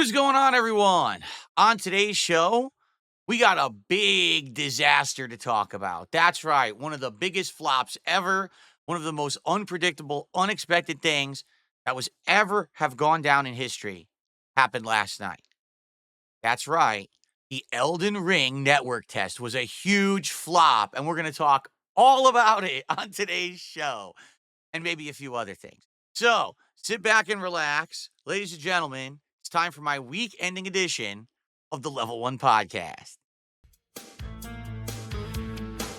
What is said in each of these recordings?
What is going on, everyone? On today's show, we got a big disaster to talk about. That's right, one of the biggest flops ever, one of the most unpredictable, unexpected things that was ever have gone down in history happened last night. That's right, the Elden Ring network test was a huge flop, and we're going to talk all about it on today's show and maybe a few other things. So sit back and relax. Ladies and gentlemen, it's time for my week ending edition of the Level 1 podcast.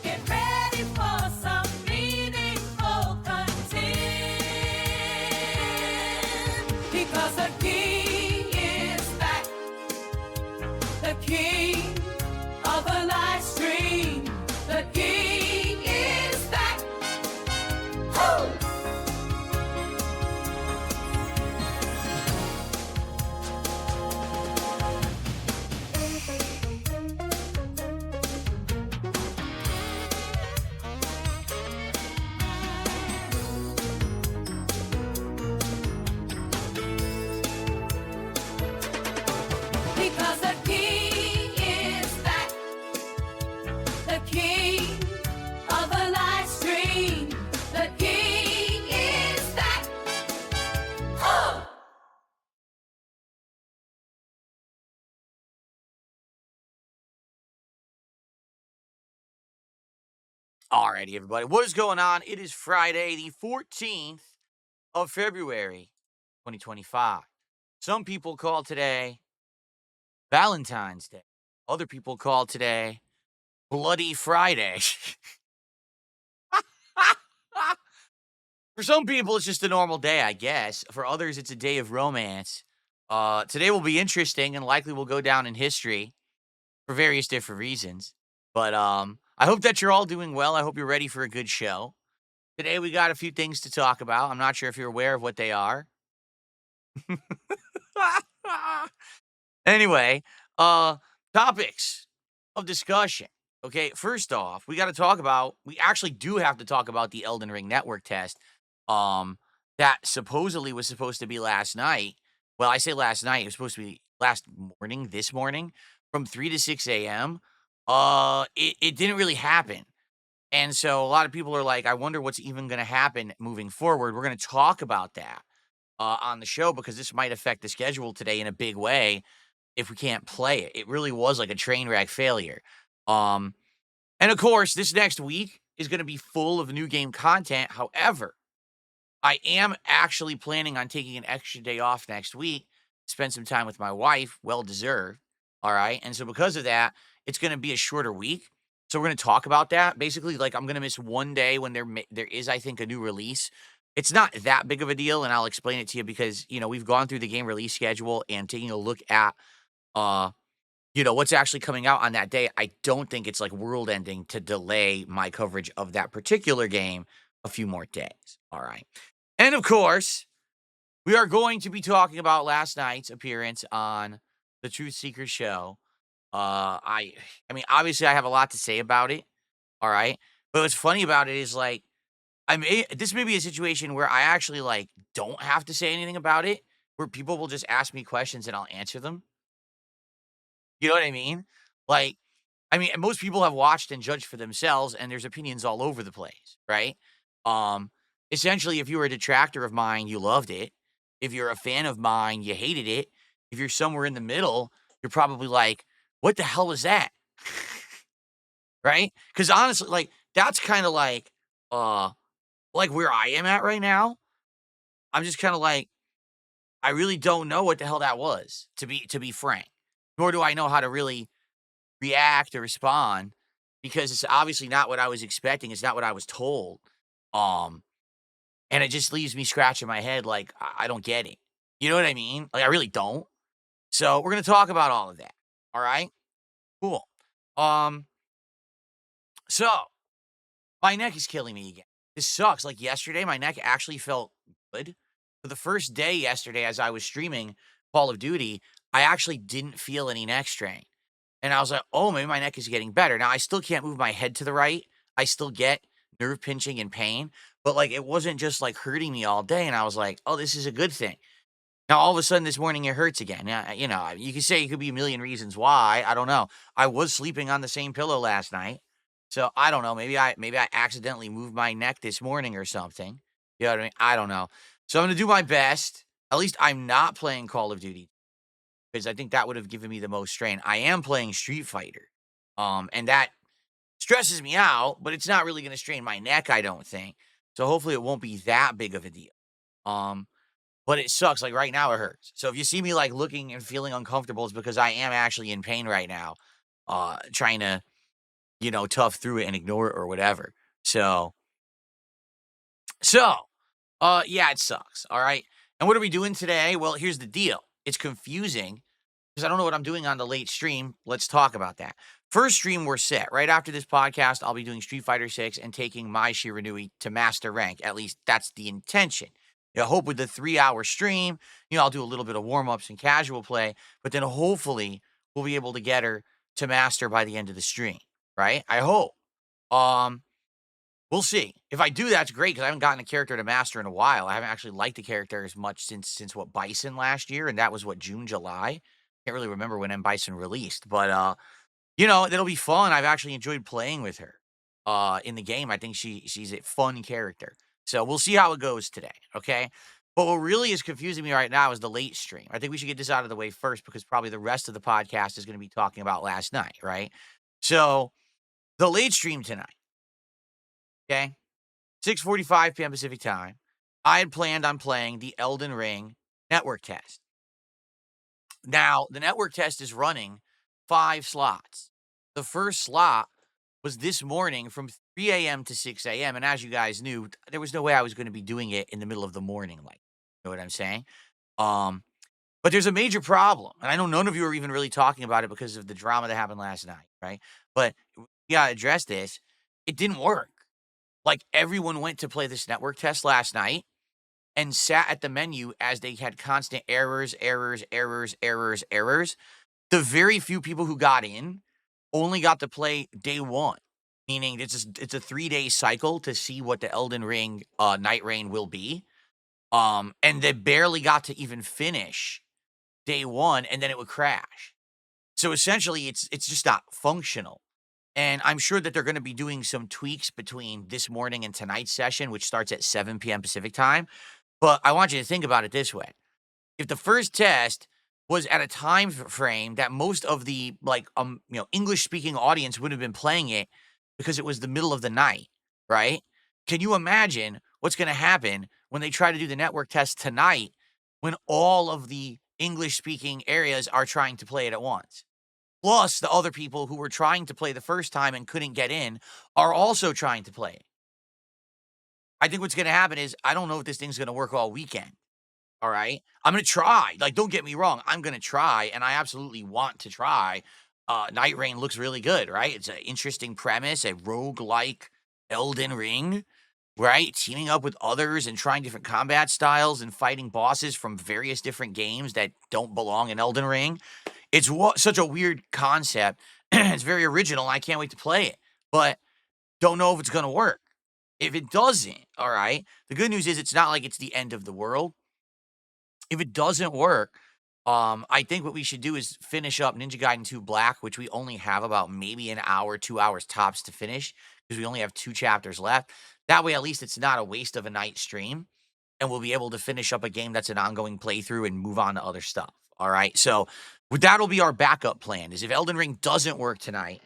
Get ready for some meaningful content, because the king is back, the king of the live stream, the king is back. Woo! Because the king is back, the king of the live stream, the king is back. Oh! Alrighty, everybody, what is going on? It is Friday, the 14th of February, 2025. Some people call today Valentine's Day. Other people call today Bloody Friday. For some people, it's just a normal day, I guess. For others, it's a day of romance. Today will be interesting and likely will go down in history for various different reasons. But I hope that you're all doing well. I hope you're ready for a good show. Today, we got a few things to talk about. I'm not sure if you're aware of what they are. Anyway, topics of discussion. Okay, first off, we actually do have to talk about the Elden Ring network test. That supposedly was supposed to be last night. Well, I say last night, it was supposed to be this morning, from 3 to 6 a.m. It didn't really happen. And so a lot of people are like, I wonder what's even going to happen moving forward. We're going to talk about that on the show because this might affect the schedule today in a big way if we can't play it. It really was like a train wreck failure. And of course, this next week is going to be full of new game content. However, I am actually planning on taking an extra day off next week, spend some time with my wife, well deserved. All right. And so because of that, it's going to be a shorter week. So we're going to talk about that. Basically, like I'm going to miss one day when there is, I think, a new release. It's not that big of a deal, and I'll explain it to you because, we've gone through the game release schedule and taking a look at, what's actually coming out on that day. I don't think it's like world ending to delay my coverage of that particular game a few more days. All right. And of course, we are going to be talking about last night's appearance on the Truth Seeker show. I mean, obviously I have a lot to say about it. All right. But what's funny about it is like, this may be a situation where I actually like don't have to say anything about it, where people will just ask me questions and I'll answer them. You know what I mean? Like, most people have watched and judged for themselves, and there's opinions all over the place, right? Essentially, if you were a detractor of mine, you loved it. If you're a fan of mine, you hated it. If you're somewhere in the middle, you're probably like, what the hell is that? Right? Because honestly, like, that's kind of like where I am at right now. I'm just kind of like, I really don't know what the hell that was, to be frank. Nor do I know how to really react or respond because it's obviously not what I was expecting. It's not what I was told. And it just leaves me scratching my head like, I don't get it. You know what I mean? Like, I really don't. So we're going to talk about all of that. All right? Cool. So my neck is killing me again. This sucks. Like yesterday, my neck actually felt good. For the first day yesterday, as I was streaming Call of Duty, I actually didn't feel any neck strain. And I was like, oh, maybe my neck is getting better. Now, I still can't move my head to the right. I still get nerve pinching and pain, but like it wasn't just like hurting me all day. And I was like, oh, this is a good thing. Now, all of a sudden this morning it hurts again. Yeah, you can say it could be a million reasons why. I don't know. I was sleeping on the same pillow last night. So I don't know. Maybe I accidentally moved my neck this morning or something. You know what I mean? I don't know. So I'm gonna do my best. At least I'm not playing Call of Duty because I think that would have given me the most strain. I am playing Street Fighter. And that stresses me out, but it's not really gonna strain my neck, I don't think. So hopefully it won't be that big of a deal. Um, but it sucks, like, right now it hurts. So if you see me, like, looking and feeling uncomfortable, it's because I am actually in pain right now, trying to, tough through it and ignore it or whatever. So, yeah, it sucks, alright? And what are we doing today? Well, here's the deal. It's confusing because I don't know what I'm doing on the late stream. Let's talk about that. First stream, we're set. Right after this podcast, I'll be doing Street Fighter 6 and taking my Shiranui to master rank. At least that's the intention. I hope with the 3-hour stream, I'll do a little bit of warm-ups and casual play, but then hopefully we'll be able to get her to master by the end of the stream, right? I hope. Um, we'll see. If I do, that's great because I haven't gotten a character to master in a while. I haven't actually liked the character as much since what Bison last year, and that was what June, July. Can't really remember when M Bison released, but it'll be fun. I've actually enjoyed playing with her in the game. I think she's a fun character. So we'll see how it goes today, okay? But what really is confusing me right now is the late stream. I think we should get this out of the way first because probably the rest of the podcast is going to be talking about last night, right? So the late stream tonight, okay? 6:45 p.m. Pacific time. I had planned on playing the Elden Ring network test. Now, the network test is running 5 slots. The first slot was this morning from 3 a.m. to 6 a.m. And as you guys knew, there was no way I was going to be doing it in the middle of the morning. Like, you know what I'm saying? But there's a major problem. And I know none of you are even really talking about it because of the drama that happened last night, right? But we got to address this. It didn't work. Like, everyone went to play this network test last night and sat at the menu as they had constant errors. The very few people who got in only got to play day 1, meaning it's a 3-day cycle to see what the Elden Ring Nightreign will be. And they barely got to even finish day 1, and then it would crash. So essentially, it's just not functional. And I'm sure that they're going to be doing some tweaks between this morning and tonight's session, which starts at 7 p.m. Pacific time. But I want you to think about it this way. If the first test was at a time frame that most of the English speaking audience would have been playing it because it was the middle of the night, right? Can you imagine what's going to happen when they try to do the network test tonight when all of the English speaking areas are trying to play it at once? Plus, the other people who were trying to play the first time and couldn't get in are also trying to play it. I think what's going to happen is I don't know if this thing's going to work all weekend. All right. I'm going to try. Like, don't get me wrong. I'm going to try, and I absolutely want to try. Nightreign looks really good, right? It's an interesting premise, a roguelike Elden Ring, right? Teaming up with others and trying different combat styles and fighting bosses from various different games that don't belong in Elden Ring. It's such a weird concept. It's very original. I can't wait to play it, but don't know if it's going to work. If it doesn't, all right, the good news is it's not like it's the end of the world. If it doesn't work, I think what we should do is finish up Ninja Gaiden 2 Black, which we only have about maybe an hour, 2 hours tops to finish because we only have 2 chapters left. That way, at least it's not a waste of a night stream, and we'll be able to finish up a game that's an ongoing playthrough and move on to other stuff. All right, so that'll be our backup plan. Is if Elden Ring doesn't work tonight,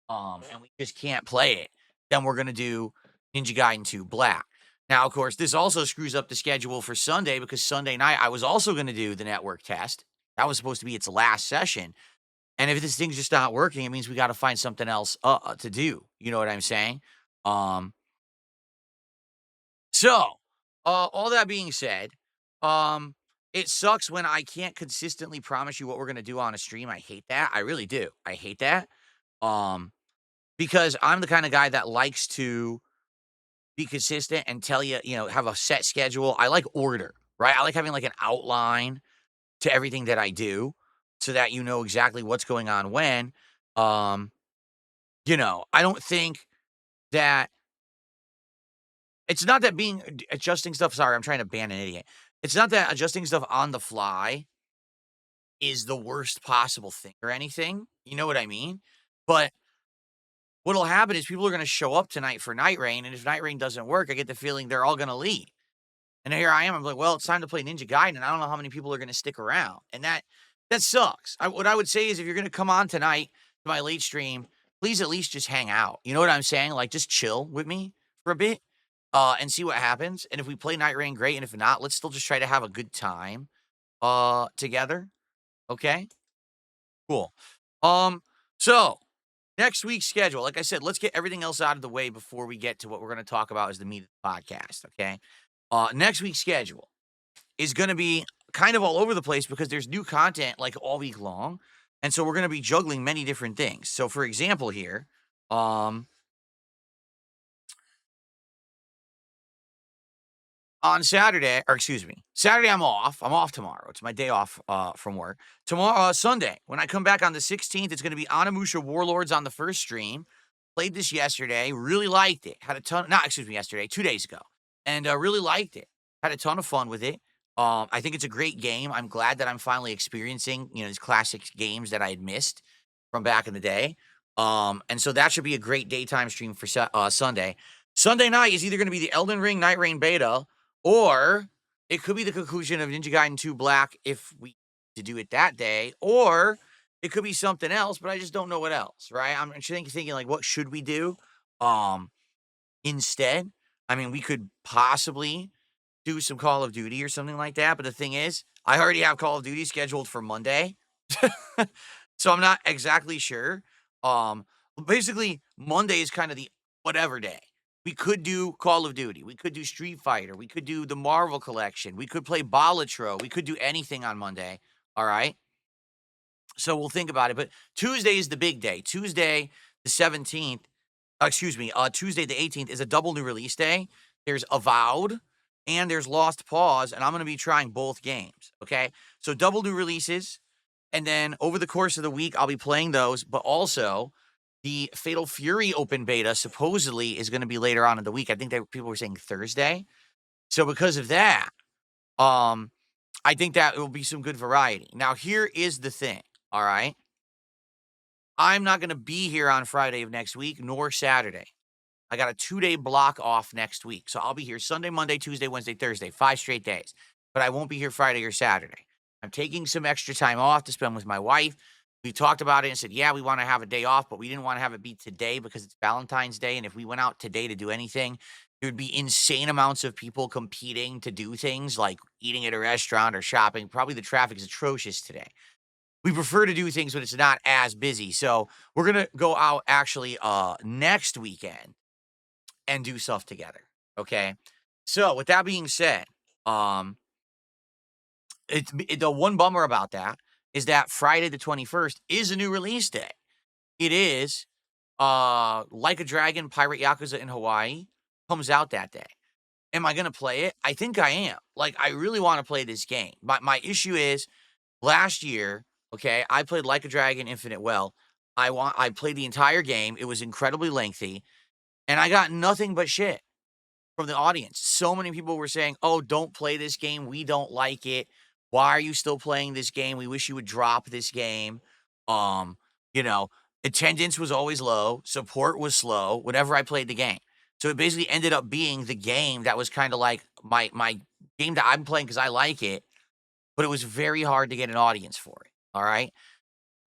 and we just can't play it, then we're gonna do Ninja Gaiden 2 Black. Now, of course, this also screws up the schedule for Sunday because Sunday night I was also going to do the network test. That was supposed to be its last session. And if this thing's just not working, it means we got to find something else to do. You know what I'm saying? So, all that being said, it sucks when I can't consistently promise you what we're going to do on a stream. I hate that. I really do. I hate that. Because I'm the kind of guy that likes to be consistent and tell you, have a set schedule. I like order, right? I like having like an outline to everything that I do so that you know exactly what's going on when. I don't think that it's not that adjusting stuff. Sorry, I'm trying to ban an idiot. it's not that adjusting stuff on the fly is the worst possible thing or anything. You know what I mean? But what'll happen is people are gonna show up tonight for Nightreign, and if Nightreign doesn't work, I get the feeling they're all gonna leave. And here I am, I'm like, "Well, it's time to play Ninja Gaiden, and I don't know how many people are gonna stick around." And that sucks. What I would say is if you're gonna come on tonight to my late stream, please at least just hang out. You know what I'm saying? Like, just chill with me for a bit, and see what happens. And if we play Nightreign, great, and if not, let's still just try to have a good time, together, okay? Cool. Um, so next week's schedule, like I said, let's get everything else out of the way before we get to what we're gonna talk about as the meat of the podcast, okay? Next week's schedule is gonna be kind of all over the place because there's new content, like, all week long, and so we're gonna be juggling many different things. So, for example here, um on Saturday, or excuse me, Saturday I'm off. I'm off tomorrow. It's my day off from work. Tomorrow, Sunday, when I come back on the 16th, it's going to be Onimusha Warlords on the first stream. Played this yesterday, really liked it. Had a ton. Not excuse me, yesterday, 2 days ago, and really liked it. Had a ton of fun with it. I think it's a great game. I'm glad that I'm finally experiencing these classic games that I had missed from back in the day. And so that should be a great daytime stream for Sunday. Sunday night is either going to be the Elden Ring Nightreign beta, or it could be the conclusion of Ninja Gaiden 2 Black if we to do it that day, or it could be something else, but I just don't know what else, right? I'm thinking like, what should we do instead? I mean, we could possibly do some Call of Duty or something like that, but the thing is, I already have Call of Duty scheduled for Monday. So I'm not exactly sure. Basically, Monday is kind of the whatever day. We could do Call of Duty. We could do Street Fighter. We could do the Marvel Collection. We could play Balatro. We could do anything on Monday. All right. So we'll think about it. But Tuesday is the big day. Tuesday, the 17th, Tuesday, the 18th is a double new release day. There's Avowed and there's Lost Pause, and I'm going to be trying both games. Okay. So double new releases. And then over the course of the week, I'll be playing those, but also the Fatal Fury open beta supposedly is going to be later on in the week. I think that people were saying Thursday. So because of that, I think that it will be some good variety. Now, here is the thing, all right? I'm not going to be here on Friday of next week, nor Saturday. I got a 2-day block off next week. So I'll be here Sunday, Monday, Tuesday, Wednesday, Thursday, 5 straight days. But I won't be here Friday or Saturday. I'm taking some extra time off to spend with my wife. We talked about it and said, yeah, we want to have a day off, but we didn't want to have it be today because it's Valentine's Day. And if we went out today to do anything, there would be insane amounts of people competing to do things like eating at a restaurant or shopping. Probably the traffic is atrocious today. We prefer to do things when it's not as busy. So we're going to go out actually next weekend and do stuff together. Okay. So with that being said, the one bummer about that is that Friday the 21st is a new release day. It is Like a Dragon Pirate Yakuza in Hawaii comes out that day. Am I going to play it? I think I am. Like, I really want to play this game. My issue is last year, okay, I played Like a Dragon Infinite Well. I played the entire game. It was incredibly lengthy, and I got nothing but shit from the audience. So many people were saying, "Oh, don't play this game. We don't like it. Why are you still playing this game? We wish you would drop this game." Um, you know, attendance was always low, support was slow whenever I played the game. So it basically ended up being the game that was kind of like my game that I'm playing because I like it, but it was very hard to get an audience for it. All right.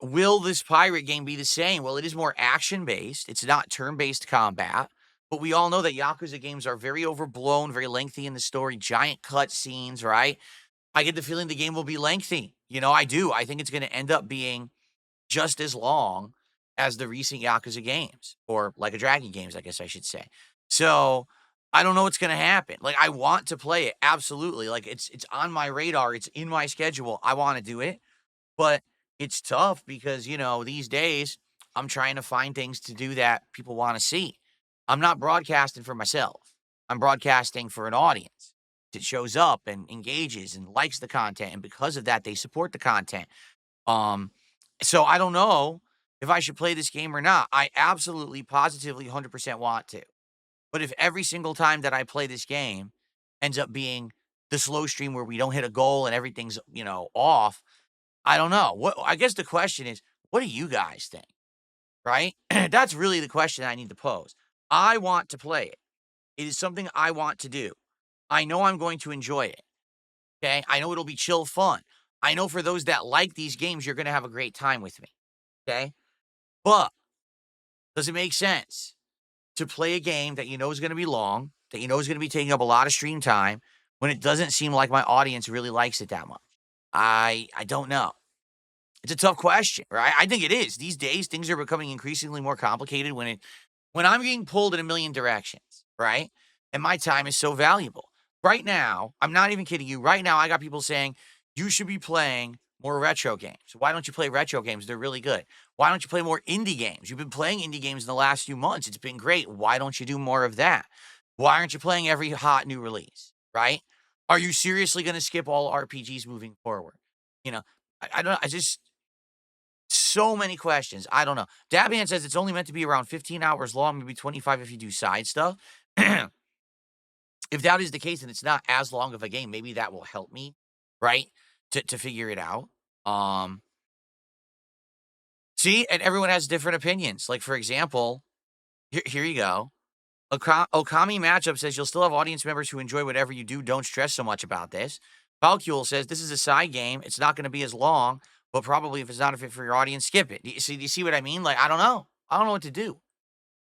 Will this pirate game be the same? Well, it is more action-based. It's not turn-based combat. But we all know that Yakuza games are very overblown, very lengthy in the story, giant cut scenes, right? I get the feeling the game will be lengthy. I do. I think it's going to end up being just as long as the recent Yakuza games, or Like a Dragon games, I guess I should say. So I don't know what's going to happen. Like, I want to play it, absolutely. Like, it's on my radar. It's in my schedule. I want to do it. But it's tough because, these days I'm trying to find things to do that people want to see. I'm not broadcasting for myself. I'm broadcasting for an audience that shows up and engages and likes the content. And because of that, they support the content. So I don't know if I should play this game or not. I absolutely, positively, 100% want to. But if every single time that I play this game ends up being the slow stream where we don't hit a goal and everything's, off. I don't know. I guess the question is, what do you guys think? Right? That's really the question I need to pose. I want to play it. It is something I want to do. I know I'm going to enjoy it. Okay? I know it'll be chill fun. I know for those that like these games, you're going to have a great time with me. Okay? But does it make sense to play a game that you know is going to be long, that you know is going to be taking up a lot of stream time, when it doesn't seem like my audience really likes it that much? I don't know. It's a tough question, right? I think it is. These days, things are becoming increasingly more complicated when I'm getting pulled in a million directions, right? And my time is so valuable. Right now, I'm not even kidding you. Right now, I got people saying, you should be playing more retro games. Why don't you play retro games? They're really good. Why don't you play more indie games? You've been playing indie games in the last few months. It's been great. Why don't you do more of that? Why aren't you playing every hot new release, right? Are you seriously going to skip all RPGs moving forward? I don't, I just, so many questions. I don't know. Daban says it's only meant to be around 15 hours long, maybe 25 if you do side stuff. If that is the case and it's not as long of a game, maybe that will help me, right? To figure it out. See, and everyone has different opinions. Like, for example, here you go. Okami Matchup says you'll still have audience members who enjoy whatever you do. Don't stress so much about this. Valcule says this is a side game. It's not going to be as long, but probably if it's not a fit for your audience, skip it. Do you see what I mean? Like, I don't know. I don't know what to do.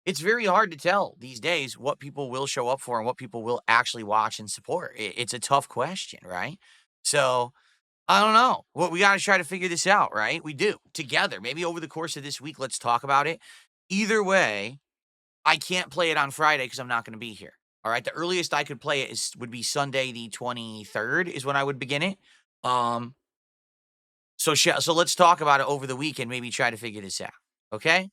It's very hard to tell these days what people will show up for and what people will actually watch and support. It's a tough question, right? So I don't know. Well, we got to try to figure this out, right? We do together. Maybe over the course of this week, let's talk about it. Either way, I can't play it on Friday because I'm not going to be here. All right. The earliest I could play it would be Sunday, the 23rd is when I would begin it. So let's talk about it over the weekend, maybe try to figure this out. Okay.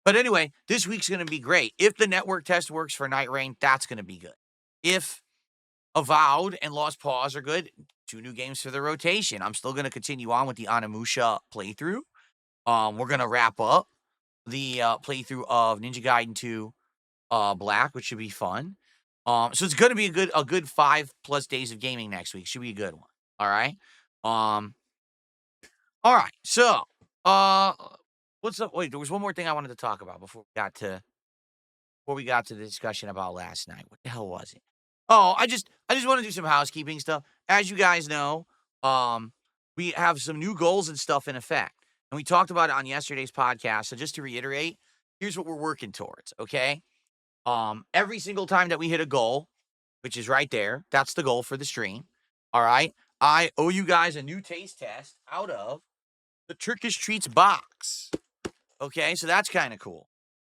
But anyway, this week's going to be great. If the network test works for Nightreign, that's going to be good. If Avowed and Lost Paws are good, 2 new games for the rotation. I'm still going to continue on with the Onimusha playthrough. We're going to wrap up the playthrough of Ninja Gaiden 2 Black, which should be fun. So it's going to be a good 5+ days of gaming next week. Should be a good one. All right. All right. So, what's up? Wait, there was one more thing I wanted to talk about before we got to the discussion about last night. What the hell was it? Oh, I just want to do some housekeeping stuff. As you guys know, we have some new goals and stuff in effect. And we talked about it on yesterday's podcast. So just to reiterate, here's what we're working towards, okay? Every single time that we hit a goal, which is right there, that's the goal for the stream. All right. I owe you guys a new taste test out of the Turkish Treats box. Okay, so that's kind of cool.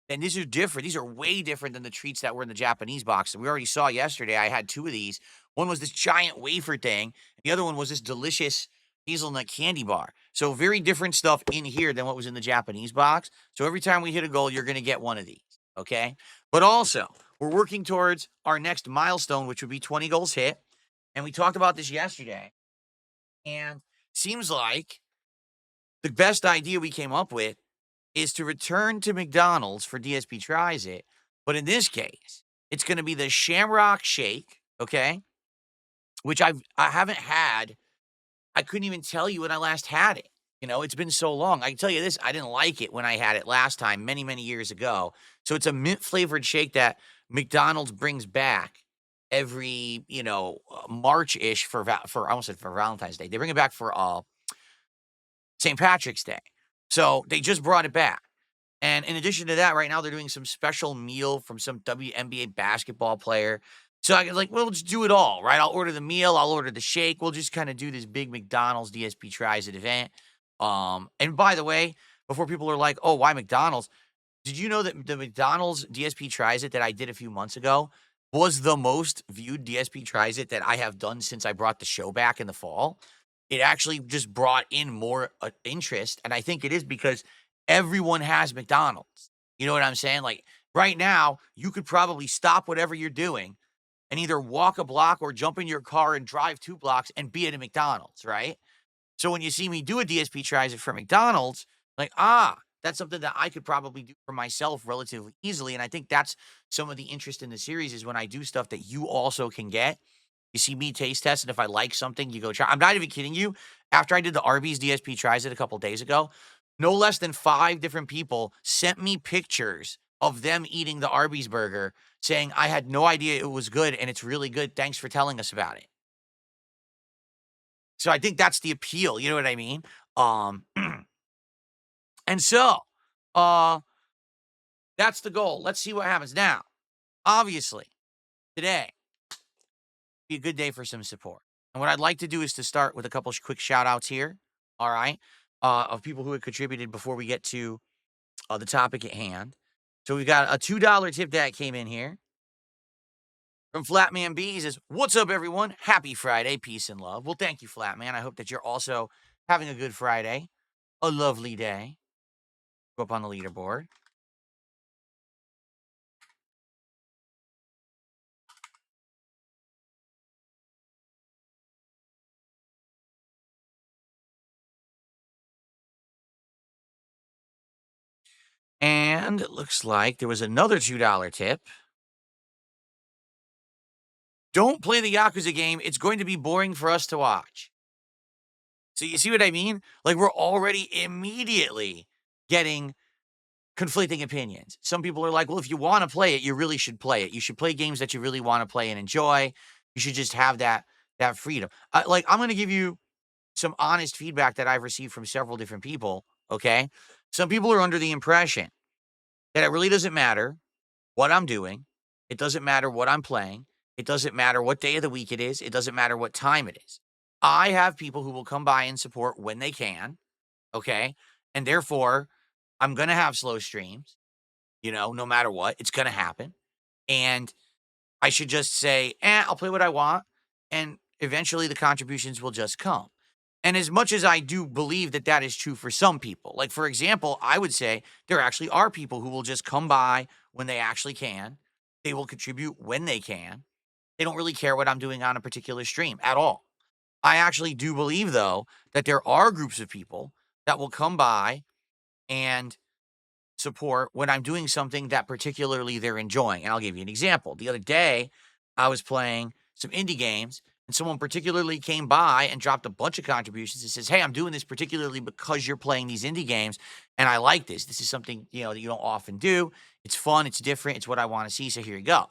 And these are different. These are way different than the treats that were in the Japanese box. We already saw yesterday. I had 2 of these. One was this giant wafer thing. And the other one was this delicious hazelnut candy bar. So very different stuff in here than what was in the Japanese box. So every time we hit a goal, you're going to get one of these. Okay. But also, we're working towards our next milestone, which would be 20 goals hit. And we talked about this yesterday. And seems like the best idea we came up with is to return to McDonald's for DSP Tries It. But in this case, it's going to be the Shamrock Shake, okay? Which I haven't had. I couldn't even tell you when I last had it. It's been so long. I can tell you this, I didn't like it when I had it last time, many, many years ago. So it's a mint-flavored shake that McDonald's brings back every, March-ish for I almost said for Valentine's Day. They bring it back for St. Patrick's Day. So they just brought it back. And in addition to that, right now they're doing some special meal from some WNBA basketball player. So I was like, well, let's do it all, right? I'll order the meal. I'll order the shake. We'll just kind of do this big McDonald's DSP Tries It event. And by the way, before people are like, oh, why McDonald's? Did you know that the McDonald's DSP Tries It that I did a few months ago was the most viewed DSP Tries It that I have done since I brought the show back in the fall? It actually just brought in more interest. And I think it is because everyone has McDonald's. You know what I'm saying? Like right now, you could probably stop whatever you're doing and either walk a block or jump in your car and drive 2 blocks and be at a McDonald's, right? So when you see me do a DSP Tries It for McDonald's, like, that's something that I could probably do for myself relatively easily. And I think that's some of the interest in the series is when I do stuff that you also can get. You see me taste test, and if I like something, you go try. I'm not even kidding you. After I did the Arby's DSP tries it a couple days ago, no less than 5 different people sent me pictures of them eating the Arby's burger, saying, "I had no idea it was good, and it's really good. Thanks for telling us about it." So I think that's the appeal, you know what I mean? Um, and so, uh, that's the goal. Let's see what happens. Now, obviously, today be a good day for some support. And what I'd like to do is to start with a couple quick shout outs here, all right, of people who had contributed before we get to the topic at hand. So we've got a $2 tip that came in here from Flatman B. He says, "What's up, everyone? Happy Friday. Peace and love." Well, thank you, Flatman. I hope that you're also having a good Friday, a lovely day. Go up on the leaderboard. And it looks like there was another $2 tip. "Don't play the Yakuza game. It's going to be boring for us to watch." So you see what I mean? Like, we're already immediately getting conflicting opinions. Some people are like, "Well, if you wanna play it, you really should play it. You should play games that you really wanna play and enjoy. You should just have that freedom." Like, I'm gonna give you some honest feedback that I've received from several different people, okay? Some people are under the impression that it really doesn't matter what I'm doing. It doesn't matter what I'm playing. It doesn't matter what day of the week it is. It doesn't matter what time it is. I have people who will come by and support when they can, okay? And therefore, I'm gonna have slow streams, no matter what. It's gonna happen. And I should just say, I'll play what I want, and eventually the contributions will just come. And as much as I do believe that that is true for some people, like for example, I would say there actually are people who will just come by when they actually can. They will contribute when they can. They don't really care what I'm doing on a particular stream at all. I actually do believe, though, that there are groups of people that will come by and support when I'm doing something that particularly they're enjoying. And I'll give you an example. The other day, I was playing some indie games, and someone particularly came by and dropped a bunch of contributions and says, "Hey, I'm doing this particularly because you're playing these indie games, and I like this. This is something that you don't often do. It's fun. It's different. It's what I want to see. So here you go."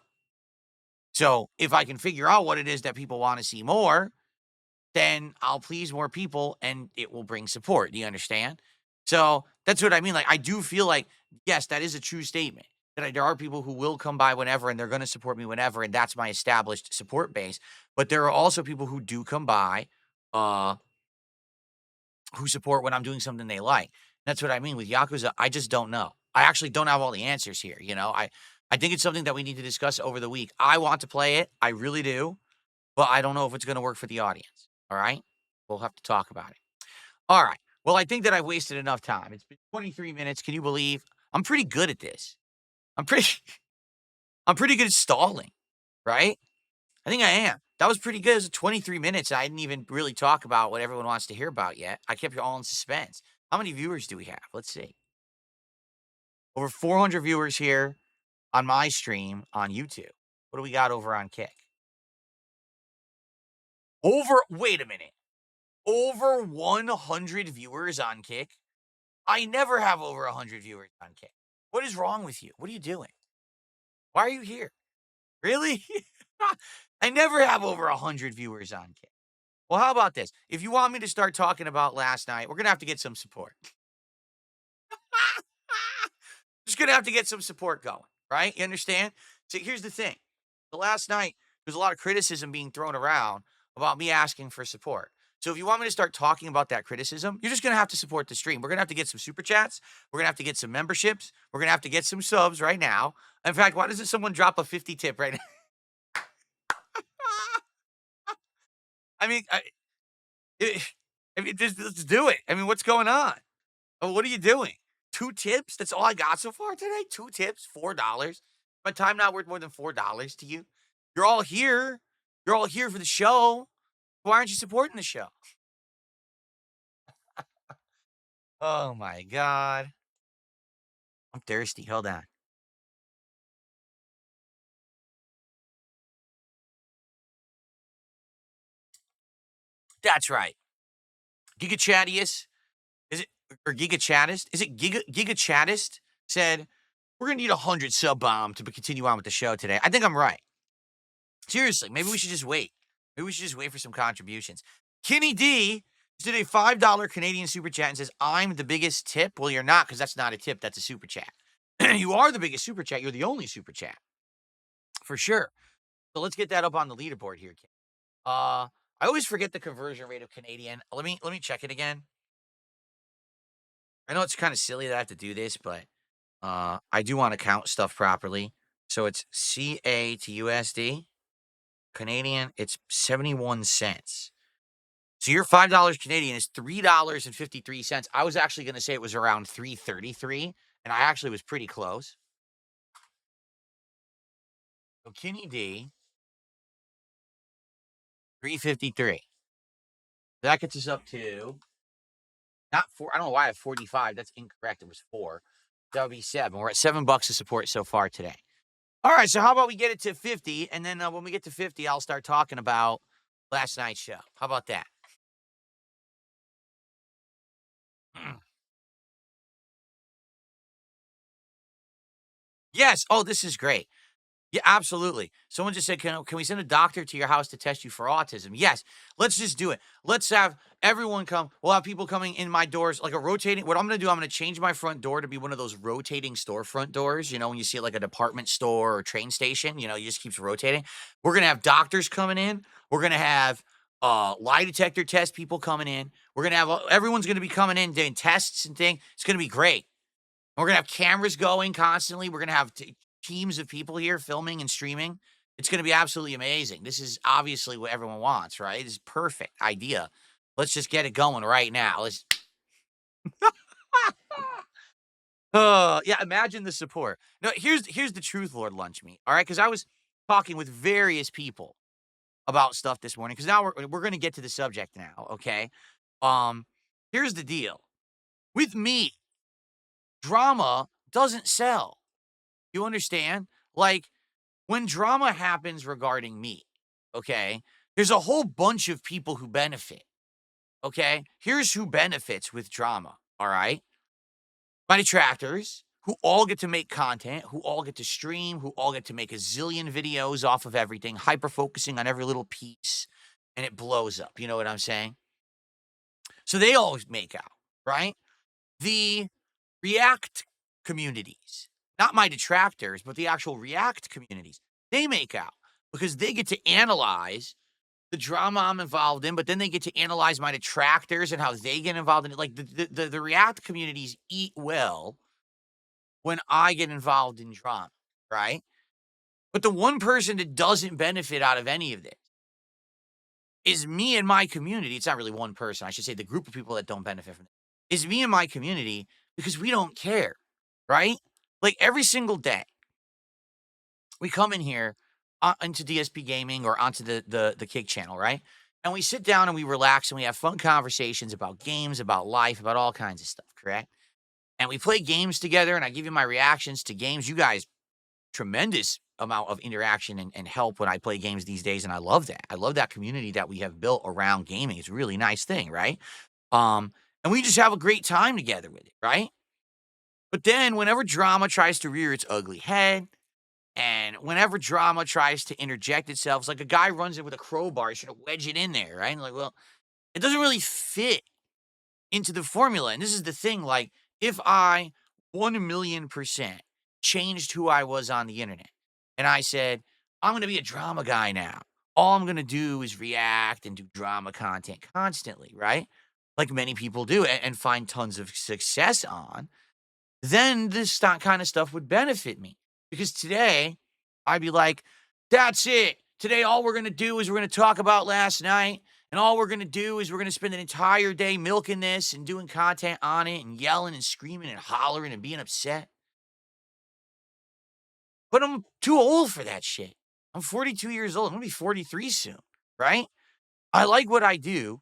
So if I can figure out what it is that people want to see more, then I'll please more people and it will bring support. Do you understand? So that's what I mean. Like, I do feel like, yes, that is a true statement. There are people who will come by whenever and they're going to support me whenever, and that's my established support base. But there are also people who do come by, uh, who support when I'm doing something they like. That's what I mean with Yakuza. I just don't know. I actually don't have all the answers here. I think it's something that we need to discuss over the week. I want to play it. I really do. But I don't know if it's going to work for the audience. All right. We'll have to talk about it. All right. Well, I think that I've wasted enough time. It's been 23 minutes. Can you believe I'm pretty good at this? I'm pretty I'm pretty good at stalling, right? I think I am. That was pretty good. It was 23 minutes. I didn't even really talk about what everyone wants to hear about yet. I kept you all in suspense. How many viewers do we have? Let's see. Over 400 viewers here on my stream on YouTube. What do we got over on Kick? Wait a minute. Over 100 viewers on Kick? I never have over 100 viewers on Kick. What is wrong with you? What are you doing? Why are you here? Really? I never have over 100 viewers on Kick. Well, how about this? If you want me to start talking about last night, we're going to have to get some support. Just going to have to get some support going, right? You understand? So here's the thing. The last night, there's a lot of criticism being thrown around about me asking for support. So if you want me to start talking about that criticism, you're just going to have to support the stream. We're going to have to get some super chats. We're going to have to get some memberships. We're going to have to get some subs right now. In fact, why doesn't someone drop a 50 tip right now? I mean, let's do it. I mean, what's going on? What are you doing? 2 tips? That's all I got so far today? 2 tips, $4. My time not worth more than $4 to you? You're all here. You're all here for the show. Why aren't you supporting the show? Oh my God. I'm thirsty. Hold on. That's right. Gigachatius, is it or Gigachatist? Is it Gigachatist said, "We're gonna need 100 sub bomb to continue on with the show today." I think I'm right. Seriously, maybe we should just wait. Maybe we should just wait for some contributions. Kenny D did a $5 Canadian super chat and says, "I'm the biggest tip." Well, you're not, because that's not a tip. That's a super chat. You are the biggest super chat. You're the only super chat for sure. So let's get that up on the leaderboard here, Ken. I always forget the conversion rate of Canadian. Let me check it again. I know it's kind of silly that I have to do this, but I do want to count stuff properly. So it's CA to USD. Canadian, it's 71 cents. So your $5 Canadian is $3.53. I was actually going to say it was around 3.33, and I actually was pretty close. So Kenny D, 3.53. That gets us up to not 4. I don't know why I have 45. That's incorrect. It was 4. That would be 7. We're at $7 of support so far today. All right, so how about we get it to 50, and then when we get to 50, I'll start talking about last night's show. How about that? Yes. Oh, this is great. Yeah, absolutely. Someone just said, can we send a doctor to your house to test you for autism? Yes. Let's just do it. Let's have everyone come. We'll have people coming in my doors, like a rotating. What I'm going to do, I'm going to change my front door to be one of those rotating storefront doors. You know, when you see it like a department store or train station, you know, it just keeps rotating. We're going to have doctors coming in. We're going to have lie detector test people coming in. We're going to have, everyone's going to be coming in doing tests and things. It's going to be great. We're going to have cameras going constantly. We're going to have teams of people here filming and streaming. It's going to be absolutely amazing. This is obviously what everyone wants, right? This is perfect idea. Let's just get it going right now. Let's. Yeah, imagine the support. No, here's the truth, Lord Lunch Meat. All right, because I was talking with various people about stuff this morning. Because now we're going to get to the subject now. Okay. Here's the deal. With me, drama doesn't sell. You understand? Like, when drama happens regarding me, okay, there's a whole bunch of people who benefit, okay? Here's who benefits with drama, all right? My detractors, who all get to make content, who all get to stream, who all get to make a zillion videos off of everything, hyper-focusing on every little piece, and it blows up. You know what I'm saying? So they always make out, right? The React communities, not my detractors, but the actual React communities, they make out because they get to analyze the drama I'm involved in, but then they get to analyze my detractors and how they get involved in it. Like the React communities eat well when I get involved in drama, right? But the one person that doesn't benefit out of any of this is me and my community. It's not really one person. I should say the group of people that don't benefit from it is me and my community because we don't care, right? Like every single day, we come in here into DSPGaming or onto the Kick channel, right? And we sit down and we relax and we have fun conversations about games, about life, about all kinds of stuff, correct? And we play games together and I give you my reactions to games. You guys, tremendous amount of interaction and help when I play games these days. And I love that. I love that community that we have built around gaming. It's a really nice thing, right? And we just have a great time together with it, right? But then whenever drama tries to rear its ugly head, and whenever drama tries to interject itself, it's like a guy runs in with a crowbar, he's trying to wedge it in there, right? And like, well, it doesn't really fit into the formula. And this is the thing, like, if I 1,000,000% changed who I was on the internet, and I said, I'm going to be a drama guy now. All I'm going to do is react and do drama content constantly, right? Like many people do and find tons of success on, then this kind of stuff would benefit me. Because today, I'd be like, that's it. Today, all we're going to do is we're going to talk about last night. And all we're going to do is we're going to spend an entire day milking this and doing content on it and yelling and screaming and hollering and being upset. But I'm too old for that shit. I'm 42 years old. I'm going to be 43 soon, right? I like what I do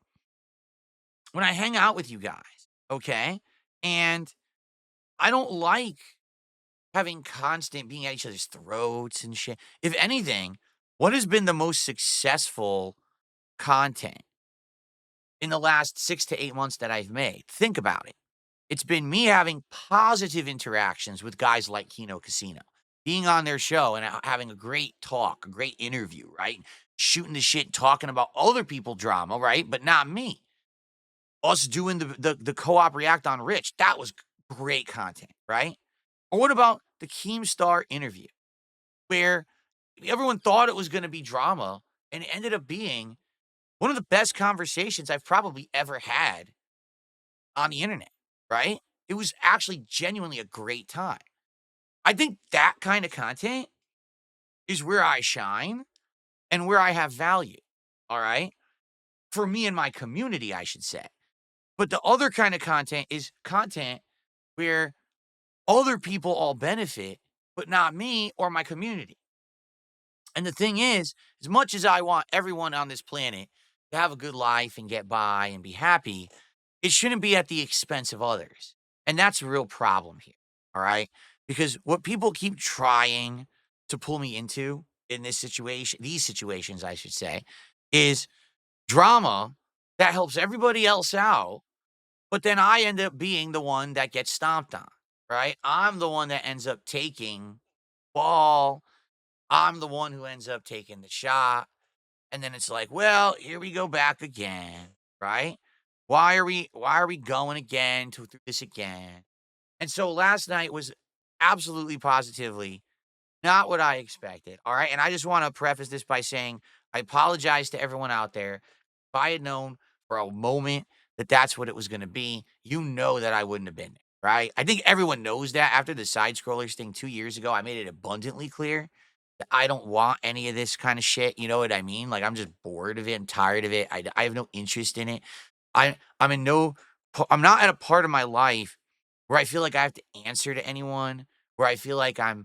when I hang out with you guys, okay? And I don't like having constant being at each other's throats and shit. If anything, what has been the most successful content in the last 6 to 8 months that I've made. Think about it. It's been me having positive interactions with guys like Kino Casino, being on their show and having a great talk, a great interview, right? Shooting the shit, talking about other people drama, right? But not me. Us doing the co-op react on Rich, that was great content, right? Or what about the Keemstar interview, where everyone thought it was going to be drama, and it ended up being one of the best conversations I've probably ever had on the internet, right? It was actually genuinely a great time. I think that kind of content is where I shine and where I have value. All right. For me and my community, I should say. But the other kind of content is content where other people all benefit, but not me or my community. And the thing is, as much as I want everyone on this planet to have a good life and get by and be happy, it shouldn't be at the expense of others. And that's a real problem here. All right. Because what people keep trying to pull me into in this situation, these situations, I should say, is drama that helps everybody else out. But then I end up being the one that gets stomped on. Right. I'm the one that ends up taking ball. I'm the one who ends up taking the shot. And then it's like, well, here we go back again, right? Why are we going again to through this again? And so last night was absolutely positively not what I expected. All right. And I just want to preface this by saying I apologize to everyone out there. If I had known for a moment that that's what it was going to be, you know that I wouldn't have been there. Right. I think everyone knows that after the side scrollers thing 2 years ago, I made it abundantly clear that I don't want any of this kind of shit. You know what I mean? Like, I'm just bored of it. I'm tired of it. I have no interest in it. I'm in no I'm not at a part of my life where I feel like I have to answer to anyone, where I feel like I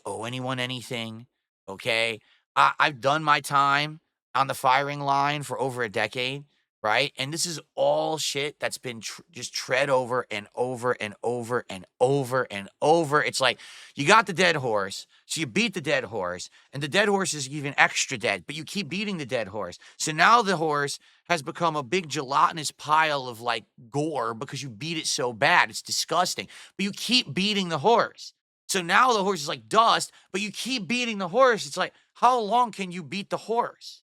owe anyone anything. Okay. I've done my time on the firing line for over a decade, right? And this is all shit that's been just tread over and over and over and over and over. It's like you got the dead horse, so you beat the dead horse, and the dead horse is even extra dead, but you keep beating the dead horse. So now the horse has become a big gelatinous pile of like gore because you beat it so bad. It's disgusting, but you keep beating the horse. So now the horse is like dust, but you keep beating the horse. It's like, how long can you beat the horse?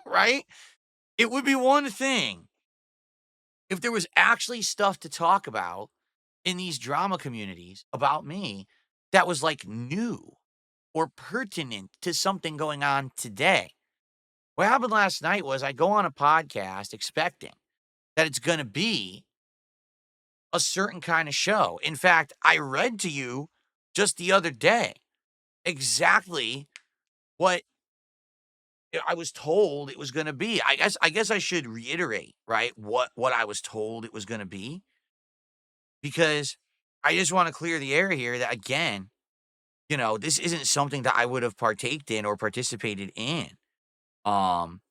Right? It would be one thing if there was actually stuff to talk about in these drama communities about me that was like new or pertinent to something going on today. What happened last night was I go on a podcast expecting that it's going to be a certain kind of show. In fact, I read to you just the other day exactly what I was told it was gonna be. I guess I should reiterate, right, what I was told it was gonna be, because I just wanna clear the air here that, again, this isn't something that I would have partaked in or participated in. Um,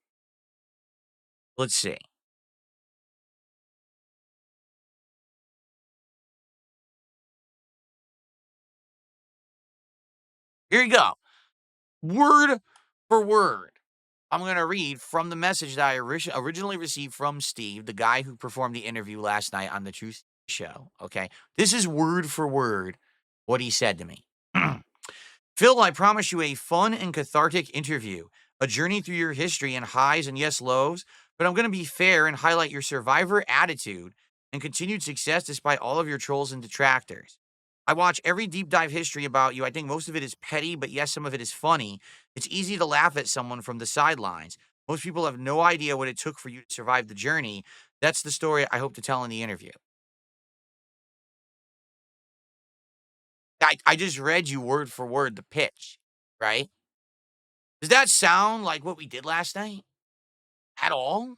let's see. Here you go. Word for word. I'm gonna read from the message that I originally received from Steve, the guy who performed the interview last night on the Truth Show, okay? This is word for word what he said to me. Phil, I promise you a fun and cathartic interview, a journey through your history and highs and yes lows, but I'm going to be fair and highlight your survivor attitude and continued success despite all of your trolls and detractors. I watch every deep dive history about you. I think most of it is petty, but yes, some of it is funny. It's easy to laugh at someone from the sidelines. Most people have no idea what it took for you to survive the journey. That's the story I hope to tell in the interview. I just read you word for word the pitch, right? Does that sound like what we did last night at all?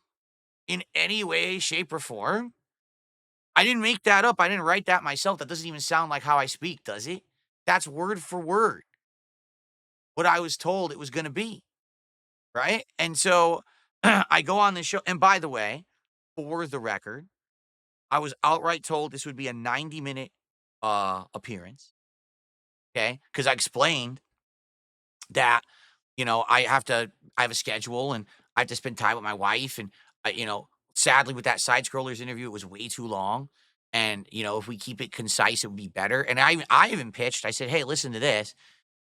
In any way, shape, or form? I didn't make that up. I didn't write that myself. That doesn't even sound like how I speak, does it? That's word for word what I was told it was going to be, right? And so I go on this show. And by the way, for the record, I was outright told this would be a 90-minute appearance. Okay. Because I explained that, I have a schedule and I have to spend time with my wife and, Sadly, with that side scrollers interview, it was way too long. And, if we keep it concise, it would be better. And I even pitched, I said, hey, listen to this.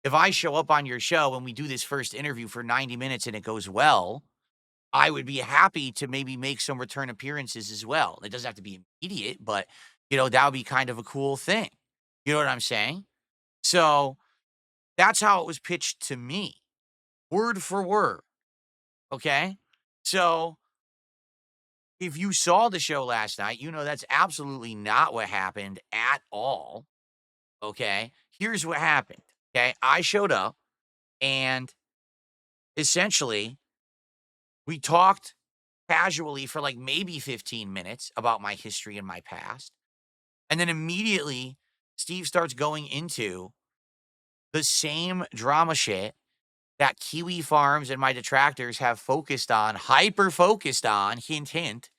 If I show up on your show and we do this first interview for 90 minutes and it goes well, I would be happy to maybe make some return appearances as well. It doesn't have to be immediate, but, that would be kind of a cool thing. You know what I'm saying? So that's how it was pitched to me, word for word. Okay. So if you saw the show last night, that's absolutely not what happened at all. Okay. Here's what happened. Okay. I showed up and essentially we talked casually for like maybe 15 minutes about my history and my past. And then immediately Steve starts going into the same drama shit that Kiwi Farms and my detractors have focused on, hyper focused on, hint, hint,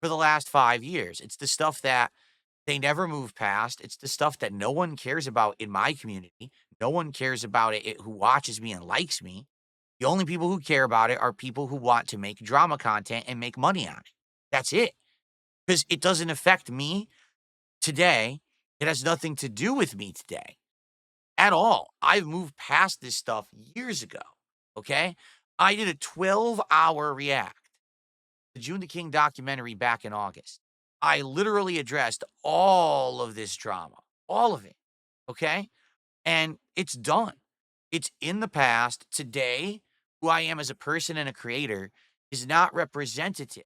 for the last 5 years. It's the stuff that they never move past. It's the stuff that no one cares about in my community. No one cares about it who watches me and likes me. The only people who care about it are people who want to make drama content and make money on it. That's it. Because it doesn't affect me today. It has nothing to do with me today at all. I've moved past this stuff years ago. Okay. I did a 12-hour react to June the King documentary back in August. I literally addressed all of this drama, all of it. Okay. And it's done. It's in the past. Today, who I am as a person and a creator is not representative,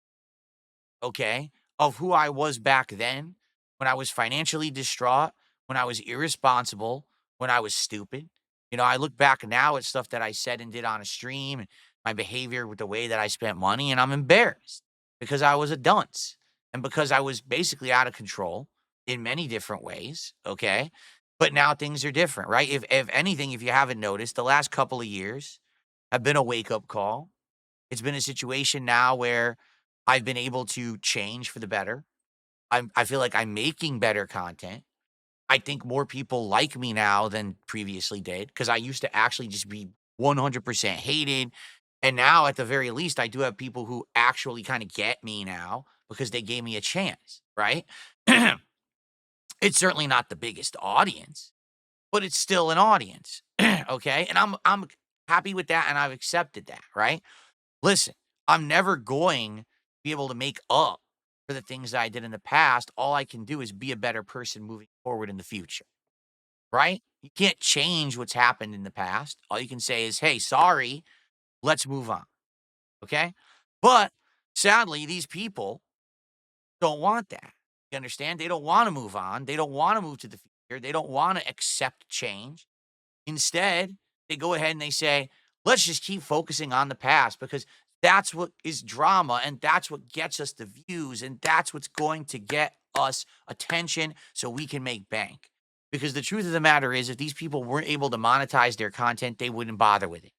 okay, of who I was back then when I was financially distraught, when I was irresponsible, when I was stupid. I look back now at stuff that I said and did on a stream and my behavior with the way that I spent money, and I'm embarrassed because I was a dunce and because I was basically out of control in many different ways, okay? But now things are different, right? If anything, if you haven't noticed, the last couple of years have been a wake-up call. It's been a situation now where I've been able to change for the better. I feel like I'm making better content. I think more people like me now than previously did because I used to actually just be 100% hated. And now, at the very least, I do have people who actually kind of get me now because they gave me a chance, right? It's certainly not the biggest audience, but it's still an audience, okay? And I'm happy with that and I've accepted that, right? Listen, I'm never going to be able to make up for the things that I did in the past. All I can do is be a better person moving forward in the future, right? You can't change what's happened in the past. All you can say is, hey, sorry, let's move on. Okay. But sadly, these people don't want that. You understand? They don't want to move on. They don't want to move to the future. They don't want to accept change. Instead, they go ahead and they say, let's just keep focusing on the past because that's what is drama and that's what gets us the views and that's what's going to get us attention so we can make bank. Because the truth of the matter is, if these people weren't able to monetize their content, they wouldn't bother with it.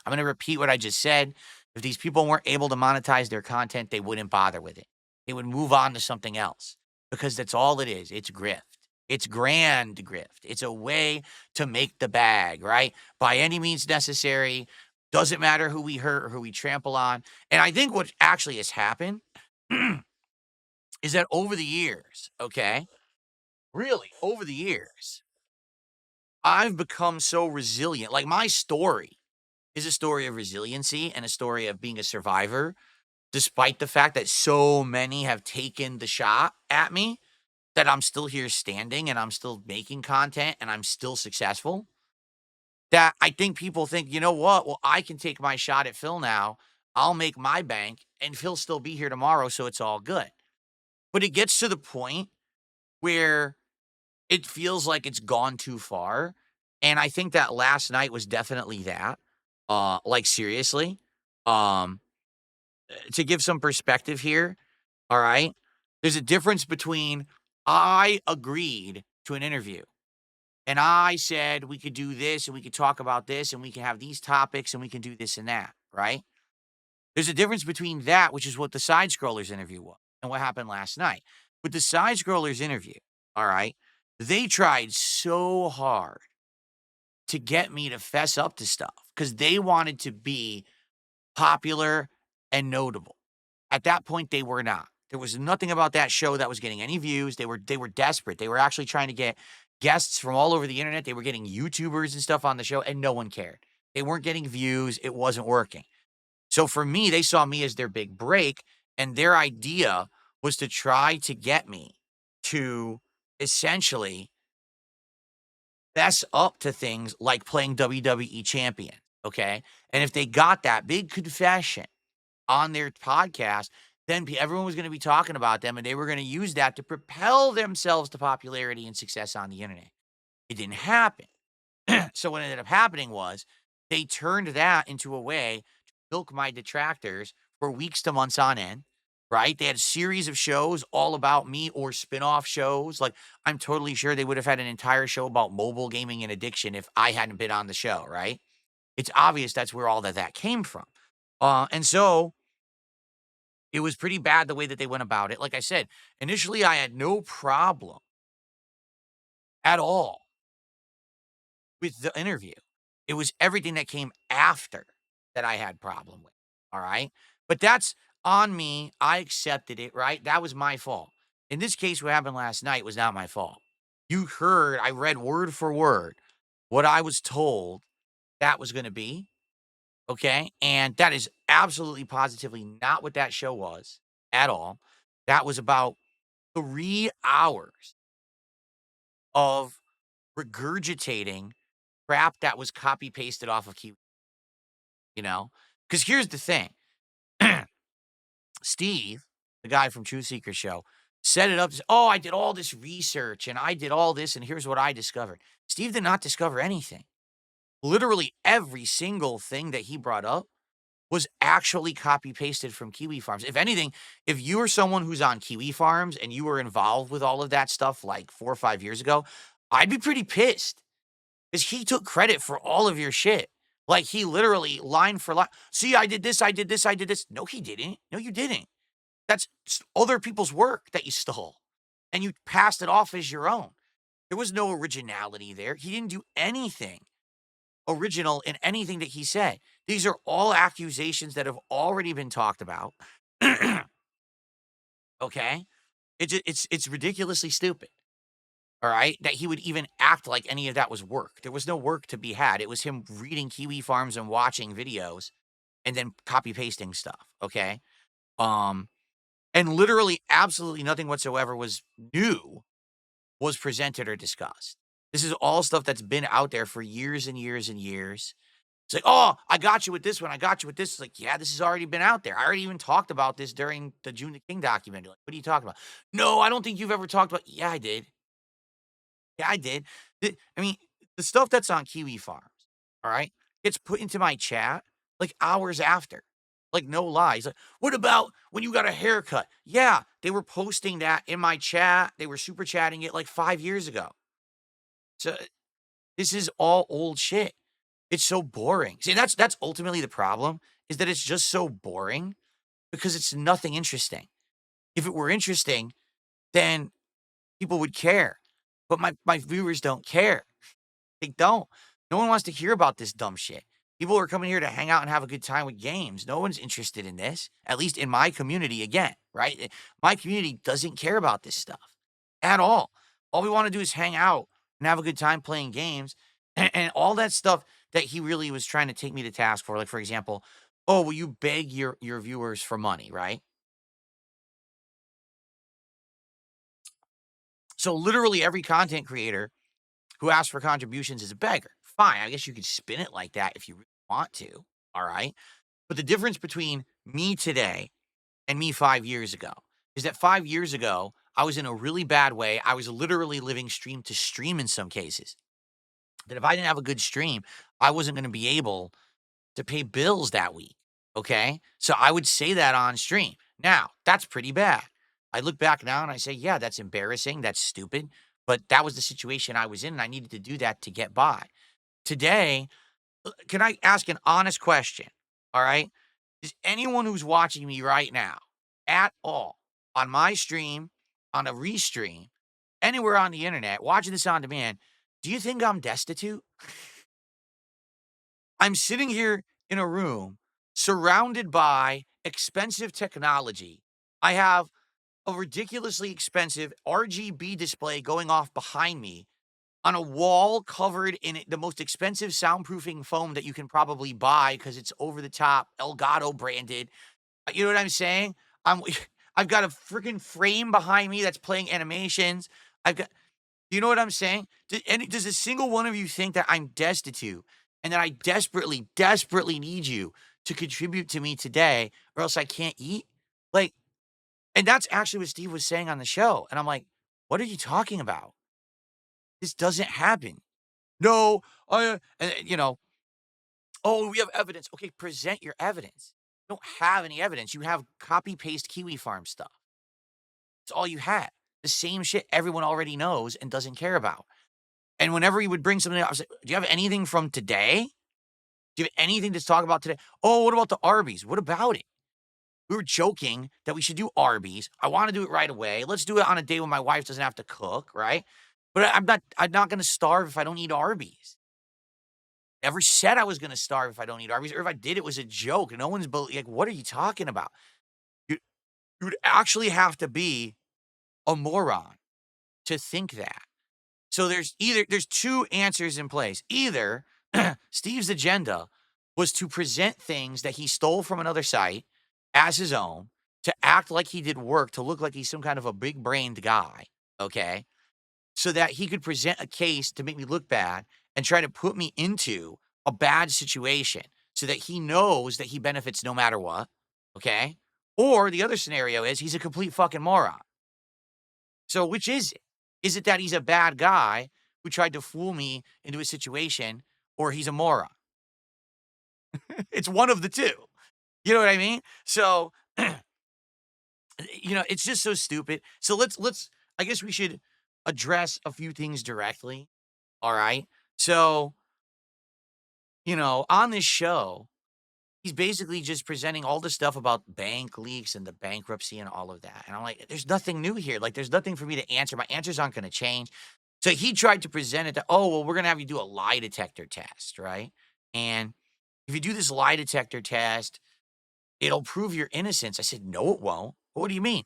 I'm going to repeat what I just said. If these people weren't able to monetize their content, they wouldn't bother with it. They would move on to something else because that's all it is. It's grift. It's grand grift. It's a way to make the bag, right? By any means necessary. Doesn't matter who we hurt or who we trample on. And I think what actually has happened is that over the years, okay, really over the years, I've become so resilient. Like my story is a story of resiliency and a story of being a survivor, despite the fact that so many have taken the shot at me, that I'm still here standing and I'm still making content and I'm still successful. That I think people think, you know what? Well, I can take my shot at Phil now. I'll make my bank and Phil still be here tomorrow. So it's all good. But it gets to the point where it feels like it's gone too far. And I think that last night was definitely that. Like seriously. Um, to give some perspective here, all right? There's a difference between I agreed to an interview and I said we could do this and we could talk about this and we can have these topics and we can do this and that, right? There's a difference between that, which is what the side scrollers interview was, and what happened last night. With the side scrollers interview, all right, they tried so hard to get me to fess up to stuff because they wanted to be popular and notable. At that point, they were not. There was nothing about that show that was getting any views. They were desperate. They were actually trying to get guests from all over the internet. They were getting YouTubers and stuff on the show, and no one cared. They weren't getting views. It wasn't working. So for me, they saw me as their big break, and their idea was to try to get me to essentially fess up to things like playing WWE champion, okay? And if they got that big confession on their podcast, then everyone was gonna be talking about them, and they were gonna use that to propel themselves to popularity and success on the internet. It didn't happen. So what ended up happening was they turned that into a way to milk my detractors for weeks to months on end, right? They had a series of shows all about me or spin-off shows. Like, I'm totally sure they would have had an entire show about mobile gaming and addiction if I hadn't been on the show, right? It's obvious that's where all that came from. And so it was pretty bad the way that they went about it. Like I said, initially I had no problem at all with the interview. It was everything that came after that I had problem with, all right? But that's on me. I accepted it, right? That was my fault. In this case, what happened last night was not my fault. You heard, I read word for word what I was told that was going to be, okay? And that is absolutely positively not what that show was at all. That was about 3 hours of regurgitating crap that was copy pasted off of Q, you know? Because here's the thing. Steve, the guy from Truth Seeker Show, set it up as, oh, I did all this research and I did all this, and here's what I discovered. Steve did not discover anything. Literally every single thing that he brought up was actually copy pasted from Kiwi Farms. If anything, if you are someone who's on Kiwi Farms and you were involved with all of that stuff like 4 or 5 years ago, I'd be pretty pissed because he took credit for all of your shit. Like, he literally line for line. See, I did this, I did this, I did this. No, he didn't. No, you didn't. That's other people's work that you stole, and you passed it off as your own. There was no originality there. He didn't do anything original in anything that he said. These are all accusations that have already been talked about. Okay? It's ridiculously stupid. All right? That he would even act like any of that was work. There was no work to be had. It was him reading Kiwi Farms and watching videos and then copy pasting stuff. Okay? Um, and literally absolutely nothing whatsoever was new was presented or discussed. This is all stuff that's been out there for years and years and years. It's like, oh, I got you with this one. I got you with this. It's like, yeah, this has already been out there. I already even talked about this during the June the King documentary. Like, what are you talking about? No, I don't think you've ever talked about. Yeah, I did. Yeah, I did. I mean, the stuff that's on Kiwi Farms, all right, gets put into my chat like hours after. Like, no lies. Like, what about when you got a haircut? Yeah, they were posting that in my chat. They were super chatting it like 5 years ago. So this is all old shit. It's so boring. See, that's ultimately the problem, is that it's just so boring because it's nothing interesting. If it were interesting, then people would care. But my viewers don't care. They don't. No one wants to hear about this dumb shit. People are coming here to hang out and have a good time with games. No one's interested in this, at least in my community again, right? My community doesn't care about this stuff at all. All we want to do is hang out and have a good time playing games, and all that stuff that he really was trying to take me to task for. Like, for example, oh, will you beg your viewers for money, right? So literally every content creator who asks for contributions is a beggar. Fine, I guess you could spin it like that if you really want to, all right? But the difference between me today and me 5 years ago is that 5 years ago, I was in a really bad way. I was literally living stream to stream in some cases. That if I didn't have a good stream, I wasn't going to be able to pay bills that week, okay? So I would say that on stream. Now, that's pretty bad. I look back now and I say, yeah, that's embarrassing. That's stupid. But that was the situation I was in, and I needed to do that to get by. Today, can I ask an honest question? All right. Is anyone who's watching me right now at all on my stream, on a restream, anywhere on the internet, watching this on demand, do you think I'm destitute? I'm sitting here in a room surrounded by expensive technology. I have a ridiculously expensive RGB display going off behind me on a wall covered in the most expensive soundproofing foam that you can probably buy because it's over the top Elgato branded. You know what I'm saying? I'm I've got a freaking frame behind me that's playing animations. I've got you know what I'm saying? Does a single one of you think that I'm destitute and that I desperately, desperately need you to contribute to me today or else I can't eat? Like, and that's actually what Steve was saying on the show. And I'm like, what are you talking about? This doesn't happen. No, oh, we have evidence. Okay, present your evidence. You don't have any evidence. You have copy paste Kiwi Farm stuff. It's all you had. The same shit everyone already knows and doesn't care about. And whenever he would bring something up, I was like, do you have anything from today? Do you have anything to talk about today? Oh, what about the Arby's? What about it? We were joking that we should do Arby's. I want to do it right away. Let's do it on a day when my wife doesn't have to cook, right? But I'm not gonna starve if I don't eat Arby's. Never said I was gonna starve if I don't eat Arby's, or if I did, it was a joke. No one's like, what are you talking about? You you would actually have to be a moron to think that. So there's two answers in place. Either Steve's agenda was to present things that he stole from another site as his own, to act like he did work, to look like he's some kind of a big-brained guy, okay? So that he could present a case to make me look bad and try to put me into a bad situation so that he knows that he benefits no matter what, okay? Or the other scenario is he's a complete fucking moron. So which is it? Is it that he's a bad guy who tried to fool me into a situation, or he's a moron? It's one of the two. You know what I mean? So, it's just so stupid. So let's I guess we should address a few things directly. All right. So, on this show, he's basically just presenting all the stuff about bank leaks and the bankruptcy and all of that. And I'm like, there's nothing new here. Like, there's nothing for me to answer. My answers aren't going to change. So he tried to present it that, oh, well, we're going to have you do a lie detector test, right? And if you do this lie detector test, it'll prove your innocence. I said, no, it won't. What do you mean?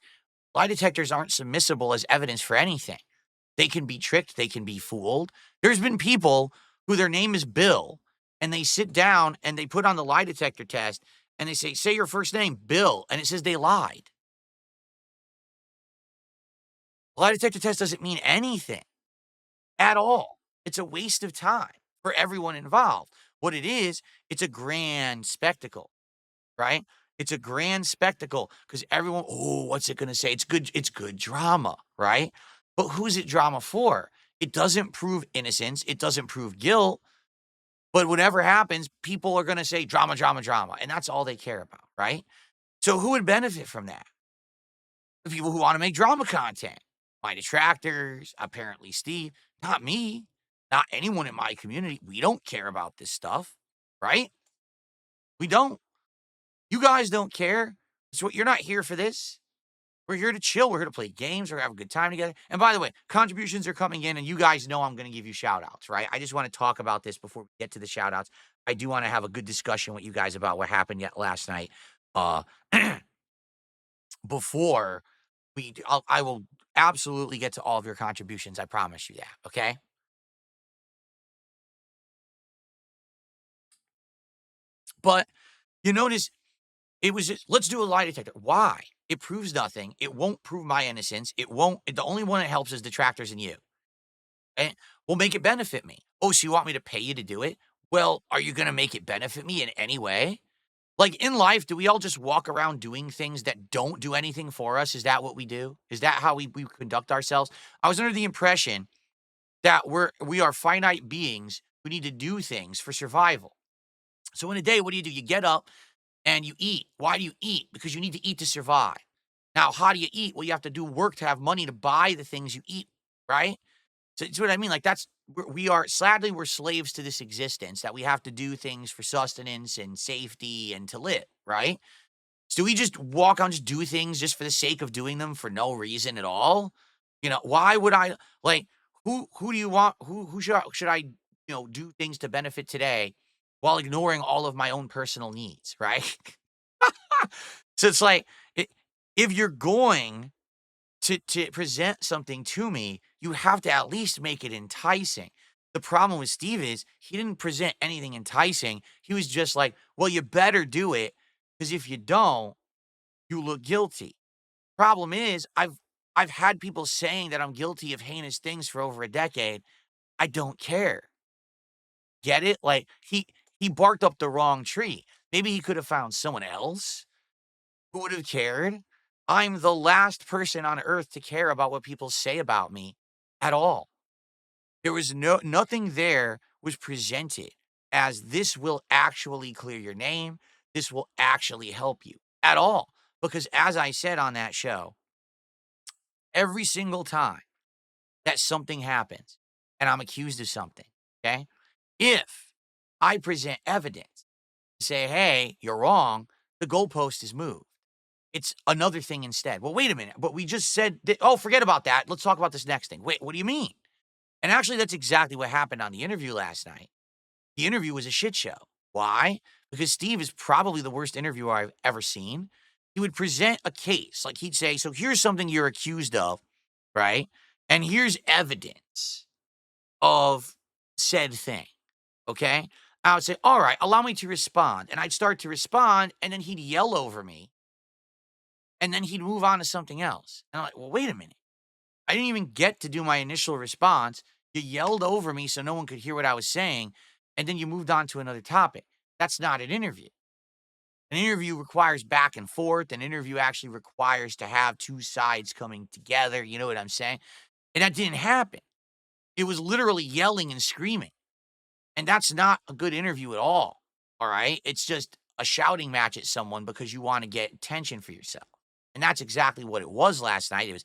Lie detectors aren't submissible as evidence for anything. They can be tricked. They can be fooled. There's been people who their name is Bill, and they sit down and they put on the lie detector test and they say your first name, Bill, and it says they lied. Lie detector test doesn't mean anything at all. It's a waste of time for everyone involved. What it is, it's a grand spectacle, right? It's a grand spectacle because everyone, oh, what's it going to say? It's good drama, right? But who's it drama for? It doesn't prove innocence. It doesn't prove guilt. But whatever happens, people are going to say drama, drama, drama. And that's all they care about, right? So who would benefit from that? The people who want to make drama content. My detractors, apparently Steve, not me, not anyone in my community. We don't care about this stuff, right? We don't. You guys don't care. So you're not here for this. We're here to chill. We're here to play games. We're have a good time together. And by the way, contributions are coming in, and you guys know I'm going to give you shout outs, right? I just want to talk about this before we get to the shout outs. I do want to have a good discussion with you guys about what happened yet last night. Before I will absolutely get to all of your contributions. I promise you that. Okay. But you notice it was just, let's do a lie detector. Why? It proves nothing. It won't prove my innocence. It won't. The only one it helps is detractors and you. And will make it benefit me. Oh, so you want me to pay you to do it? Well, are you going to make it benefit me in any way? Like in life, do we all just walk around doing things that don't do anything for us? Is that what we do? Is that how we conduct ourselves? I was under the impression that we are finite beings who need to do things for survival. So in a day, what do? You get up and you eat. Why do you eat? Because you need to eat to survive. Now, how do you eat? Well, you have to do work to have money to buy the things you eat, right? So it's what I mean. Like sadly, we're slaves to this existence that we have to do things for sustenance and safety and to live, right? So we just walk on, just do things just for the sake of doing them for no reason at all. Why would I like, who do you want? Who should I, do things to benefit today while ignoring all of my own personal needs, right? So it's like, if you're going to present something to me, you have to at least make it enticing. The problem with Steve is he didn't present anything enticing. He was just like, "Well, you better do it because if you don't, you look guilty." Problem is, I've had people saying that I'm guilty of heinous things for over a decade. I don't care. Get it? Like he barked up the wrong tree. Maybe he could have found someone else who would have cared. I'm the last person on earth to care about what people say about me at all. There was nothing there was presented as this will actually clear your name. This will actually help you at all. Because as I said on that show, every single time that something happens and I'm accused of something, okay? If I present evidence, say, hey, you're wrong, the goalpost is moved. It's another thing instead. Well, wait a minute. But we just said, that, oh, forget about that. Let's talk about this next thing. Wait, what do you mean? And actually, that's exactly what happened on the interview last night. The interview was a shit show. Why? Because Steve is probably the worst interviewer I've ever seen. He would present a case. Like he'd say, so here's something you're accused of, right? And here's evidence of said thing. Okay. I would say, all right, allow me to respond. And I'd start to respond, and then he'd yell over me, and then he'd move on to something else. And I'm like, well, wait a minute. I didn't even get to do my initial response. You yelled over me so no one could hear what I was saying, and then you moved on to another topic. That's not an interview. An interview requires back and forth. An interview actually requires to have two sides coming together. You know what I'm saying? And that didn't happen. It was literally yelling and screaming. And that's not a good interview at all. All right. It's just a shouting match at someone because you want to get attention for yourself. And that's exactly what it was last night. It was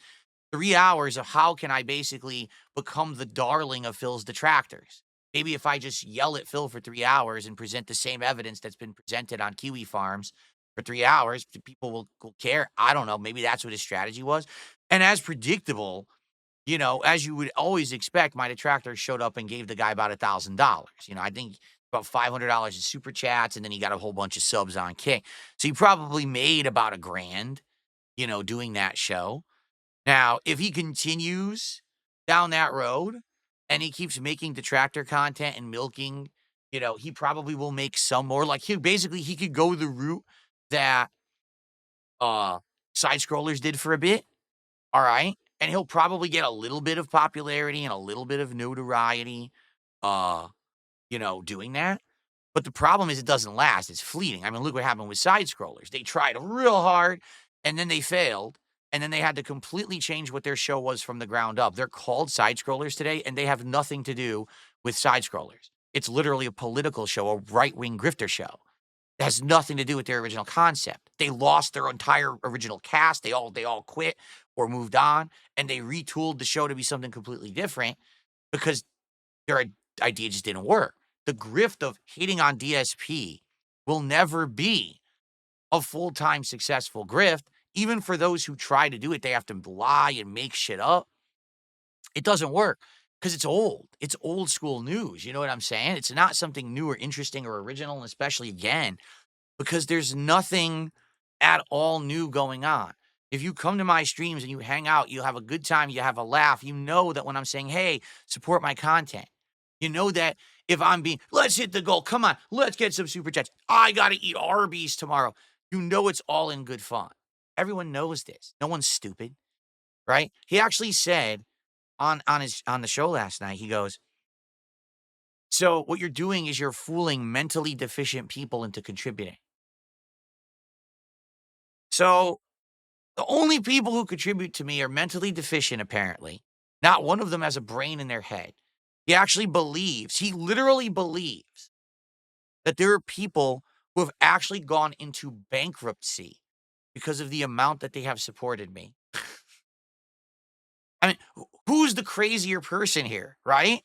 3 hours of how can I basically become the darling of Phil's detractors. Maybe if I just yell at Phil for 3 hours and present the same evidence that's been presented on Kiwi Farms for 3 hours, people will care. I don't know. Maybe that's what his strategy was. And as predictable, as you would always expect, my detractors showed up and gave the guy about $1,000. I think about $500 in super chats, and then he got a whole bunch of subs on Kick. So he probably made about $1,000, doing that show. Now, if he continues down that road and he keeps making detractor content and milking, he probably will make some more. Like he could go the route that side scrollers did for a bit. All right. And he'll probably get a little bit of popularity and a little bit of notoriety, doing that. But the problem is it doesn't last. It's fleeting. I mean, look what happened with side scrollers. They tried real hard and then they failed. And then they had to completely change what their show was from the ground up. They're called side scrollers today, and they have nothing to do with side scrollers. It's literally a political show, a right-wing grifter show. It has nothing to do with their original concept. They lost their entire original cast. They all quit or moved on, and they retooled the show to be something completely different because their idea just didn't work. The grift of hating on DSP will never be a full-time successful grift. Even for those who try to do it, they have to lie and make shit up. It doesn't work because it's old. It's old school news. You know what I'm saying? It's not something new or interesting or original, and especially again, because there's nothing at all new going on. If you come to my streams and you hang out, you have a good time, you have a laugh, you know that when I'm saying, hey, support my content, you know that if I'm let's hit the goal, come on, let's get some super chats. I got to eat Arby's tomorrow. You know it's all in good fun. Everyone knows this. No one's stupid, right? He actually said on the show last night, he goes, so what you're doing is you're fooling mentally deficient people into contributing. So the only people who contribute to me are mentally deficient, apparently. Not one of them has a brain in their head. He literally believes that there are people who have actually gone into bankruptcy because of the amount that they have supported me. I mean, who's the crazier person here, right?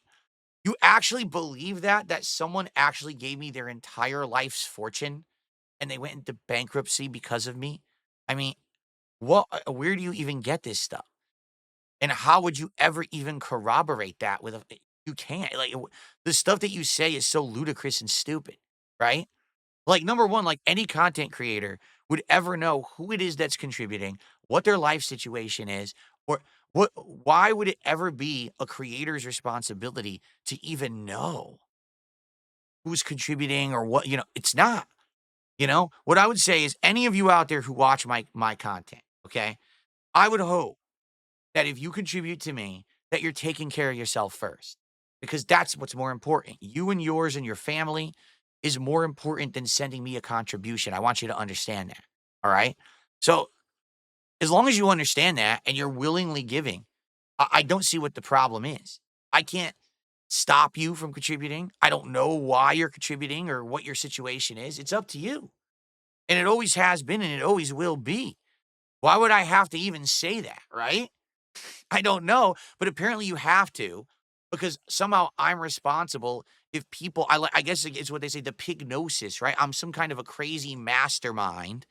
You actually believe that someone actually gave me their entire life's fortune and they went into bankruptcy because of me? I mean, where do you even get this stuff? And how would you ever even corroborate that you can't. Like, the stuff that you say is so ludicrous and stupid, right? Like, number one, like any content creator would ever know who it is that's contributing, what their life situation is, or why would it ever be a creator's responsibility to even know who's contributing or what, it's not. What I would say is any of you out there who watch my content, okay? I would hope that if you contribute to me, that you're taking care of yourself first, because that's what's more important. You and yours and your family is more important than sending me a contribution. I want you to understand that. All right. So as long as you understand that and you're willingly giving, I don't see what the problem is. I can't stop you from contributing. I don't know why you're contributing or what your situation is. It's up to you. And it always has been and it always will be. Why would I have to even say that, right? I don't know, but apparently you have to, because somehow I'm responsible if people I guess it's what they say, the pignosis, right? I'm some kind of a crazy mastermind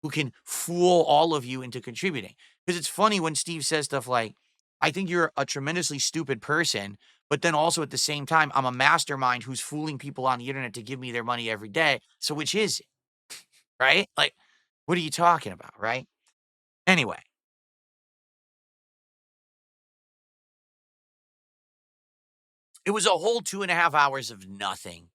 who can fool all of you into contributing. Because it's funny when Steve says stuff like, "I think you're a tremendously stupid person," but then also at the same time, I'm a mastermind who's fooling people on the internet to give me their money every day. So which is it, right? Like, what are you talking about, right? Anyway, it was a whole 2.5 hours of nothing.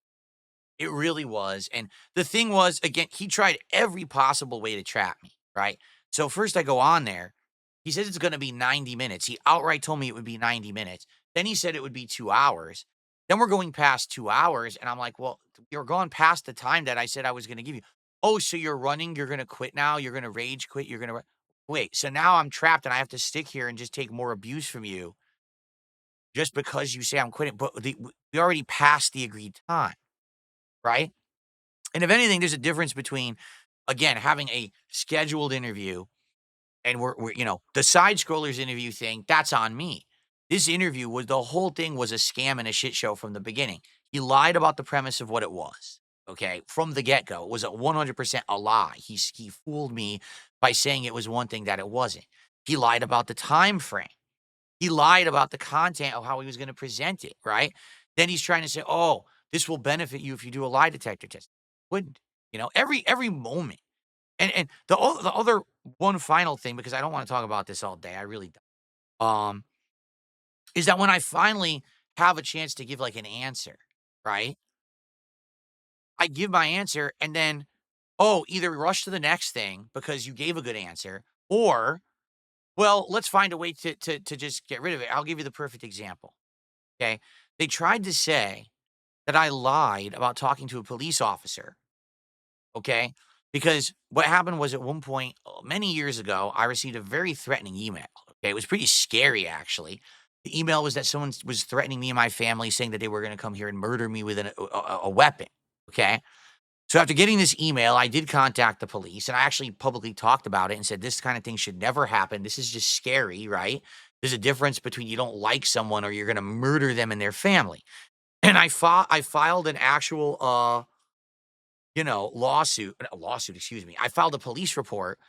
It really was, and the thing was, again, he tried every possible way to trap me, right? So first I go on there. He says it's gonna be 90 minutes. He outright told me it would be 90 minutes. Then he said it would be 2 hours. Then we're going past 2 hours, and I'm like, "Well, you're going past the time that I said I was gonna give you." "Oh, so you're running? You're gonna quit now? You're gonna rage quit? You're gonna wait, so now I'm trapped and I have to stick here and just take more abuse from you just because you say I'm quitting, but we already passed the agreed time, right?" And if anything, there's a difference between, again, having a scheduled interview and the side scrollers interview thing, that's on me. This interview was the whole thing was a scam and a shit show from the beginning. He lied about the premise of what it was. Okay. From the get go, it was a 100% a lie. He fooled me by saying it was one thing that it wasn't. He lied about the time frame. He lied about the content of how he was going to present it, right? Then he's trying to say, "Oh, this will benefit you if you do a lie detector test." Wouldn't. Every moment. And the other one final thing, because I don't want to talk about this all day, I really don't. Is that when I finally have a chance to give like an answer, right? I give my answer and then, oh, either rush to the next thing because you gave a good answer, or well, let's find a way to just get rid of it. I'll give you the perfect example. Okay. They tried to say that I lied about talking to a police officer. Okay. Because what happened was at one point, many years ago, I received a very threatening email. Okay. It was pretty scary, actually. The email was that someone was threatening me and my family, saying that they were going to come here and murder me with a weapon. Okay. So after getting this email, I did contact the police and I actually publicly talked about it and said, this kind of thing should never happen. This is just scary, right? There's a difference between you don't like someone or you're going to murder them and their family. And I filed an actual, lawsuit, excuse me. I filed a police report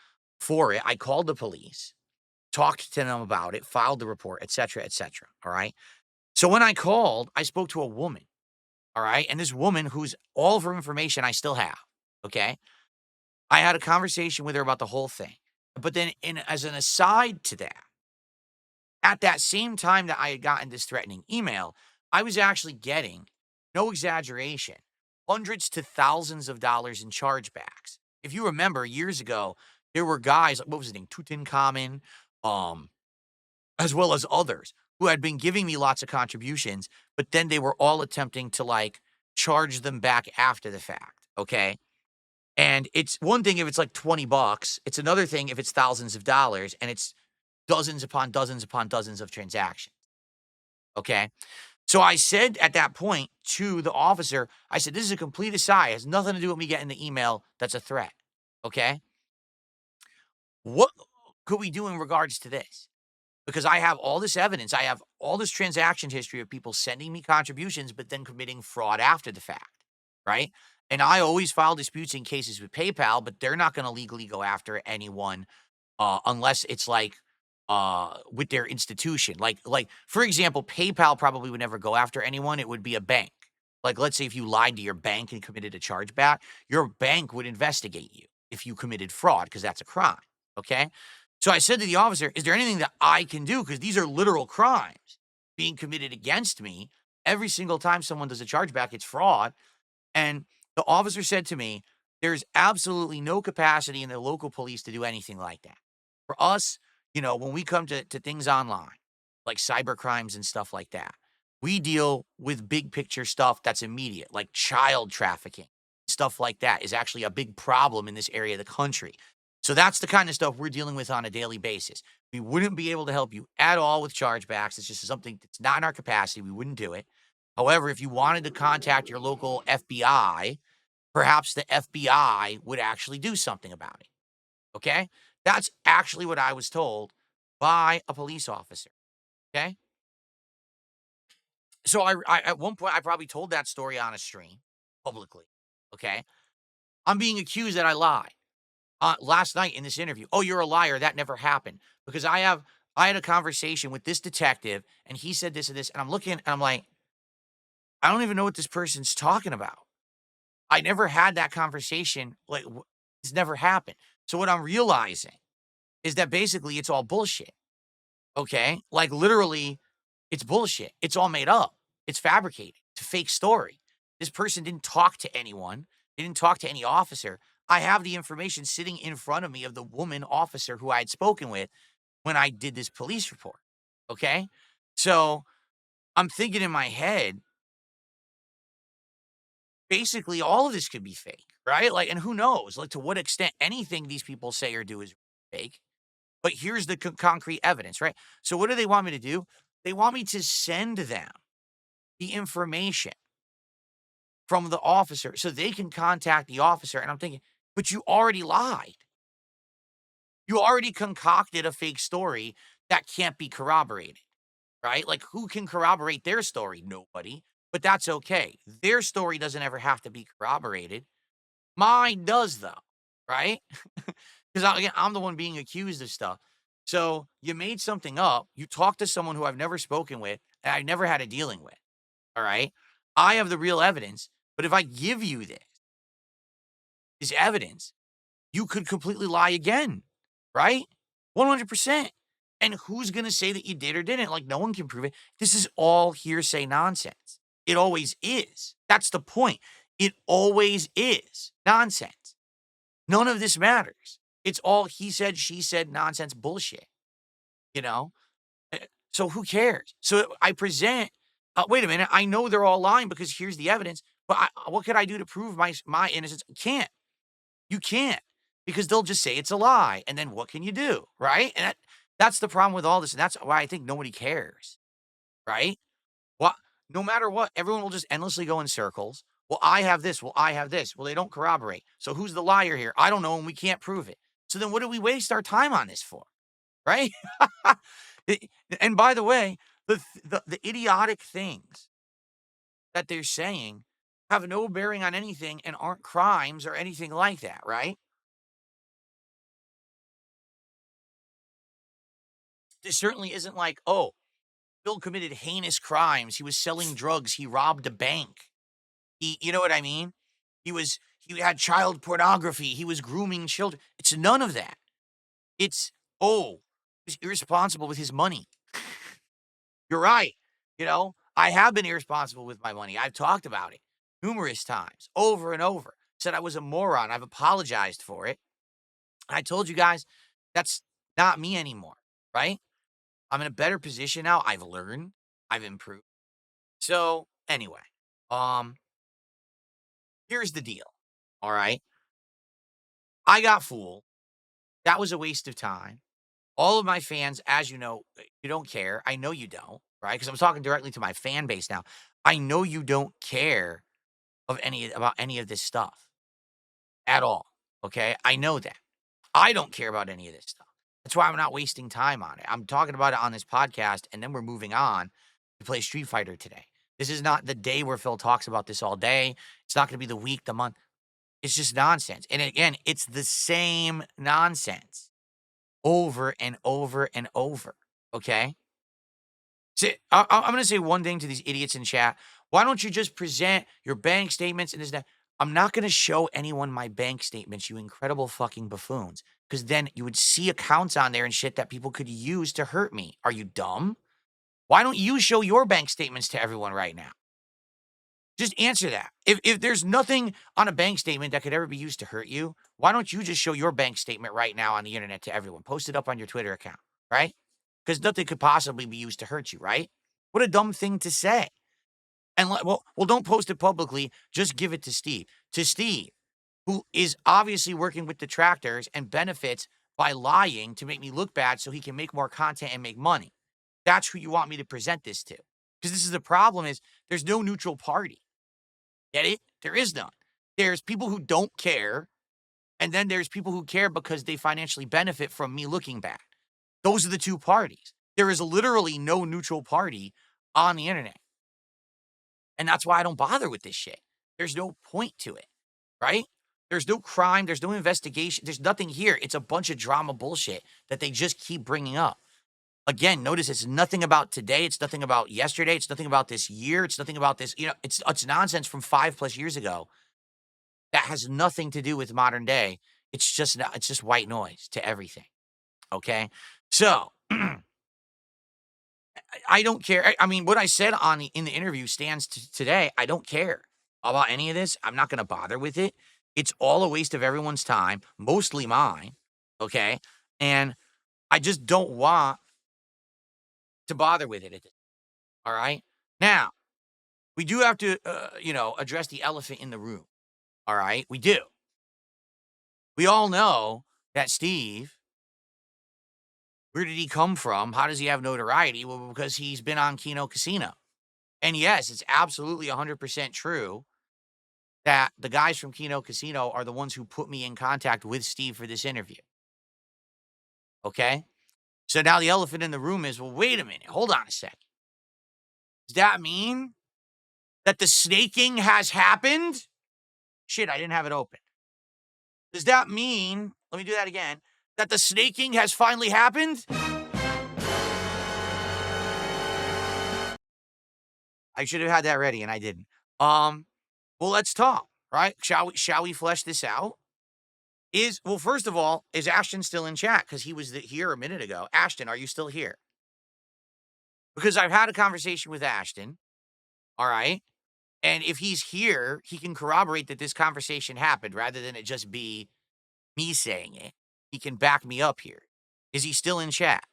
for it. I called the police, talked to them about it, filed the report, et cetera, et cetera. All right. So when I called, I spoke to a woman. All right. And this woman, who's all of her information I still have. Okay. I had a conversation with her about the whole thing. But then, as an aside to that, at that same time that I had gotten this threatening email, I was actually getting, no exaggeration, hundreds to thousands of dollars in chargebacks. If you remember years ago, there were guys, what was his name, Tutankhamun, um, as well as others who had been giving me lots of contributions, but then they were all attempting to like charge them back after the fact. Okay. And it's one thing if it's like 20 bucks. It's another thing if it's thousands of dollars and it's dozens upon dozens of transactions. Okay. So I said at that point to the officer, I said, this is a complete aside. It has nothing to do with me getting the email that's a threat. Okay. What could we do in regards to this? Because I have all this evidence. I have all this transaction history of people sending me contributions, but then committing fraud after the fact. Right. And I always file disputes in cases with PayPal, but they're not going to legally go after anyone unless it's like with their institution. Like for example, PayPal probably would never go after anyone. It would be a bank. Like let's say if you lied to your bank and committed a chargeback, your bank would investigate you. if you committed fraud, because that's a crime. Okay. So I said to the officer, is there anything that I can do? Because these are literal crimes being committed against me. Every single time someone does a chargeback, it's fraud. And the officer said to me, there's absolutely no capacity in the local police to do anything like that. For us, when we come to things online, like cyber crimes and stuff like that, we deal with big picture stuff that's immediate, like child trafficking. Stuff like that is actually a big problem in this area of the country. So that's the kind of stuff we're dealing with on a daily basis. We wouldn't be able to help you at all with chargebacks. It's just something that's not in our capacity. We wouldn't do it. However, if you wanted to contact your local FBI, perhaps the FBI would actually do something about it. Okay? That's actually what I was told by a police officer. Okay? So I at one point I probably told that story on a stream publicly. Okay? I'm being accused that I lied. Last night in this interview, oh, you're a liar. That never happened. Because I had a conversation with this detective and he said this and this, and I'm looking and I'm like, I don't even know what this person's talking about. I never had that conversation. Like, it's never happened. So what I'm realizing is that basically it's all bullshit. Okay? Like, literally, it's bullshit. It's all made up. It's fabricated. It's a fake story. This person didn't talk to anyone. They didn't talk to any officer. I have the information sitting in front of me of the woman officer who I had spoken with when I did this police report. Okay? So I'm thinking in my head, basically all of this could be fake, right? Like, and who knows, like, to what extent anything these people say or do is fake. But here's the concrete evidence, right? So what do they want me to do? They want me to send them the information from the officer so they can contact the officer. And I'm thinking, but you already lied. You already concocted a fake story that can't be corroborated, right? Like, who can corroborate their story? Nobody. But that's okay. Their story doesn't ever have to be corroborated. Mine does, though, right? Because again, I'm the one being accused of stuff. So you made something up. You talked to someone who I've never spoken with and I've never had a dealing with. All right. I have the real evidence. But if I give you this evidence, you could completely lie again, right? 100%. And who's going to say that you did or didn't? Like, no one can prove it. This is all hearsay nonsense. It always is. That's the point. It always is nonsense. None of this matters. It's all he said, she said nonsense bullshit, you know? So who cares? So I present, wait a minute, I know they're all lying because here's the evidence, but what could I do to prove my innocence? Can't. You can't because they'll just say it's a lie. And then what can you do? Right? And that's the problem with all this. And that's why I think nobody cares. Right? Well, no matter what, everyone will just endlessly go in circles. Well, I have this. Well, I have this. Well, they don't corroborate. So who's the liar here? I don't know, and we can't prove it. So then what do we waste our time on this for? Right? And by the way, the idiotic things that they're saying have no bearing on anything and aren't crimes or anything like that, right? This certainly isn't like, oh, Bill committed heinous crimes. He was selling drugs. He robbed a bank. You know what I mean? He had child pornography. He was grooming children. It's none of that. It's, oh, he was irresponsible with his money. You're right. I have been irresponsible with my money. I've talked about it numerous times, over and over. Said I was a moron. I've apologized for it. I told you guys that's not me anymore, right? I'm in a better position now. I've learned. I've improved. So anyway, here's the deal. All right. I got fooled. That was a waste of time. All of my fans, as you know, you don't care. I know you don't, right? Because I'm talking directly to my fan base now. I know you don't care about any of this stuff at all. Okay. I know that. I don't care about any of this stuff. That's why I'm not wasting time on it. I'm talking about it on this podcast, and then we're moving on to play Street Fighter today. This is not the day where Phil talks about this all day. It's not going to be the week, the month. It's just nonsense. And again, it's the same nonsense over and over and over. Okay? See, I'm going to say one thing to these idiots in chat. Why don't you just present your bank statements and this and that? I'm not gonna show anyone my bank statements, you incredible fucking buffoons, because then you would see accounts on there and shit that people could use to hurt me. Are you dumb? Why don't you show your bank statements to everyone right now? Just answer that. If there's nothing on a bank statement that could ever be used to hurt you, why don't you just show your bank statement right now on the internet to everyone? Post it up on your Twitter account, right? Because nothing could possibly be used to hurt you, right? What a dumb thing to say. And well, don't post it publicly. Just give it to Steve. To Steve, who is obviously working with detractors and benefits by lying to make me look bad so he can make more content and make money. That's who you want me to present this to. Because this is the problem is there's no neutral party. Get it? There is none. There's people who don't care, and then there's people who care because they financially benefit from me looking bad. Those are the two parties. There is literally no neutral party on the internet. And that's why I don't bother with this shit. There's no point to it, right? There's no crime. There's no investigation. There's nothing here. It's a bunch of drama bullshit that they just keep bringing up. Again, notice it's nothing about today. It's nothing about yesterday. It's nothing about this year. It's nothing about this. It's nonsense from 5+ years ago that has nothing to do with modern day. It's just white noise to everything. Okay, so I don't care. I mean, what I said in the interview stands today. I don't care about any of this. I'm not going to bother with it. It's all a waste of everyone's time, mostly mine. Okay, and I just don't want to bother with it. All right. Now, we do have to, address the elephant in the room. All right. We do. We all know that Steve, where did he come from? How does he have notoriety? Well, because he's been on Kino Casino. And yes, it's absolutely 100% true that the guys from Kino Casino are the ones who put me in contact with Steve for this interview. Okay. So now the elephant in the room is, well, wait a minute. Hold on a second. Does that mean that the snaking has happened? Shit, I didn't have it open. Does that mean, let me do that again, that the snaking has finally happened? I should have had that ready and I didn't. Well, let's talk, right? Shall we flesh this out? Well, first of all, is Ashton still in chat? Because he was here a minute ago. Ashton, are you still here? Because I've had a conversation with Ashton, all right? And if he's here, he can corroborate that this conversation happened rather than it just be me saying it. He can back me up here. Is he still in chat?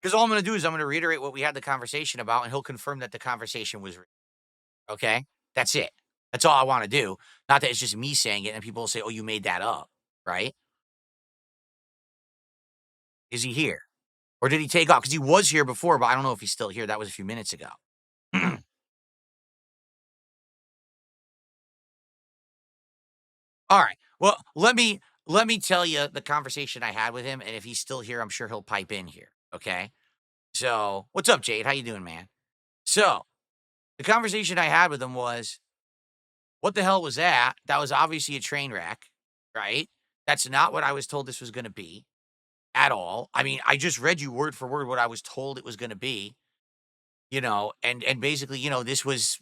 Because all I'm going to do is I'm going to reiterate what we had the conversation about, and he'll confirm that the conversation was real. Okay? That's it. That's all I want to do. Not that it's just me saying it and people will say, oh, you made that up, right? Is he here? Or did he take off? Because he was here before, but I don't know if he's still here. That was a few minutes ago. All right. Well, let me tell you the conversation I had with him, and if he's still here, I'm sure he'll pipe in here. Okay. So, what's up, Jade? How you doing, man? So, the conversation I had with him was, what the hell was that? That was obviously a train wreck, right? That's not what I was told this was going to be at all. I mean, I just read you word for word what I was told it was going to be, and basically, this was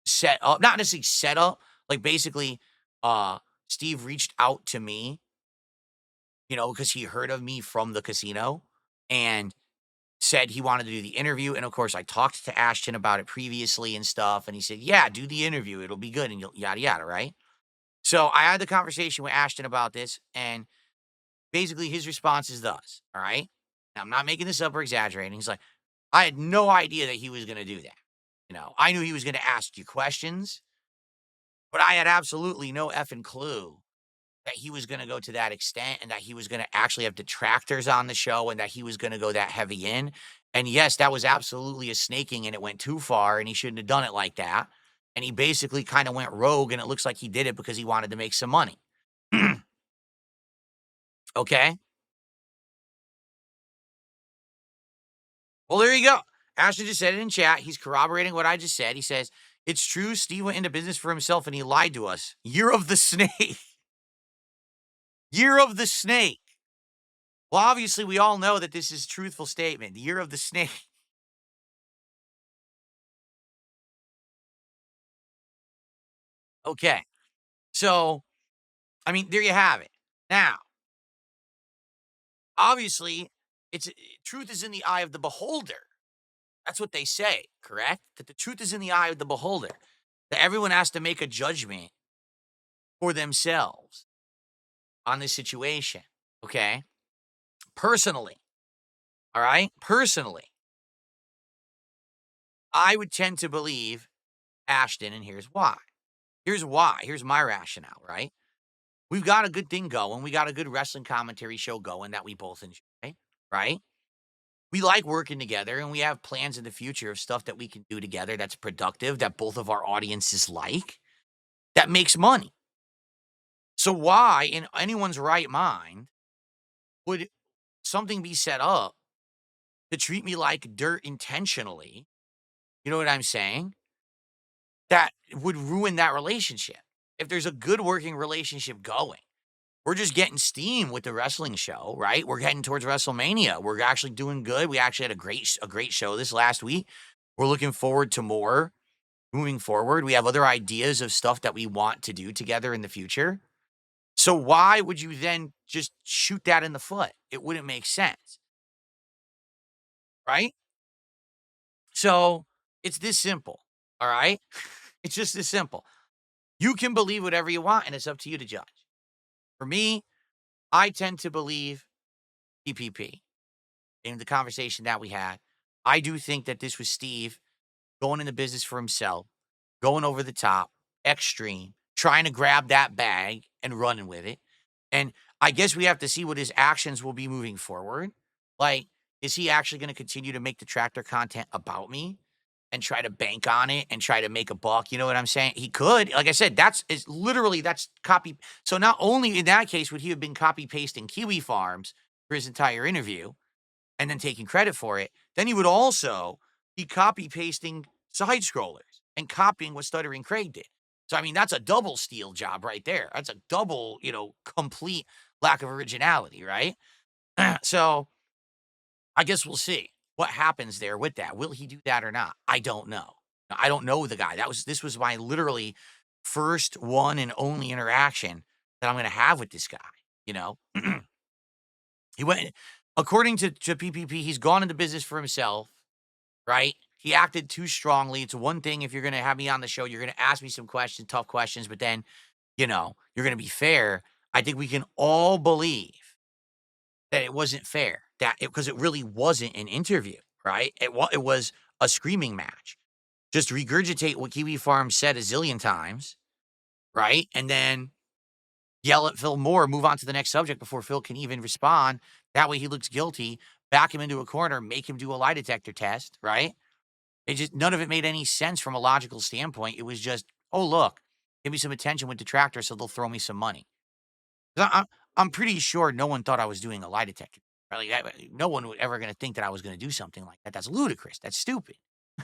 set up, not necessarily set up, like basically, Steve reached out to me, because he heard of me from the casino and said he wanted to do the interview. And of course, I talked to Ashton about it previously and stuff. And he said, yeah, do the interview. It'll be good. And yada, yada, right? So I had the conversation with Ashton about this. And basically his response is thus, all right? Now, I'm not making this up or exaggerating. He's like, I had no idea that he was going to do that. I knew he was going to ask you questions, but I had absolutely no effing clue that he was going to go to that extent and that he was going to actually have detractors on the show and that he was going to go that heavy in. And yes, that was absolutely a snaking and it went too far and he shouldn't have done it like that. And he basically kind of went rogue and it looks like he did it because he wanted to make some money. Okay. Well, there you go. Ashton just said it in chat. He's corroborating what I just said. He says, it's true. Steve went into business for himself and he lied to us. Year of the snake. Year of the snake. Well, obviously, we all know that this is a truthful statement. The year of the snake. Okay. So, I mean, there you have it. Now, obviously, truth is in the eye of the beholder. That's what they say, correct? That the truth is in the eye of the beholder. That everyone has to make a judgment for themselves on this situation. Okay. Personally, all right? Personally, I would tend to believe Ashton, and here's why. Here's why. Here's my rationale, right? We've got a good thing going. We got a good wrestling commentary show going that we both enjoy, right? We like working together and we have plans in the future of stuff that we can do together that's productive, that both of our audiences like, that makes money. So, why, in anyone's right mind, would something be set up to treat me like dirt intentionally? You know what I'm saying? That would ruin that relationship. If there's a good working relationship going, we're just getting steam with the wrestling show, right? We're heading towards WrestleMania. We're actually doing good. We actually had a great show this last week. We're looking forward to more moving forward. We have other ideas of stuff that we want to do together in the future. So why would you then just shoot that in the foot? It wouldn't make sense, right? So it's this simple, all right? It's just this simple. You can believe whatever you want, and it's up to you to judge. For me, I tend to believe PPP in the conversation that we had. I do think that this was Steve going into business for himself, going over the top, extreme, trying to grab that bag and running with it. And I guess we have to see what his actions will be moving forward. Like, is he actually going to continue to make the tractor content about me and try to bank on it and try to make a buck? You know what I'm saying? He could. Like I said, that's copy. So not only in that case would he have been copy pasting Kiwi Farms for his entire interview and then taking credit for it, then he would also be copy pasting side scrollers and copying what Stuttering Craig did. So, I mean, that's a double steal job right there. That's a double, complete lack of originality, right? So, I guess we'll see what happens there with that. Will he do that or not? I don't know. I don't know the guy. This was my literally first one and only interaction that I'm going to have with this guy, you know? He went, according to PPP, he's gone into business for himself, right? He acted too strongly. It's one thing if you're going to have me on the show, you're going to ask me some questions, tough questions, but then, you're going to be fair. I think we can all believe that it wasn't fair, because it really wasn't an interview, right? It was a screaming match. Just regurgitate what Kiwi Farm said a zillion times, right? And then yell at Phil more, move on to the next subject before Phil can even respond. That way he looks guilty, back him into a corner, make him do a lie detector test, right? None of it made any sense from a logical standpoint. It was just, oh, look, give me some attention with detractors so they'll throw me some money. 'Cause I'm pretty sure no one thought I was doing a lie detector. Right? Like, no one was ever going to think that I was going to do something like that. That's ludicrous. That's stupid.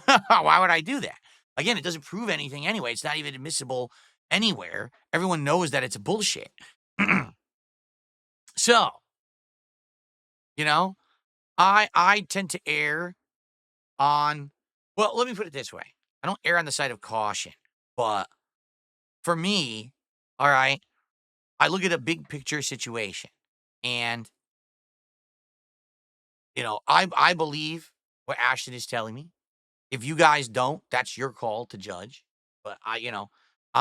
Why would I do that? Again, it doesn't prove anything anyway. It's not even admissible anywhere. Everyone knows that it's bullshit. So, you know, I tend to err on, well, let me put it this way. I don't err on the side of caution, but for me, all right, I look at a big picture situation and, I believe what Ashton is telling me. If you guys don't, that's your call to judge. But I'm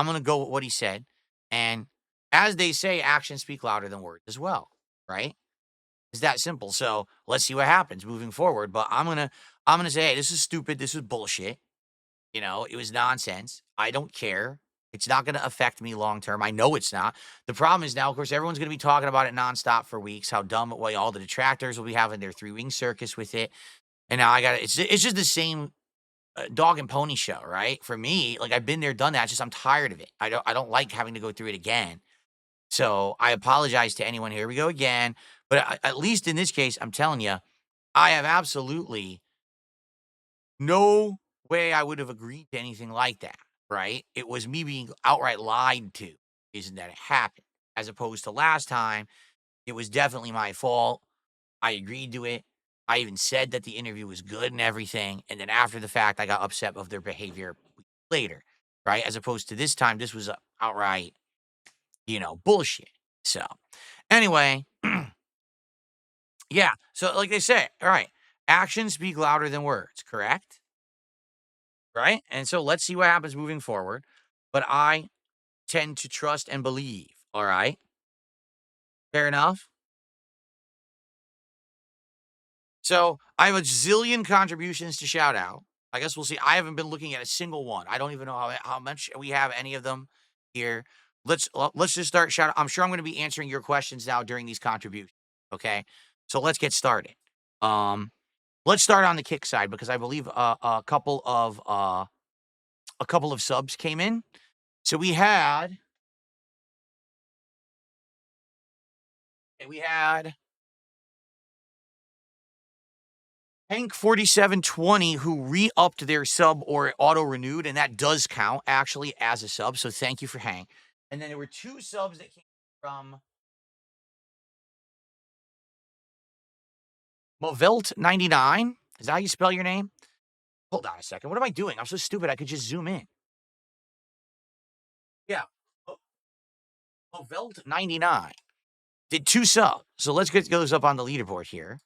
going to go with what he said. And as they say, actions speak louder than words as well, right? It's that simple. So let's see what happens moving forward. But I'm gonna say, hey, this is stupid. This is bullshit. It was nonsense. I don't care. It's not going to affect me long term. I know it's not. The problem is now, of course, everyone's going to be talking about it nonstop for weeks. How dumb it was. All the detractors will be having their three-ring circus with it. And now it's just the same dog and pony show, right? For me, like I've been there, done that. It's just I'm tired of it. I don't like having to go through it again. So I apologize to anyone. Here we go again. But at least in this case, I'm telling you, I have absolutely no way I would have agreed to anything like that, right? It was me being outright lied to, isn't that it happened. as opposed to last time. It was definitely my fault. I agreed to it. I even said that the interview was good and everything. And then after the fact, I got upset of their behavior later, right? As opposed to this time, this was outright, bullshit. So, anyway, yeah. So, like they say, all right, actions speak louder than words, correct? Right? And so let's see what happens moving forward. But I tend to trust and believe. All right. Fair enough. So I have a zillion contributions to shout out. I guess we'll see. I haven't been looking at a single one. I don't even know how much we have any of them here. Let's just start shout out. I'm sure I'm going to be answering your questions now during these contributions. Okay. So let's get started. Let's start on the kick side because I believe a couple of subs came in. So we had Hank 4720 who re-upped their sub or auto renewed, and that does count actually as a sub. So thank you for Hank. And then there were 2 subs that came from Movelt99. Is that how you spell your name? Hold on a second. What am I doing? I'm so stupid. I could just zoom in. Yeah. Movelt99 did 2 subs. So let's get those up on the leaderboard here.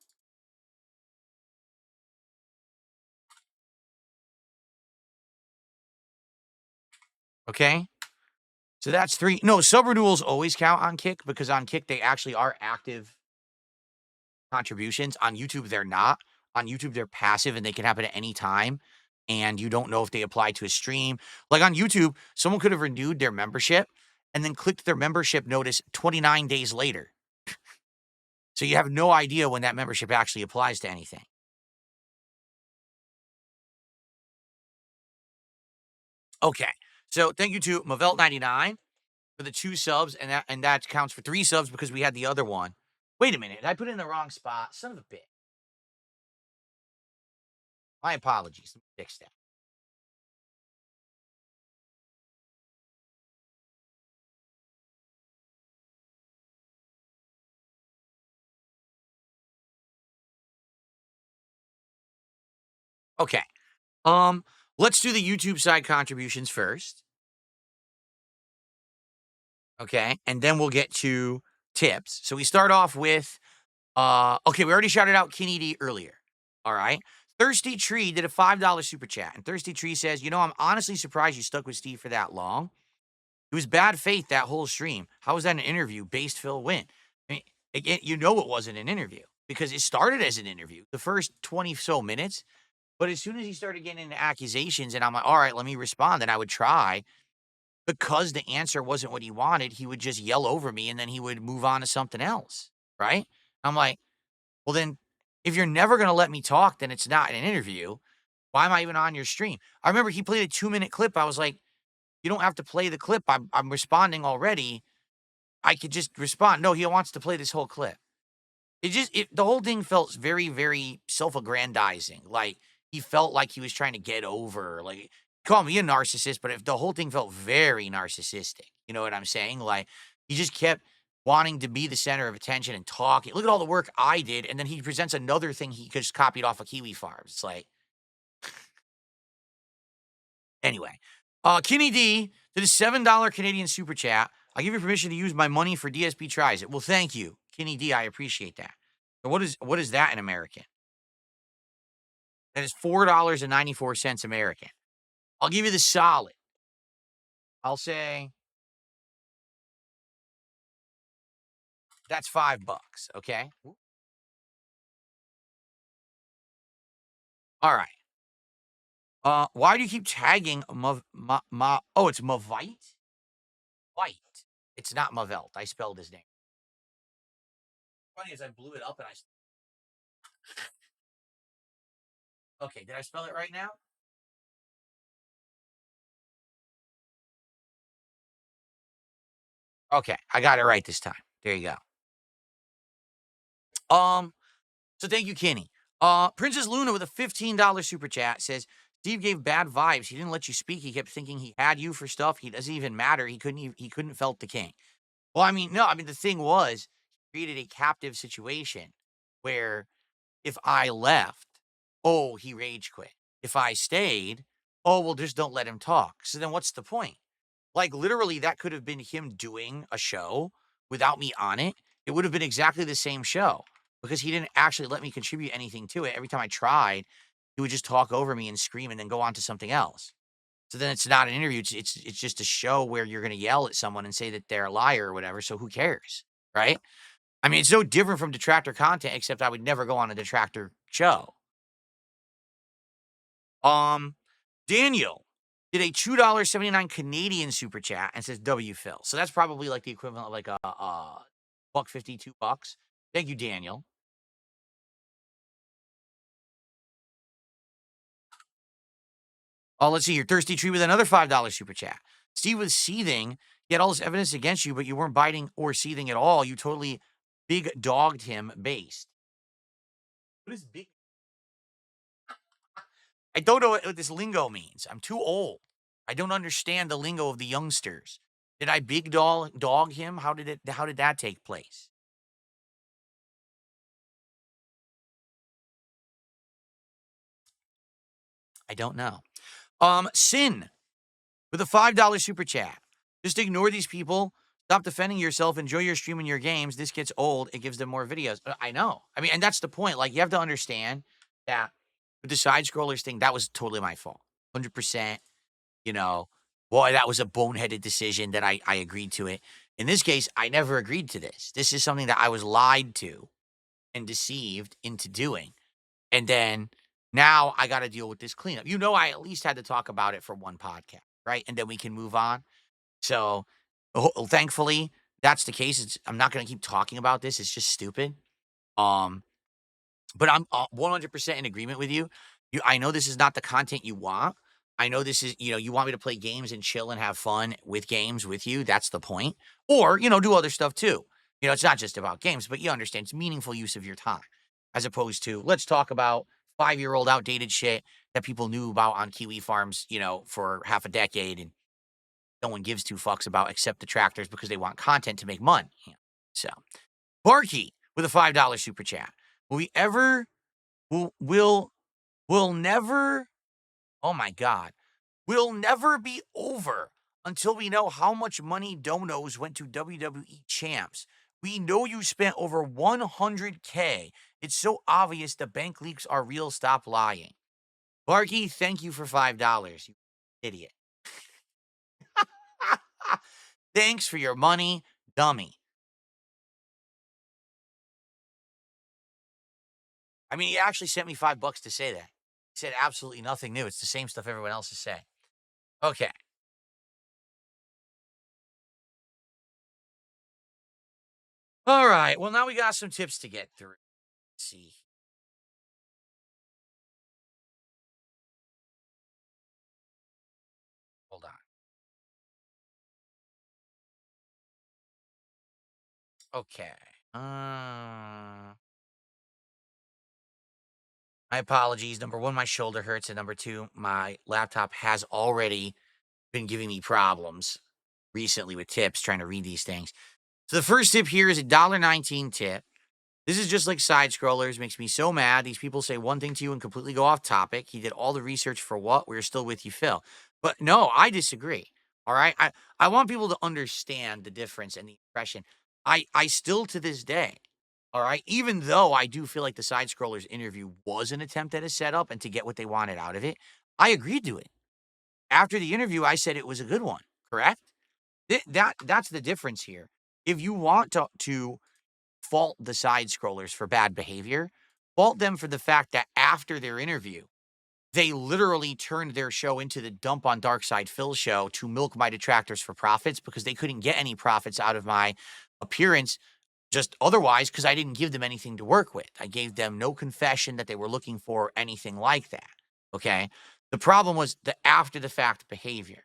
Okay. So that's 3. No, sub renewals always count on Kick because on Kick they actually are active contributions. On YouTube, they're not. On YouTube, they're passive and they can happen at any time. And you don't know if they apply to a stream. Like on YouTube, someone could have renewed their membership and then clicked their membership notice 29 days later. So you have no idea when that membership actually applies to anything. Okay. So thank you to Mavelt99 for the 2 subs, and that counts for 3 subs because we had the other one. Wait a minute. I put it in the wrong spot. Son of a bitch. My apologies. Let me fix that. Okay. Let's do the YouTube side contributions first. Okay. And then we'll get to tips. So we start off with, okay, we already shouted out Kenny D earlier. All right. Thirsty Tree did a $5 super chat. And Thirsty Tree says, I'm honestly surprised you stuck with Steve for that long. It was bad faith that whole stream. How was that an interview? Based Phil win. I mean, again, it wasn't an interview because it started as an interview. The first 20 so minutes. But as soon as he started getting into accusations and I'm like, all right, let me respond. And I would try. Because the answer wasn't what he wanted, he would just yell over me and then he would move on to something else. Right? I'm like, well, then if you're never going to let me talk, then it's not an interview. Why am I even on your stream? I remember he played a 2-minute clip. I was like, you don't have to play the clip. I'm responding already. I could just respond. No, he wants to play this whole clip. The whole thing felt very, very self-aggrandizing. Like he felt like he was trying to get over. Like, call me a narcissist, but if the whole thing felt very narcissistic, you know what I'm saying? Like he just kept wanting to be the center of attention and talking. Look at all the work I did, and then he presents another thing he just copied off of Kiwi Farms. It's like, anyway. Kenny D did a $7 Canadian super chat. I give you permission to use my money for DSP tries it. Well, thank you, Kenny D. I appreciate that. So what is that in American? That is $4.94 American. I'll give you the solid. I'll say that's $5. Okay. All right. Why do you keep tagging oh, it's Mavite? White. It's not Mavelt. I spelled his name. Funny is I blew it up and okay, did I spell it right now? Okay, I got it right this time. There you go. So thank you, Kenny. Princess Luna with a $15 super chat says, Steve gave bad vibes. He didn't let you speak. He kept thinking he had you for stuff. He doesn't even matter. He couldn't felt the king. Well, I mean, no, I mean, the thing was, he created a captive situation where if I left, oh, he rage quit. If I stayed, oh, well, just don't let him talk. So then what's the point? Like, literally, that could have been him doing a show without me on it. It would have been exactly the same show because he didn't actually let me contribute anything to it. Every time I tried, he would just talk over me and scream and then go on to something else. So then it's not an interview. It's just a show where you're going to yell at someone and say that they're a liar or whatever. So who cares, right? I mean, it's no different from detractor content, except I would never go on a detractor show. Um, Daniel did a $2.79 Canadian super chat and says W Phil. So that's probably like the equivalent of like a buck 52 bucks. Thank you, Daniel. Oh, let's see here. Thirsty Tree with another $5 super chat. Steve was seething. He had all this evidence against you, but you weren't biting or seething at all. You totally big dogged him based. What is big? I don't know what this lingo means. I'm too old. I don't understand the lingo of the youngsters. Did I big dog him? How did that take place? I don't know. Sin with a $5 super chat. Just ignore these people. Stop defending yourself. Enjoy your stream and your games. This gets old. It gives them more videos. I know. I mean, and that's the point. Like, you have to understand that with the side scrollers thing, that was totally my fault. 100%. You know, boy, that was a boneheaded decision that I agreed to it. In this case, I never agreed to this. This is something that I was lied to and deceived into doing. And then now I got to deal with this cleanup. You know, I at least had to talk about it for one podcast, right? And then we can move on. So thankfully, that's the case. I'm not going to keep talking about this. It's just stupid. Um, but I'm 100% in agreement with you. I know this is not the content you want. I know this is, you want me to play games and chill and have fun with games with you. That's the point. Or, do other stuff too. It's not just about games, but you understand it's meaningful use of your time as opposed to let's talk about 5-year-old outdated shit that people knew about on Kiwi farms, for half a decade and no one gives two fucks about except detractors because they want content to make money. So, Barkey with a $5 super chat. Will we ever, will never, oh my God, will never be over until we know how much money donos went to WWE champs. We know you spent over 100K. It's so obvious the bank leaks are real. Stop lying. Barkey, thank you for $5, you idiot. Thanks for your money, dummy. I mean, he actually sent me $5 to say that. He said absolutely nothing new. It's the same stuff everyone else is saying. Okay. All right. Well, now we got some tips to get through. Let's see. Hold on. Okay. My apologies. Number one, my shoulder hurts. And number two, my laptop has already been giving me problems recently with tips trying to read these things. So the first tip here is a $1.19 tip. This is just like side scrollers. Makes me so mad. These people say one thing to you and completely go off topic. He did all the research for what? We're still with you, Phil. But no, I disagree. All right. I want people to understand the difference and the impression. I still to this day, all right, even though I do feel like the side scrollers interview was an attempt at a setup and to get what they wanted out of it, I agreed to it. After the interview, I said it was a good one, correct? That's the difference here. If you want to fault the side scrollers for bad behavior, fault them for the fact that after their interview, they literally turned their show into the Dump on Dark Side Phil show to milk my detractors for profits because they couldn't get any profits out of my appearance just otherwise because I didn't give them anything to work with. I gave them no confession that they were looking for anything like that. Okay. The problem was the after the fact behavior.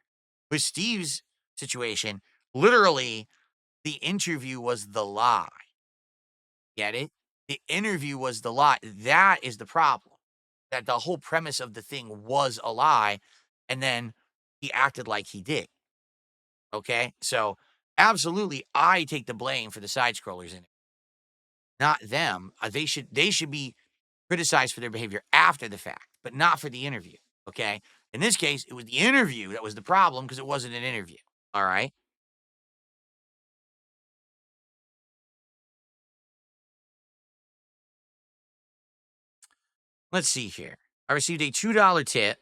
With Steve's situation, literally, the interview was the lie. Get it? The interview was the lie. That is the problem. That the whole premise of the thing was a lie, and then he acted like he did. Okay? So Absolutely, I take the blame for the side scrollers in it, not them. They should be criticized for their behavior after the fact, but not for the interview. Okay. In this case, it was the interview that was the problem because it wasn't an interview. All right. Let's see here. I received a $2 tip.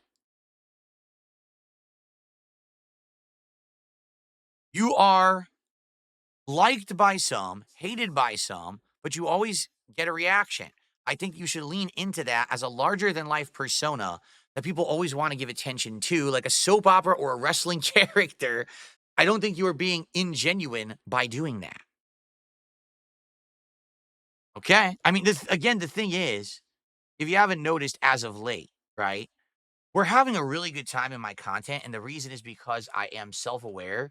You are liked by some, hated by some, but you always get a reaction. I think you should lean into that as a larger than life persona that people always want to give attention to, like a soap opera or a wrestling character. I don't think you are being ingenuine by doing that. Okay. I mean, again, the thing is, if you haven't noticed as of late, right? We're having a really good time in my content. And the reason is because I am self aware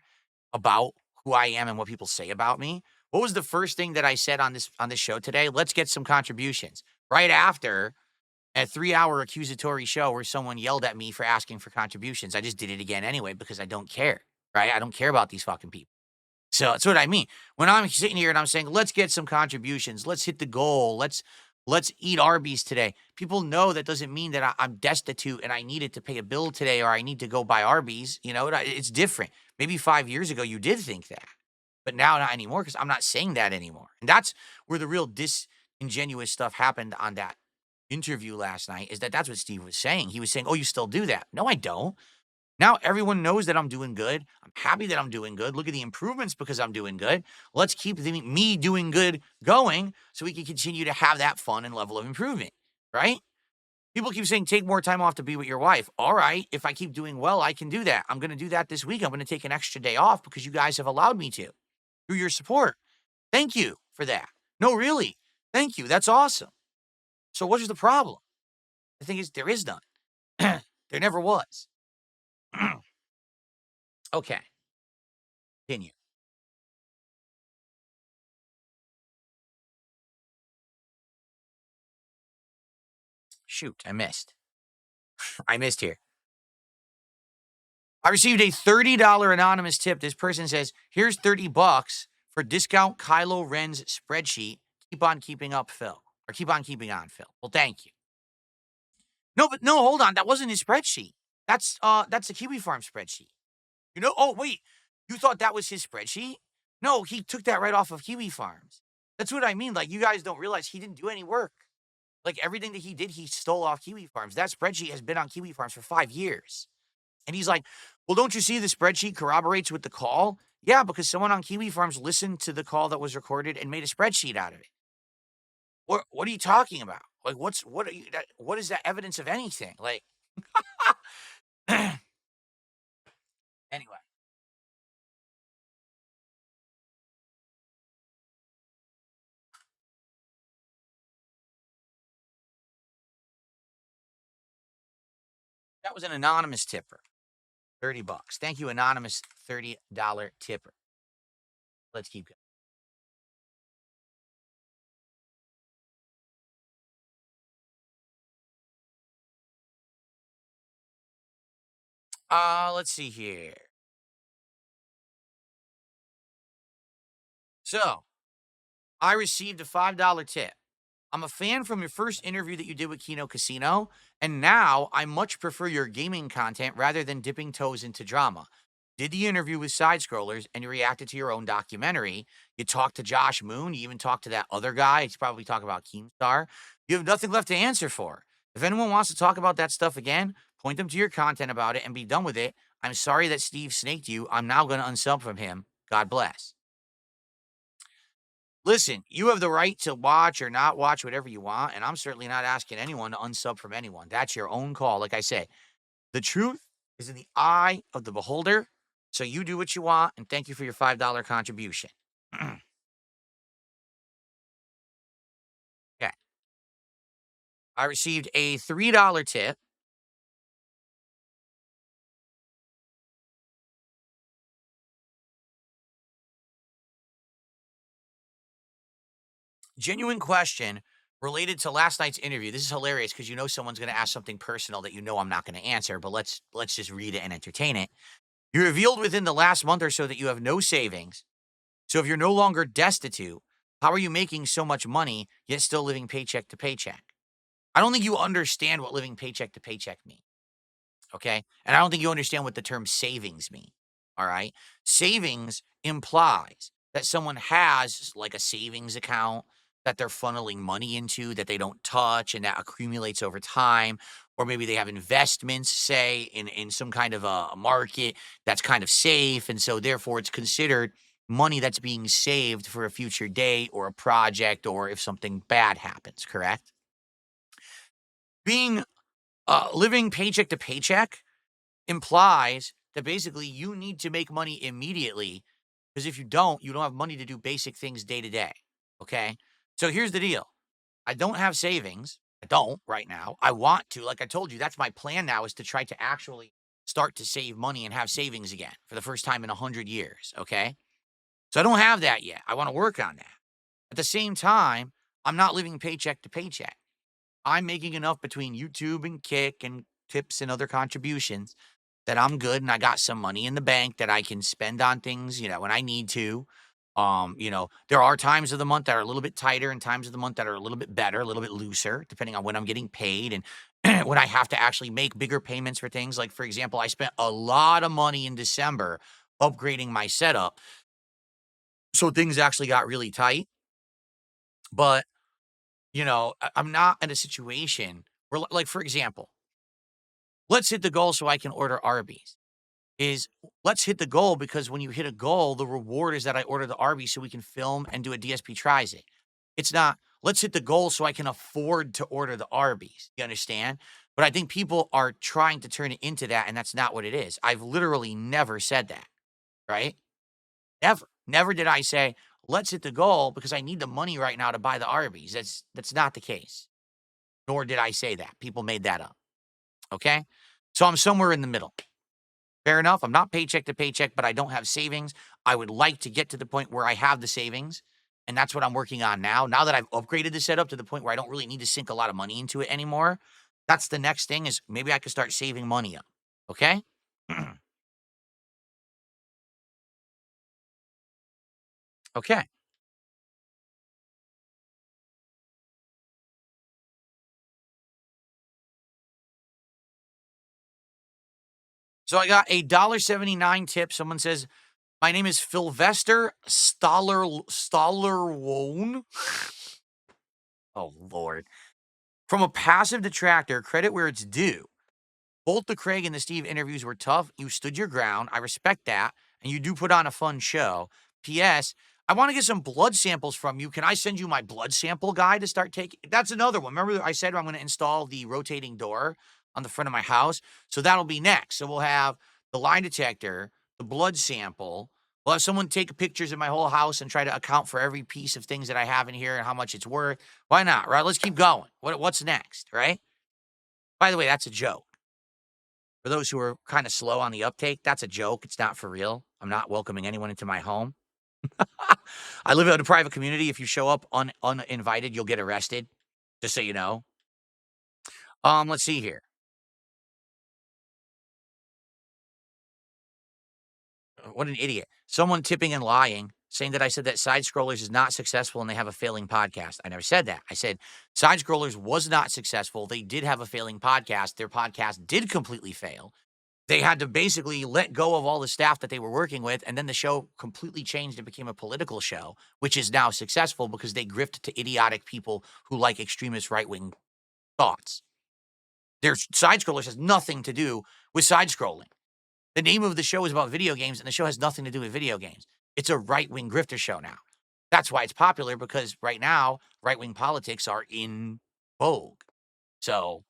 about who I am and what people say about me. What was the first thing that I said on this show today? Let's get some contributions. Right after a 3-hour accusatory show where someone yelled at me for asking for contributions. I just did it again anyway because I don't care, right? I don't care about these fucking people. So that's what I mean. When I'm sitting here and I'm saying, let's get some contributions, let's hit the goal, let's eat Arby's today. People know that doesn't mean that I'm destitute and I needed to pay a bill today or I need to go buy Arby's. You know, it's different. Maybe 5 years ago you did think that, but now not anymore because I'm not saying that anymore. And that's where the real disingenuous stuff happened on that interview last night. Is that's what Steve was saying. He was saying, "Oh, you still do that?" No, I don't. Now everyone knows that I'm doing good. I'm happy that I'm doing good. Look at the improvements because I'm doing good. Let's keep me doing good going so we can continue to have that fun and level of improvement, right? People keep saying, take more time off to be with your wife. All right. If I keep doing well, I can do that. I'm going to do that this week. I'm going to take an extra day off because you guys have allowed me to through your support. Thank you for that. No, really. Thank you. That's awesome. So what is the problem? The thing is, there is none. There never was. Okay. Continue. Shoot, I missed. I missed here. I received a $30 anonymous tip. This person says, here's $30 for discount Kylo Ren's spreadsheet. Keep on keeping up, Phil. Or keep on keeping on, Phil. Well, thank you. No, but no, hold on. That wasn't his spreadsheet. That's the Kiwi Farm spreadsheet. You know, oh, wait. You thought that was his spreadsheet? No, he took that right off of Kiwi Farms. That's what I mean. Like, you guys don't realize he didn't do any work. Like, everything that he did, he stole off Kiwi Farms. That spreadsheet has been on Kiwi Farms for 5 years. And he's like, well, don't you see the spreadsheet corroborates with the call? Yeah, because someone on Kiwi Farms listened to the call that was recorded and made a spreadsheet out of it. What are you talking about? Like, what is that evidence of anything? Like, anyway, that was an anonymous tipper. $30. Thank you, anonymous $30 tipper. Let's keep going. Let's see here. So, I received a $5 tip. I'm a fan from your first interview that you did with Kino Casino, and now I much prefer your gaming content rather than dipping toes into drama. Did the interview with Side Scrollers, and you reacted to your own documentary. You talked to Josh Moon. You even talked to that other guy. He's probably talking about Keemstar. You have nothing left to answer for. If anyone wants to talk about that stuff again, point them to your content about it and be done with it. I'm sorry that Steve snaked you. I'm now going to unsub from him. God bless. Listen, you have the right to watch or not watch whatever you want, and I'm certainly not asking anyone to unsub from anyone. That's your own call. Like I say, the truth is in the eye of the beholder. So you do what you want, and thank you for your $5 contribution. Okay. I received a $3 tip. Genuine question related to last night's interview. This is hilarious because you know someone's going to ask something personal that you know I'm not going to answer, but let's just read it and entertain it. You revealed within the last month or so that you have no savings So if you're no longer destitute, how are you making so much money yet still living paycheck to paycheck? I don't think you understand what living paycheck to paycheck means. Okay. And I don't think you understand what the term savings mean. All right. Savings implies that someone has like a savings account that they're funneling money into that they don't touch and that accumulates over time. Or maybe they have investments, say, in some kind of a market that's kind of safe. And so therefore it's considered money that's being saved for a future date or a project or if something bad happens, correct? Being living paycheck to paycheck implies that basically you need to make money immediately because if you don't have money to do basic things day to day. Okay. So here's the deal. I don't have savings. I don't right now. I want to. Like I told you, that's my plan now is to try to actually start to save money and have savings again for the first time in 100 years. Okay. So I don't have that yet. I want to work on that. At the same time, I'm not living paycheck to paycheck. I'm making enough between YouTube and Kick and tips and other contributions that I'm good and I got some money in the bank that I can spend on things, when I need to. There are times of the month that are a little bit tighter and times of the month that are a little bit better, a little bit looser, depending on when I'm getting paid and when I have to actually make bigger payments for things. Like, for example, I spent a lot of money in December upgrading my setup. So things actually got really tight. But, I'm not in a situation where, like, for example, let's hit the goal so I can order Arby's. Is let's hit the goal because when you hit a goal, the reward is that I order the Arby's so we can film and do a DSP tries it. It's not let's hit the goal so I can afford to order the Arby's. You understand? But I think people are trying to turn it into that, and that's not what it is. I've literally never said that, right? Never. Never did I say, let's hit the goal because I need the money right now to buy the Arby's. That's not the case. Nor did I say that. People made that up. Okay? So I'm somewhere in the middle. Fair enough. I'm not paycheck to paycheck, but I don't have savings. I would like to get to the point where I have the savings. And that's what I'm working on now. Now that I've upgraded the setup to the point where I don't really need to sink a lot of money into it anymore, that's the next thing is maybe I could start saving money up. Okay? Okay. So I got a $1.79 tip. Someone says, my name is Philvester Stollerwone. Oh, Lord. From a passive detractor, credit where it's due. Both the Craig and the Steve interviews were tough. You stood your ground. I respect that. And you do put on a fun show. P.S. I want to get some blood samples from you. Can I send you my blood sample guy to start taking? That's another one. Remember, I said I'm going to install the rotating door on the front of my house? So that'll be next. So we'll have the lie detector, the blood sample. We'll have someone take pictures of my whole house and try to account for every piece of things that I have in here and how much it's worth. Why not, right? Let's keep going. What's next, right? By the way, that's a joke. For those who are kind of slow on the uptake, that's a joke. It's not for real. I'm not welcoming anyone into my home. I live in a private community. If you show up uninvited, you'll get arrested. Just so you know. Let's see here. What an idiot. Someone tipping and lying, saying that I said that Side Scrollers is not successful and they have a failing podcast. I never said that. I said Side Scrollers was not successful. They did have a failing podcast. Their podcast did completely fail. They had to basically let go of all the staff that they were working with, and then the show completely changed and became a political show, which is now successful because they grift to idiotic people who like extremist right-wing thoughts. Their Side Scrollers has nothing to do with side scrolling. The name of the show is about video games, and the show has nothing to do with video games. It's a right-wing grifter show now. That's why it's popular, because right now, right-wing politics are in vogue. So,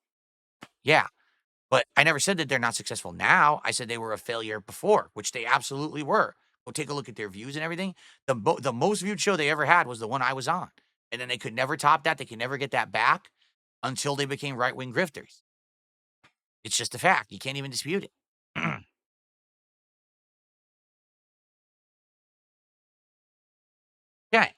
yeah. But I never said that they're not successful now. I said they were a failure before, which they absolutely were. Go take a look at their views and everything. The most viewed show they ever had was the one I was on. And then they could never top that. They could never get that back until they became right-wing grifters. It's just a fact. You can't even dispute it. Okay.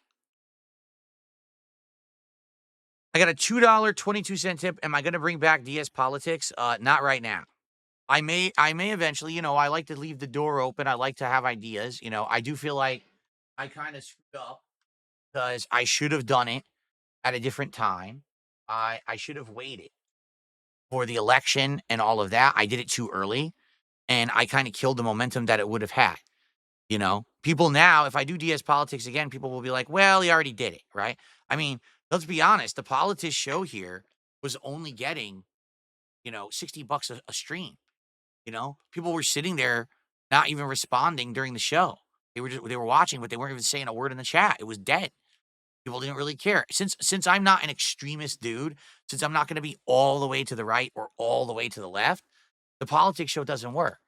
I got a $2.22 tip. Am I going to bring back DS politics? Not right now. I may eventually, I like to leave the door open. I like to have ideas. I do feel like I kind of screwed up because I should have done it at a different time. I should have waited for the election and all of that. I did it too early, and I kind of killed the momentum that it would have had. You know, people now, if I do DS politics again, people will be like, well, he already did it, right? I mean, let's be honest. The politics show here was only getting, $60 a stream. People were sitting there not even responding during the show. They were watching, but they weren't even saying a word in the chat. It was dead. People didn't really care. Since I'm not an extremist dude, since I'm not going to be all the way to the right or all the way to the left, the politics show doesn't work.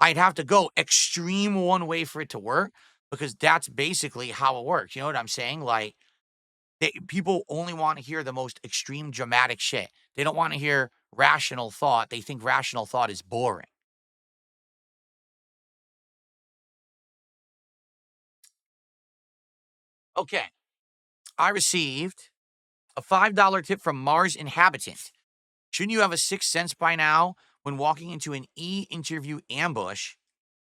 I'd have to go extreme one way for it to work because that's basically how it works. You know what I'm saying? Like, people only want to hear the most extreme dramatic shit. They don't want to hear rational thought. They think rational thought is boring. Okay. I received a $5 tip from Mars Inhabitant. Shouldn't you have a sixth sense by now when walking into an interview ambush?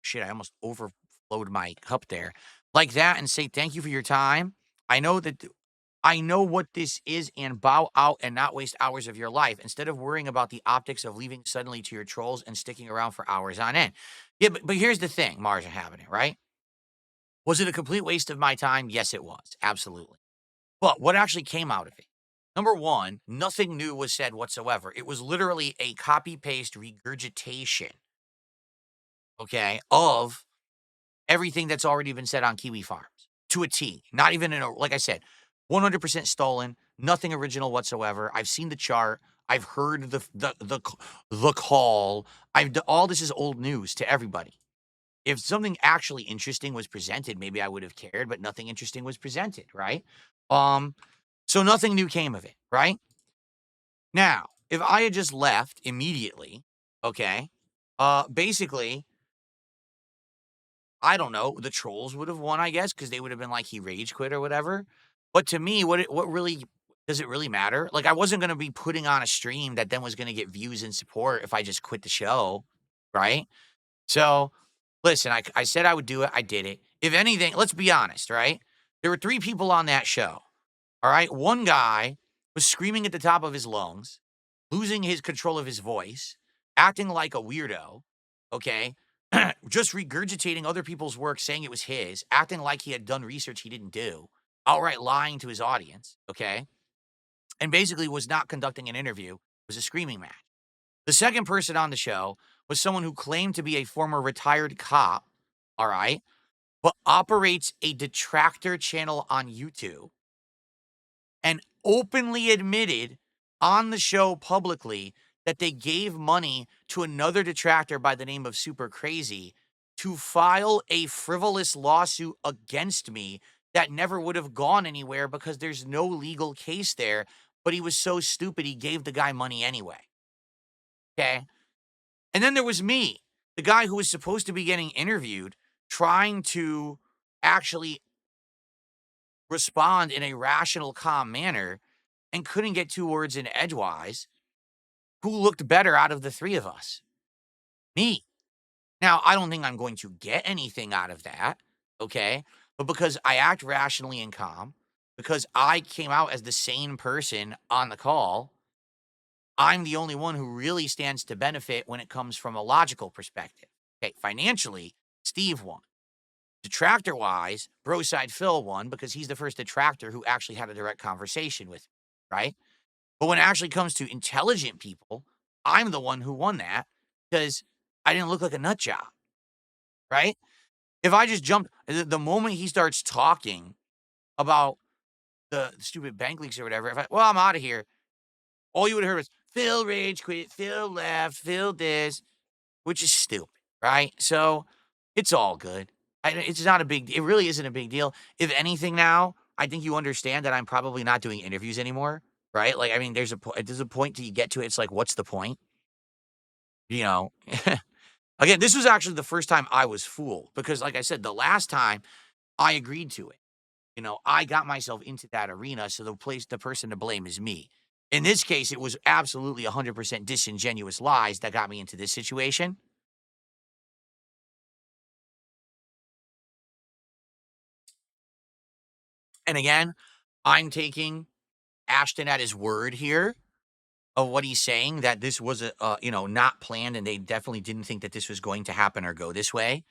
Shit, I almost overflowed my cup there. Like that and say thank you for your time. I know what this is and bow out and not waste hours of your life instead of worrying about the optics of leaving suddenly to your trolls and sticking around for hours on end. Yeah, but here's the thing, Mars Inhabitant, right? Was it a complete waste of my time? Yes, it was. Absolutely. But what actually came out of it? Number one, nothing new was said whatsoever. It was literally a copy paste regurgitation, okay, of everything that's already been said on Kiwi Farms to a T. Not even like I said, 100% stolen, nothing original whatsoever. I've seen the chart. I've heard the call. All this is old news to everybody. If something actually interesting was presented, maybe I would have cared, but nothing interesting was presented, right? So nothing new came of it, right? Now, if I had just left immediately, okay, basically, I don't know, the trolls would have won, I guess, because they would have been like, he rage quit or whatever. But to me, what really does it really matter? Like, I wasn't going to be putting on a stream that then was going to get views and support if I just quit the show, right? So, listen, I said I would do it. I did it. If anything, let's be honest, right? There were 3 people on that show. All right. One guy was screaming at the top of his lungs, losing his control of his voice, acting like a weirdo. Okay. Just regurgitating other people's work, saying it was his, acting like he had done research he didn't do, outright lying to his audience. Okay. And basically was not conducting an interview, it was a screaming match. The second person on the show was someone who claimed to be a former retired cop. All right. But operates a detractor channel on YouTube and openly admitted on the show publicly that they gave money to another detractor by the name of Super Crazy to file a frivolous lawsuit against me that never would have gone anywhere because there's no legal case there. But he was so stupid, he gave the guy money anyway. Okay. And then there was me, the guy who was supposed to be getting interviewed, trying to actually respond in a rational, calm manner and couldn't get 2 words in edgewise. Who looked better out of the 3 of us? Me. Now, I don't think I'm going to get anything out of that, okay? But because I act rationally and calm, because I came out as the sane person on the call, I'm the only one who really stands to benefit when it comes from a logical perspective. Okay, financially, Steve won. Detractor wise, Broside Phil won because he's the first detractor who actually had a direct conversation with me, right? But when it actually comes to intelligent people, I'm the one who won that because I didn't look like a nut job, right? If I just jumped, the moment he starts talking about the stupid bank leaks or whatever, I'm out of here, all you would have heard was Phil rage quit, Phil left, Phil this, which is stupid, right? So it's all good. It's not a big, it really isn't a big deal. If anything now, I think you understand that I'm probably not doing interviews anymore, right? Like, I mean, there's a point till you get to it. It's like, what's the point? You know, again, this was actually the first time I was fooled because, like I said, the last time I agreed to it, I got myself into that arena. So the person to blame is me. In this case, it was absolutely 100% disingenuous lies that got me into this situation. And again, I'm taking Ashton at his word here of what he's saying, that this was not planned, and they definitely didn't think that this was going to happen or go this way.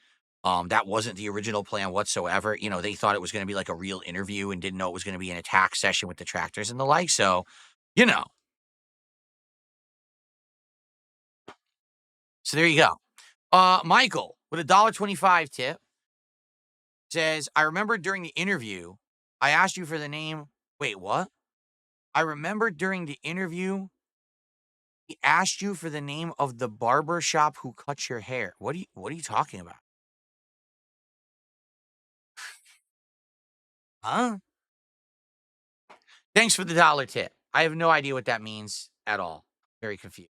That wasn't the original plan whatsoever. They thought it was going to be like a real interview and didn't know it was going to be an attack session with detractors and the like. So, you know, so there you go. Michael with a $1.25 tip says, I remember during the interview, I asked you for the name. Wait, what? I remember during the interview, he asked you for the name of the barber shop who cuts your hair. What are you talking about? Huh? Thanks for the dollar tip. I have no idea what that means at all. Very confused.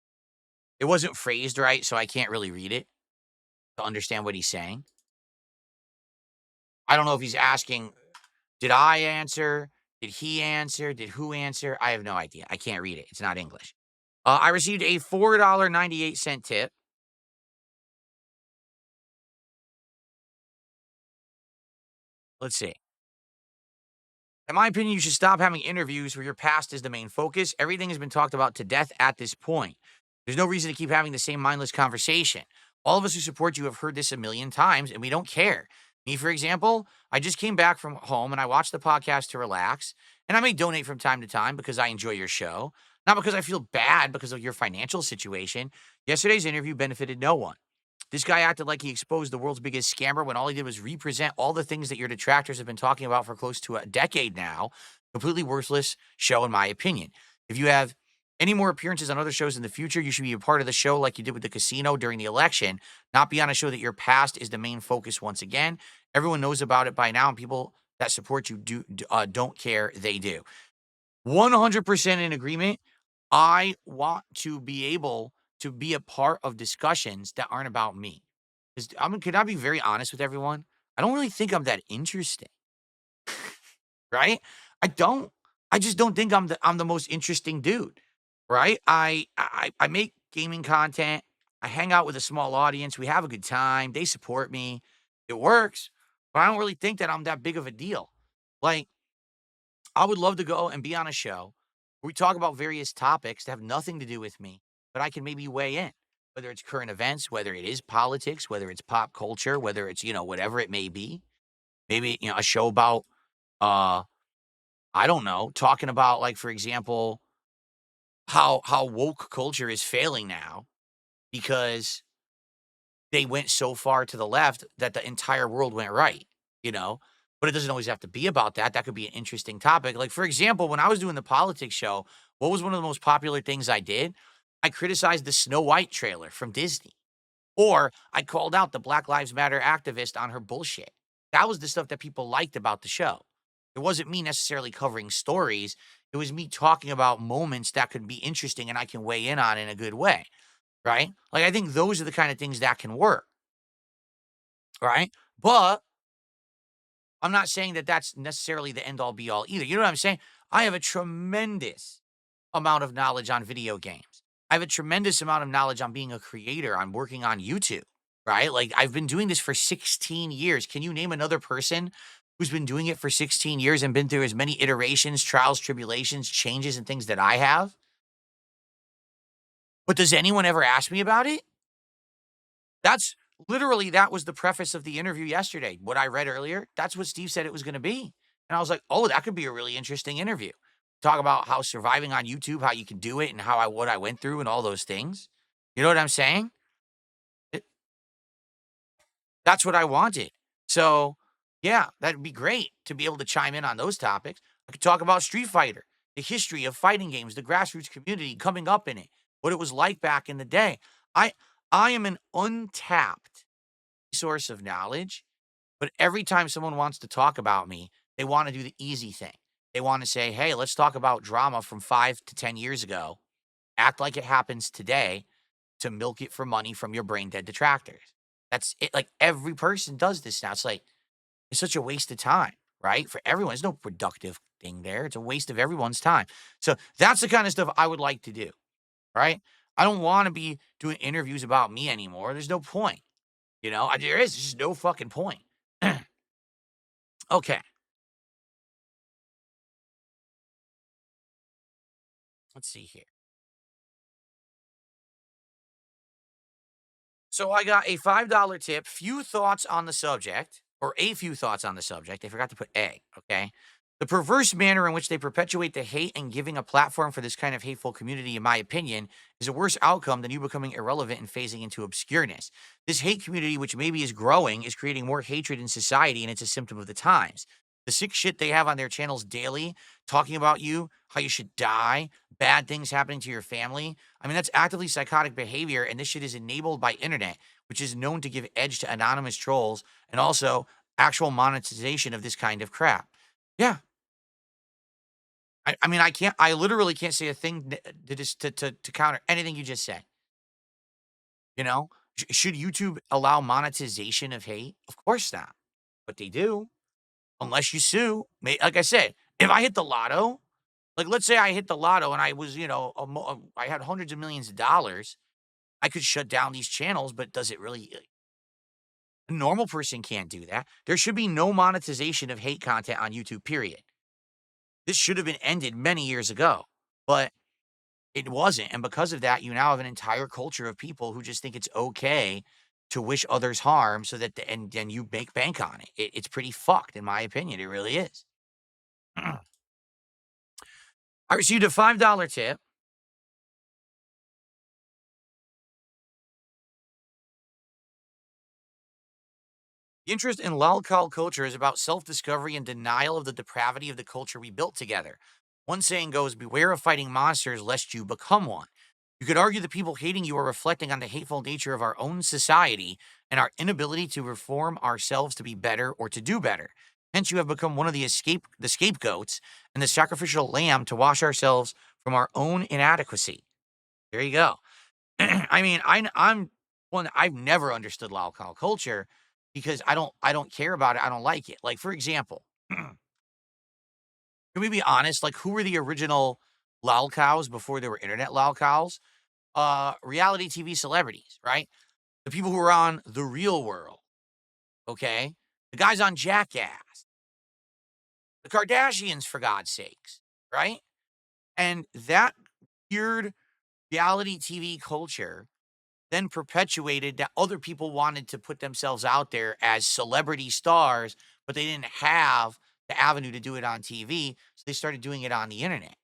It wasn't phrased right, so I can't really read it to understand what he's saying. I don't know if he's asking, did I answer? Did he answer? Did who answer? I have no idea. I can't read it. It's not English. I received a $4.98 tip. Let's see. In my opinion, you should stop having interviews where your past is the main focus. Everything has been talked about to death at this point. There's no reason to keep having the same mindless conversation. All of us who support you have heard this a million times, and we don't care. Me, for example, I just came back from home and I watched the podcast to relax, and I may donate from time to time because I enjoy your show, not because I feel bad because of your financial situation. Yesterday's interview benefited no one. This guy acted like he exposed the world's biggest scammer when all he did was represent all the things that your detractors have been talking about for close to a decade now. Completely worthless show, in my opinion. If you have any more appearances on other shows in the future, you should be a part of the show like you did with the casino during the election, not be on a show that your past is the main focus once again. Everyone knows about it by now, and people that support you don't care. They do. 100% in agreement. I want to be able to be a part of discussions that aren't about me. Can I be very honest with everyone? I don't really think I'm that interesting, right? I don't. I just don't think I'm the most interesting dude, right? I make gaming content. I hang out with a small audience. We have a good time. They support me. It works, but I don't really think that I'm that big of a deal. Like, I would love to go and be on a show where we talk about various topics that have nothing to do with me, but I can maybe weigh in, whether it's current events, whether it is politics, whether it's pop culture, whether it's, whatever it may be. Maybe, a show about, uh, I don't know, talking about, like, for example, how woke culture is failing now because they went so far to the left that the entire world went right, you know? But it doesn't always have to be about that. That could be an interesting topic. Like, for example, when I was doing the politics show, what was one of the most popular things I did? I criticized the Snow White trailer from Disney, or I called out the Black Lives Matter activist on her bullshit. That was the stuff that people liked about the show. It wasn't me necessarily covering stories. It was me talking about moments that could be interesting and I can weigh in on in a good way, right? Like, I think those are the kind of things that can work, right? But I'm not saying that that's necessarily the end all be all either. You know what I'm saying? I have a tremendous amount of knowledge on video games. I have a tremendous amount of knowledge on being a creator, on working on YouTube, right? Like, I've been doing this for 16 years. Can you name another person who's been doing it for 16 years and been through as many iterations, trials, tribulations, changes, and things that I have? But does anyone ever ask me about it? That's that was the preface of the interview yesterday. What I read earlier, that's what Steve said it was going to be. And I was like, oh, that could be a really interesting interview. Talk about how surviving on YouTube, how you can do it, and what I went through and all those things. You know what I'm saying? It, that's what I wanted. So, yeah, that'd be great to be able to chime in on those topics. I could talk about Street Fighter, the history of fighting games, the grassroots community coming up in it, what it was like back in the day. I I am an untapped source of knowledge, but every time someone wants to talk about me, they want to do the easy thing. They want to say, hey, let's talk about drama from 5 to 10 years ago, act like it happens today to milk it for money from your brain dead detractors. That's it. Like, every person does this now. It's like, it's such a waste of time, right? For everyone. There's no productive thing there. It's a waste of everyone's time. So that's the kind of stuff I would like to do, right? I don't want to be doing interviews about me anymore. There's no point. There is just no fucking point. Okay. Let's see here. So I got a $5 tip, few thoughts on the subject, or a few thoughts on the subject. I forgot to put A, okay? The perverse manner in which they perpetuate the hate and giving a platform for this kind of hateful community, in my opinion, is a worse outcome than you becoming irrelevant and phasing into obscureness. This hate community, which maybe is growing, is creating more hatred in society, and it's a symptom of the times. The sick shit they have on their channels daily, talking about you, how you should die, bad things happening to your family. I mean, that's actively psychotic behavior, and this shit is enabled by internet, which is known to give edge to anonymous trolls and also actual monetization of this kind of crap. Yeah. I mean, I literally can't say a thing to counter anything you just said. You know, should YouTube allow monetization of hate? Of course not. But they do, unless you sue. Like I said, if I hit the lotto, like let's say I hit the lotto and I was, I had hundreds of millions of dollars, I could shut down these channels, but does it really? A normal person can't do that. There should be no monetization of hate content on YouTube, period. This should have been ended many years ago, but it wasn't. And because of that, you now have an entire culture of people who just think it's okay to wish others harm so that, and then you make bank on it. It's pretty fucked, in my opinion. It really is. I received a $5 tip. The interest in lolcow culture is about self-discovery and denial of the depravity of the culture we built together. One saying goes, beware of fighting monsters lest you become one. You could argue that people hating you are reflecting on the hateful nature of our own society and our inability to reform ourselves to be better or to do better. Hence, you have become one of the scapegoats and the sacrificial lamb to wash ourselves from our own inadequacy. There you go. I mean, I'm one. I've never understood Lao Khao culture because I don't care about it. I don't like it. Like for example, can we be honest? Like who were the original Lao Cows before there were internet Lao Cows? Reality TV celebrities, right? The people who were on The Real World, okay? The guys on Jackass, the Kardashians, for God's sakes, right? And that weird reality TV culture then perpetuated that other people wanted to put themselves out there as celebrity stars, but they didn't have the avenue to do it on TV. So they started doing it on the internet.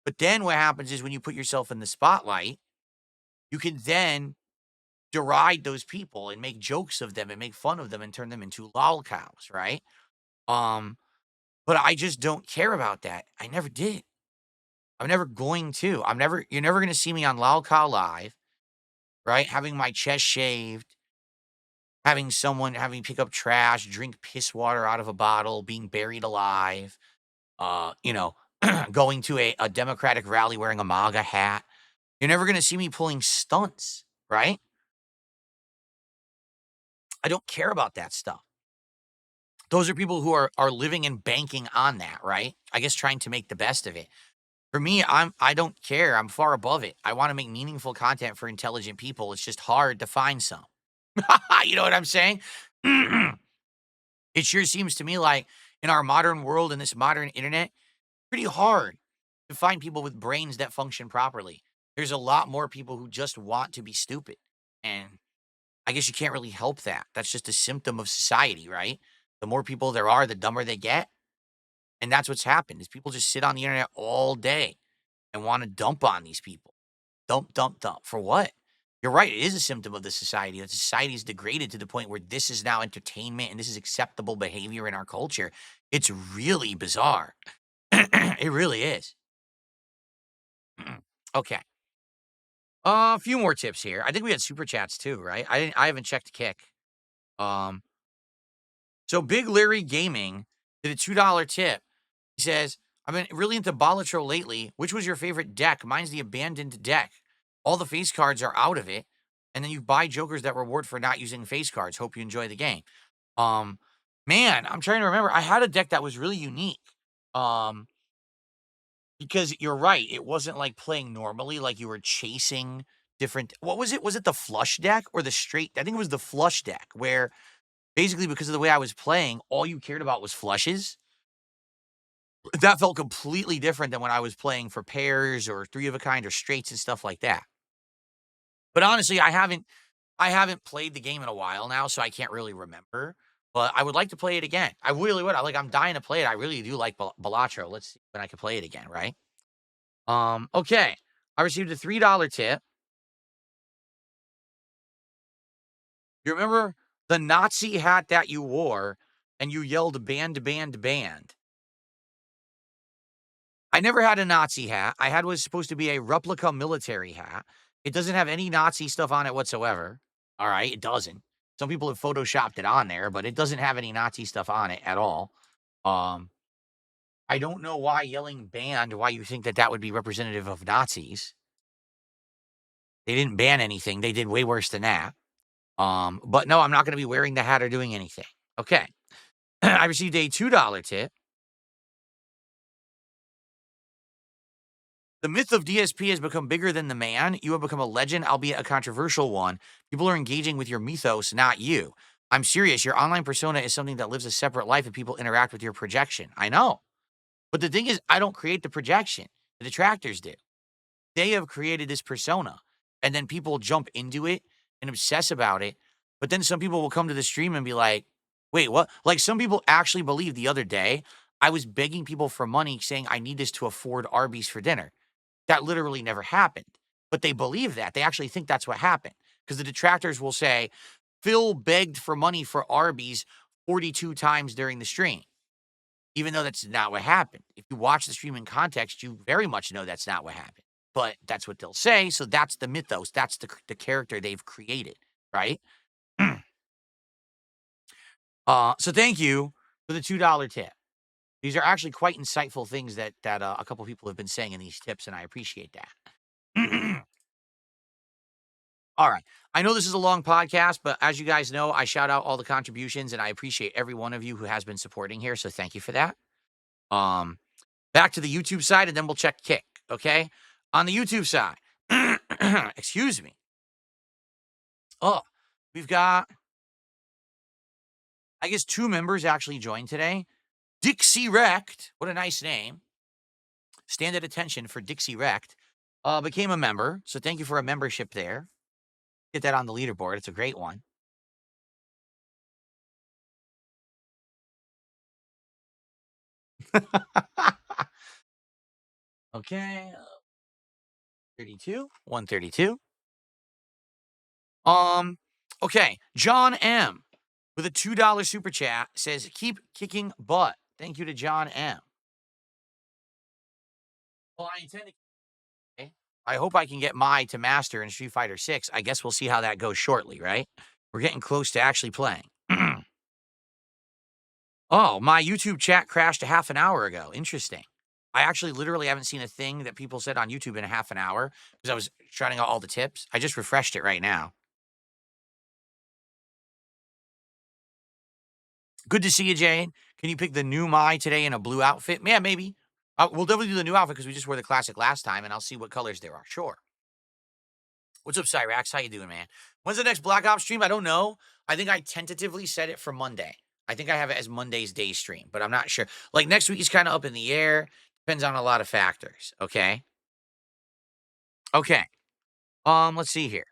But then what happens is when you put yourself in the spotlight, you can then deride those people and make jokes of them and make fun of them and turn them into lol cows, right? Um, but I just don't care about that. I never did. I'm never going to. You're never gonna see me on Lol Cow Live, right? Having my chest shaved, having pick up trash, drink piss water out of a bottle, being buried alive, uh, you know, going to a Democratic rally wearing a MAGA hat. You're never gonna see me pulling stunts, right? I don't care about that stuff. Those are people who are living and banking on that, right? I guess trying to make the best of it. For me, I don't care. I'm far above it. I want to make meaningful content for intelligent people. It's just hard to find some. You know what I'm saying? It sure seems to me like in our modern world, in this modern internet, pretty hard to find people with brains that function properly. There's a lot more people who just want to be stupid. And I guess you can't really help that. That's just a symptom of society, right? The more people there are, the dumber they get. And that's what's happened is people just sit on the internet all day and want to dump on these people. Dump, dump, dump. For what? You're right. It is a symptom of the society. That society is degraded to the point where this is now entertainment and this is acceptable behavior in our culture. It's really bizarre. It really is. Okay. A few more tips here. I think we had super chats too, right? I haven't checked Kick. Um, so Big Larry Gaming did a $2 tip. He says, I've been really into Balatro lately. Which was your favorite deck? Mine's the abandoned deck. All the face cards are out of it. And then you buy jokers that reward for not using face cards. Hope you enjoy the game. Um, man, I'm trying to remember. I had a deck that was really unique. Because you're right. It wasn't like playing normally, like you were chasing different. What was it? Was it the flush deck or the straight? I think it was the flush deck where basically because of the way I was playing, all you cared about was flushes. That felt completely different than when I was playing for pairs or three of a kind or straights and stuff like that. But honestly, I haven't played the game in a while now, so I can't really remember. But I would like to play it again. I really would. I'm dying to play it. I really do like Balatro. Let's see when I can play it again, right? Okay. I received a $3 tip. You remember the Nazi hat that you wore and you yelled band, band, band? I never had a Nazi hat. I had was supposed to be a replica military hat. It doesn't have any Nazi stuff on it whatsoever. All right, it doesn't. Some people have photoshopped it on there, but it doesn't have any Nazi stuff on it at all. Um, I don't know why yelling banned, why you think that that would be representative of Nazis. They didn't ban anything. They did way worse than that. But no, I'm not going to be wearing the hat or doing anything. Okay. I received a $2 tip. The myth of DSP has become bigger than the man. You have become a legend, albeit a controversial one. People are engaging with your mythos, not you. I'm serious. Your online persona is something that lives a separate life and people interact with your projection. I know. But the thing is, I don't create the projection. The detractors do. They have created this persona. And then people jump into it and obsess about it. But then some people will come to the stream and be like, wait, what? Like some people actually believe the other day, I was begging people for money saying I need this to afford Arby's for dinner. That literally never happened. But they believe that. They actually think that's what happened. Because the detractors will say, Phil begged for money for Arby's 42 times during the stream, even though that's not what happened. If you watch the stream in context, you very much know that's not what happened. But that's what they'll say. So that's the mythos. That's the character they've created, right? So thank you for the $2 tip. These are actually quite insightful things that a couple people have been saying in these tips, and I appreciate that. All right. I know this is a long podcast, but as you guys know, I shout out all the contributions, and I appreciate every one of you who has been supporting here. So thank you for that. Back to the YouTube side, and then we'll check Kick. Okay. On the YouTube side, excuse me. Oh, we've got, I guess, 2 members actually joined today. Dixie Wrecked, what a nice name. Stand at attention for Dixie Wrecked. Became a member. So thank you for a membership there. Get that on the leaderboard. It's a great one. Okay. 32, 132. Okay. John M with a $2 super chat says, keep kicking butt. Thank you to John M. Well, I intend to. Okay. I hope I can get Mai to master in Street Fighter 6. I guess we'll see how that goes shortly, right? We're getting close to actually playing. Oh, my YouTube chat crashed a half an hour ago. Interesting. I actually literally haven't seen a thing that people said on YouTube in a half an hour because I was shouting out all the tips. I just refreshed it right now. Good to see you, Jane. Can you pick the new Mai today in a blue outfit? Yeah, maybe. We'll definitely do the new outfit because we just wore the classic last time, and I'll see what colors there are. Sure. What's up, Cyrax? How you doing, man? When's the next Black Ops stream? I don't know. I think I tentatively set it for Monday. I think I have it as Monday's day stream, but I'm not sure. Like next week is kind of up in the air. Depends on a lot of factors. Okay. Okay. Let's see here.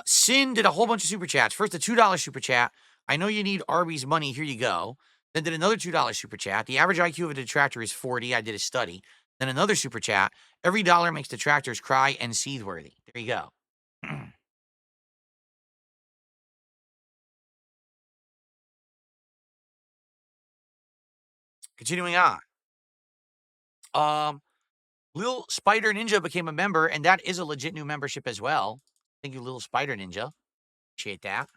Sin did a whole bunch of super chats. First, a $2 super chat. I know you need Arby's money. Here you go. Then did another $2 super chat. The average IQ of a detractor is 40. I did a study. Then another super chat. Every dollar makes detractors cry and seethe-worthy. There you go. Continuing on. Lil Spider Ninja became a member, and that is a legit new membership as well. Thank you, Lil Spider Ninja. Appreciate that.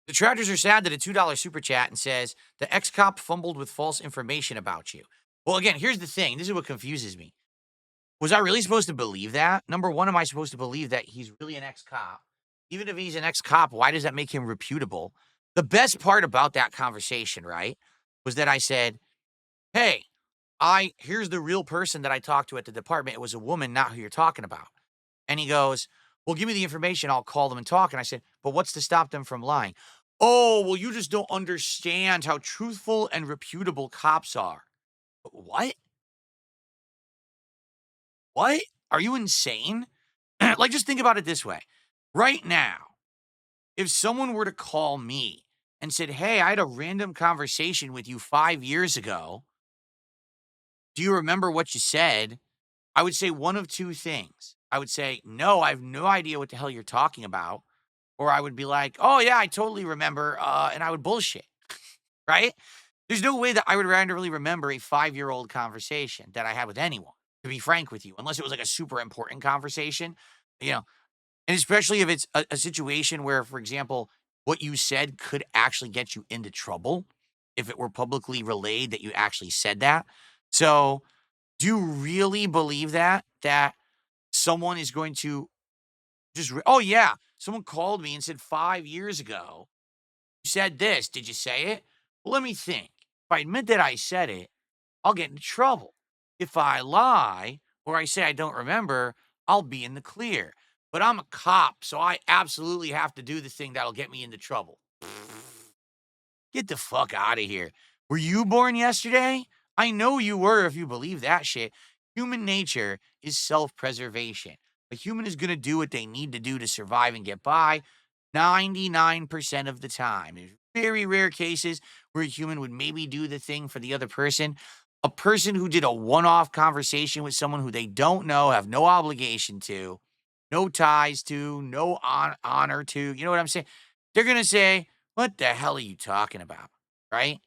The Detractors are sad that a $2 super chat and says, the ex-cop fumbled with false information about you. Well, again, here's the thing. This is what confuses me. Was I really supposed to believe that? Number one, am I supposed to believe that he's really an ex-cop? Even if he's an ex-cop, why does that make him reputable? The best part about that conversation, right, was that I said, hey, here's the real person that I talked to at the department. It was a woman, not who you're talking about. And he goes, well, give me the information. I'll call them and talk. And I said, but what's to stop them from lying? Oh, well, you just don't understand how truthful and reputable cops are. What? What? Are you insane? Like, just think about it this way. Right now, if someone were to call me and said, "Hey, I had a random conversation with you 5 years ago. Do you remember what you said?" I would say one of 2 things. I would say, "No, I have no idea what the hell you're talking about." Or I would be like, "Oh, yeah, I totally remember," and I would bullshit, right? There's no way that I would randomly remember a 5-year-old conversation that I had with anyone, to be frank with you, unless it was, like, a super important conversation, you know? And especially if it's a situation where, for example, what you said could actually get you into trouble if it were publicly relayed that you actually said that. So, do you really believe that? That someone is going to "Oh, yeah, someone called me and said 5 years ago, you said this. Did you say it?" Well, let me think. If I admit that I said it, I'll get into trouble. If I lie or I say I don't remember, I'll be in the clear. But I'm a cop, so I absolutely have to do the thing that'll get me into trouble. Get the fuck out of here. Were you born yesterday? I know you were if you believe that shit. Human nature is self preservation. A human is going to do what they need to do to survive and get by 99% of the time. There's very rare cases where a human would maybe do the thing for the other person. A person who did a one off conversation with someone who they don't know, have no obligation to, no ties to, no honor to, you know what I'm saying? They're going to say, "What the hell are you talking about?" Right?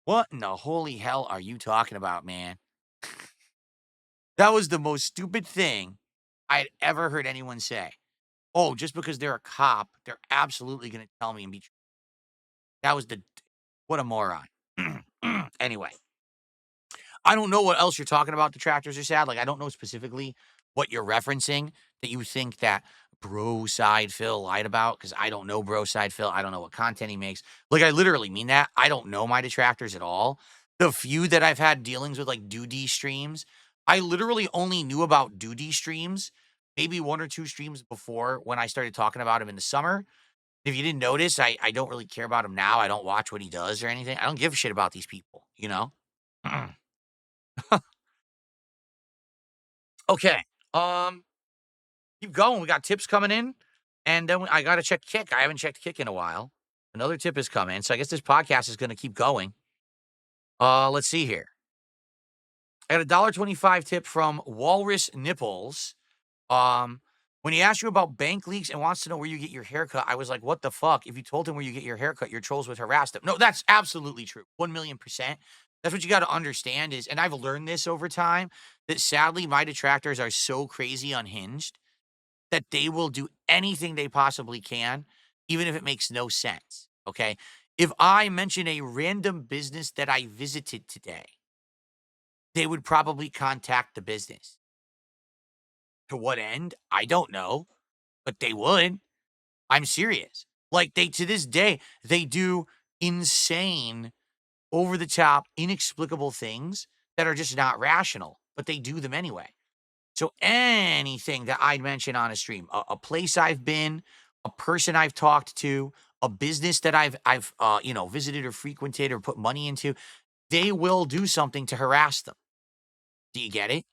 What in the holy hell are you talking about, man? That was the most stupid thing I'd ever heard anyone say. Oh, just because they're a cop, they're absolutely gonna tell me and be that was the what a moron. Anyway, I don't know what else you're talking about, detractors are sad. Like, I don't know specifically what you're referencing that you think that bro side Phil lied about because I don't know bro side Phil. I don't know what content he makes. Like, I literally mean that. I don't know my detractors at all. The few that I've had dealings with, like Doody streams, I literally only knew about Doody streams maybe 1 or 2 streams before when I started talking about him in the summer. If you didn't notice, I don't really care about him now. I don't watch what he does or anything. I don't give a shit about these people, you know? Okay. Um, keep going. We got tips coming in, and then I gotta check Kick. I haven't checked Kick in a while. Another tip is coming, so I guess this podcast is gonna keep going. Let's see here. I got a $1.25 tip from Walrus Nipples. Um, when he asked you about bank leaks and wants to know where you get your haircut, I was like, what the fuck? If you told him where you get your haircut, your trolls would harass them. No, that's absolutely true. 1,000,000%. That's what you got to understand is, and I've learned this over time, that sadly my detractors are so crazy unhinged that they will do anything they possibly can, even if it makes no sense. Okay. If I mention a random business that I visited today, they would probably contact the business. To what end? I don't know, but they would. I'm serious. Like they to this day, they do insane, over the top, inexplicable things that are just not rational, but they do them anyway. So anything that I'd mention on a stream, a place I've been, a person I've talked to, a business that I've visited or frequented or put money into, they will do something to harass them. Do you get it?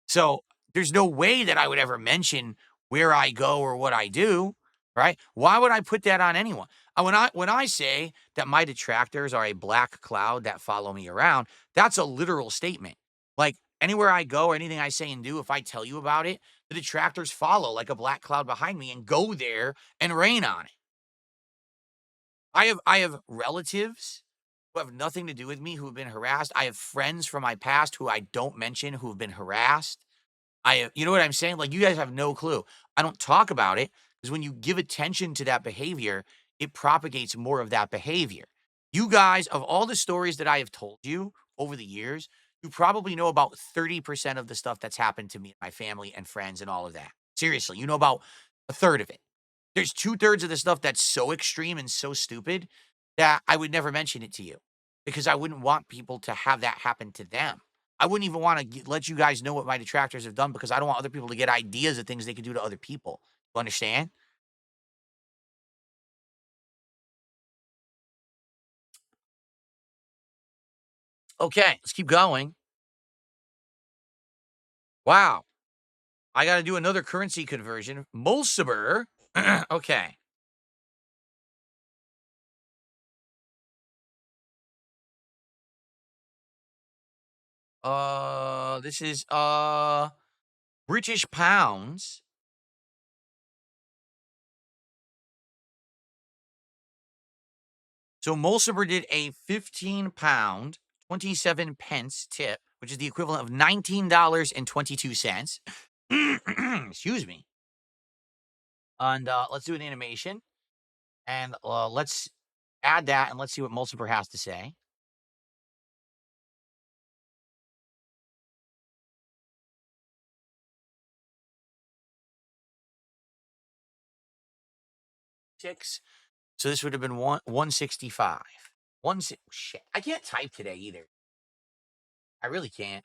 So there's no way that I would ever mention where I go or what I do, right? Why would I put that on anyone? When I say that my detractors are a black cloud that follow me around, that's a literal statement. Like anywhere I go or anything I say and do, if I tell you about it, the detractors follow like a black cloud behind me and go there and rain on it. I have relatives who have nothing to do with me who have been harassed. I have friends from my past who I don't mention who have been harassed. You know what I'm saying? Like, you guys have no clue. I don't talk about it because when you give attention to that behavior, it propagates more of that behavior. You guys, of all the stories that I have told you over the years, you probably know about 30% of the stuff that's happened to me, my family and friends and all of that. Seriously, you know about a third of it. There's 2/3 of the stuff that's so extreme and so stupid that I would never mention it to you because I wouldn't want people to have that happen to them. I wouldn't even wanna let you guys know what my detractors have done because I don't want other people to get ideas of things they could do to other people. You understand? Okay, let's keep going. Wow. I got to do another currency conversion. Mulciber. Okay. This is British pounds. So Mulciber did a 15 pound, 27 pence tip, which is the equivalent of $19.22. Excuse me. And let's do an animation. And let's add that and let's see what Mulciber has to say. Six. So this would have been 165. Shit. I can't type today either. I really can't.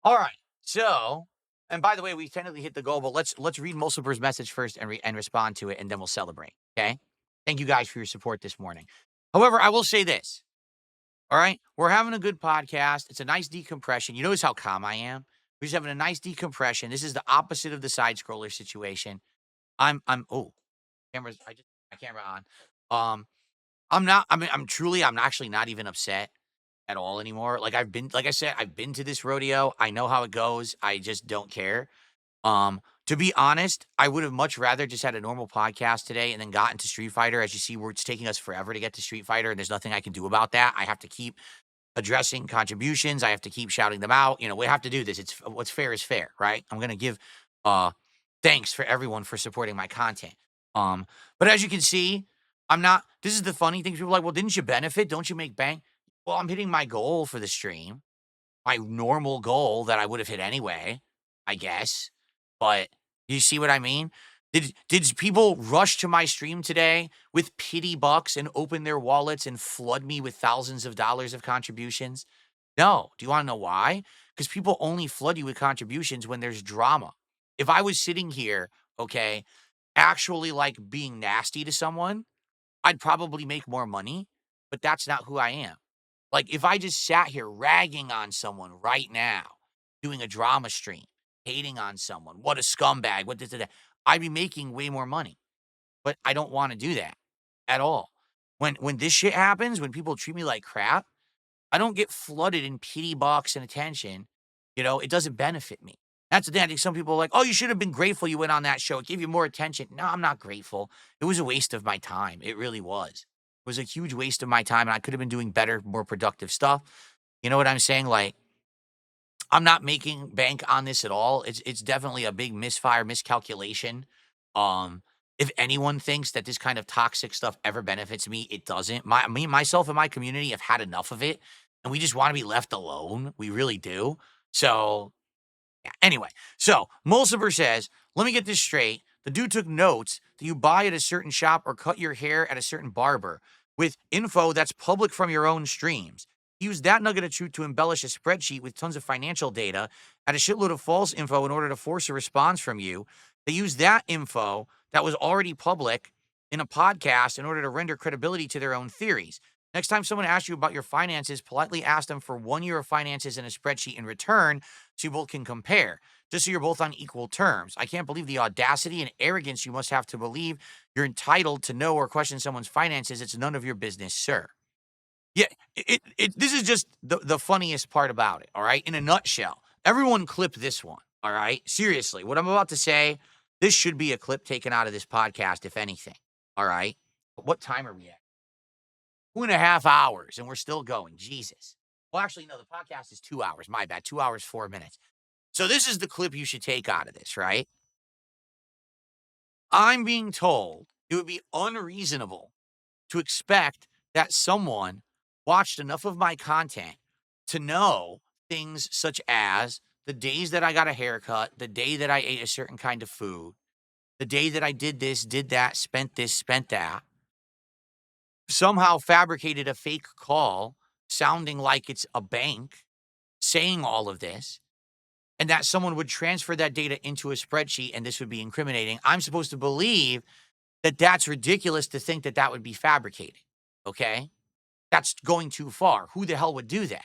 All right. So, and by the way, we technically hit the goal, but let's read Mulciber's message first and respond to it, and then we'll celebrate. Okay. Thank you guys for your support this morning. However, I will say this. All right. We're having a good podcast. It's a nice decompression. You notice how calm I am? We're just having a nice decompression. This is the opposite of the side scroller situation. Oh, cameras, I just my camera on. I'm not, I mean, I'm actually not even upset at all anymore. Like I said, I've been to this rodeo. I know how it goes. I just don't care. To be honest, I would have much rather just had a normal podcast today and then got into Street Fighter. As you see, it's taking us forever to get to Street Fighter, and there's nothing I can do about that. I have to keep addressing contributions. I have to keep shouting them out. We have to do this. It's what's fair is fair, right? I'm gonna give thanks for everyone for supporting my content. But as you can see, I'm not. This is the funny thing. People are like, well, didn't you benefit? Don't you make bank? Well, I'm hitting my goal for the stream, my normal goal that I would have hit anyway, I guess. But you see what I mean? Did people rush to my stream today with pity bucks and open their wallets and flood me with thousands of dollars of contributions? No. Do you want to know why? Because people only flood you with contributions when there's drama. If I was sitting here, okay, actually like being nasty to someone, I'd probably make more money, but that's not who I am. Like, if I just sat here ragging on someone right now, doing a drama stream, hating on someone, what a scumbag, what this, that, I'd be making way more money. But I don't want to do that at all. When this shit happens, when people treat me like crap, I don't get flooded in pity box and attention. It doesn't benefit me. That's the thing. I think some people are like, oh, you should have been grateful you went on that show. It gave you more attention. No, I'm not grateful. It was a waste of my time. It really was. It was a huge waste of my time, and I could have been doing better, more productive stuff. You know what I'm saying? Like, I'm not making bank on this at all. It's definitely a big misfire, miscalculation. If anyone thinks that this kind of toxic stuff ever benefits me, it doesn't. Myself and my community have had enough of it, and we just want to be left alone. We really do. So yeah. Anyway, so Mulciber says, let me get this straight. The dude took notes that you buy at a certain shop or cut your hair at a certain barber with info that's public from your own streams. Use that nugget of truth to embellish a spreadsheet with tons of financial data, add a shitload of false info in order to force a response from you. They use that info that was already public in a podcast in order to render credibility to their own theories. Next time someone asks you about your finances, politely ask them for 1 year of finances in a spreadsheet in return so you both can compare, just so you're both on equal terms. I can't believe the audacity and arrogance you must have to believe you're entitled to know or question someone's finances. It's none of your business, sir. Yeah, this is just the funniest part about it, all right? In a nutshell, everyone clip this one, all right? Seriously, what I'm about to say, this should be a clip taken out of this podcast, if anything, all right? But what time are we at? 2.5 hours, and we're still going. Jesus. Well, actually, no, the podcast is 2 hours. My bad. 2 hours, 4 minutes. So this is the clip you should take out of this, right? I'm being told it would be unreasonable to expect that someone watched enough of my content to know things such as the days that I got a haircut, the day that I ate a certain kind of food, the day that I did this, did that, spent this, spent that, somehow fabricated a fake call sounding like it's a bank saying all of this, and that someone would transfer that data into a spreadsheet and this would be incriminating. I'm supposed to believe that that's ridiculous to think that that would be fabricated. Okay. That's going too far. Who the hell would do that?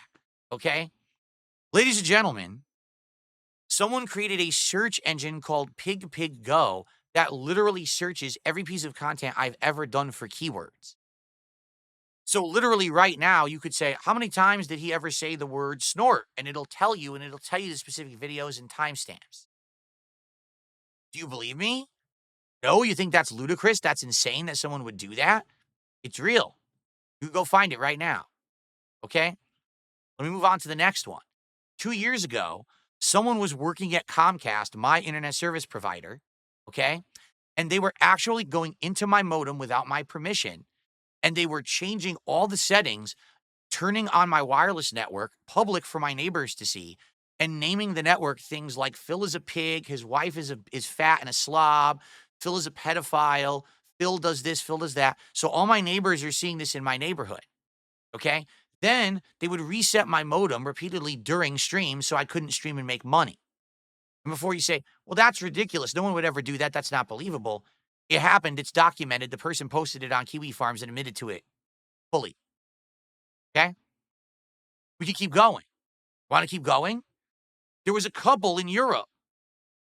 Okay? Ladies and gentlemen, someone created a search engine called PigPigGo that literally searches every piece of content I've ever done for keywords. So literally right now, you could say, how many times did he ever say the word snort? And it'll tell you, and it'll tell you the specific videos and timestamps. Do you believe me? No, you think that's ludicrous? That's insane that someone would do that? It's real. You can go find it right now. Okay? Let me move on to the next one. 2 years ago, someone was working at Comcast, my internet service provider. Okay? And they were actually going into my modem without my permission. And they were changing all the settings, turning on my wireless network public for my neighbors to see, and naming the network things like Phil is a pig, his wife is fat and a slob, Phil is a pedophile, Phil does this, Phil does that. So all my neighbors are seeing this in my neighborhood. Okay? Then they would reset my modem repeatedly during streams so I couldn't stream and make money. And before you say, well, that's ridiculous, no one would ever do that, that's not believable. It happened, it's documented, the person posted it on Kiwi Farms and admitted to it fully. Okay? We can keep going. Want to keep going? There was a couple in Europe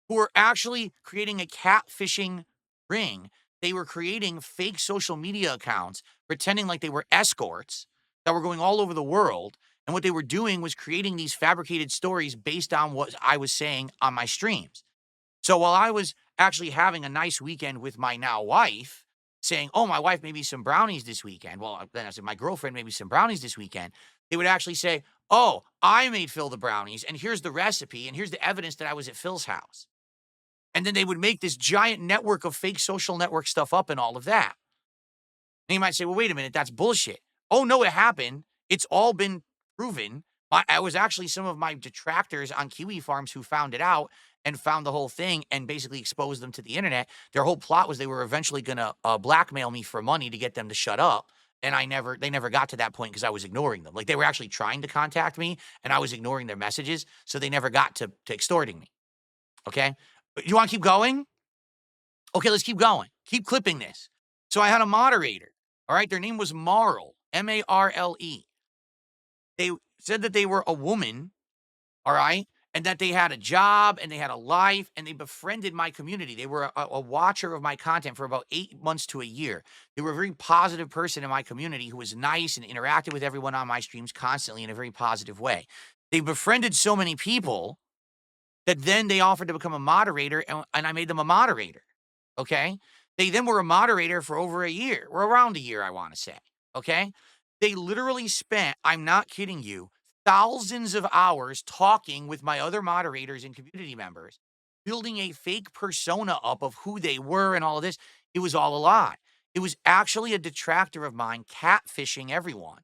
who were actually creating a catfishing ring. They were creating fake social media accounts, pretending like they were escorts that were going all over the world. And what they were doing was creating these fabricated stories based on what I was saying on my streams. So while I was actually having a nice weekend with my now wife, saying, oh, my wife made me some brownies this weekend. Well, then I said, my girlfriend made me some brownies this weekend. They would actually say, oh, I made Phil the brownies, and here's the recipe, and here's the evidence that I was at Phil's house. And then they would make this giant network of fake social network stuff up and all of that. And you might say, well, wait a minute, that's bullshit. Oh, no, it happened. It's all been proven. I was actually some of my detractors on Kiwi Farms who found it out and found the whole thing and basically exposed them to the internet. Their whole plot was they were eventually going to blackmail me for money to get them to shut up. And they never got to that point because I was ignoring them. Like they were actually trying to contact me and I was ignoring their messages. So they never got to extorting me. Okay. But you want to keep going? Okay, let's keep going. Keep clipping this. So I had a moderator. All right. Their name was Marle, Marle. They said that they were a woman. All right. And that they had a job and they had a life and they befriended my community. They were a watcher of my content for about 8 months to a year. They were a very positive person in my community who was nice and interacted with everyone on my streams constantly in a very positive way. They befriended so many people that then they offered to become a moderator and I made them a moderator. Okay. They then were a moderator for over a year or around a year, I want to say. Okay. They literally spent, I'm not kidding you, thousands of hours talking with my other moderators and community members, building a fake persona up of who they were and all of this. It was all a lie. It was actually a detractor of mine catfishing everyone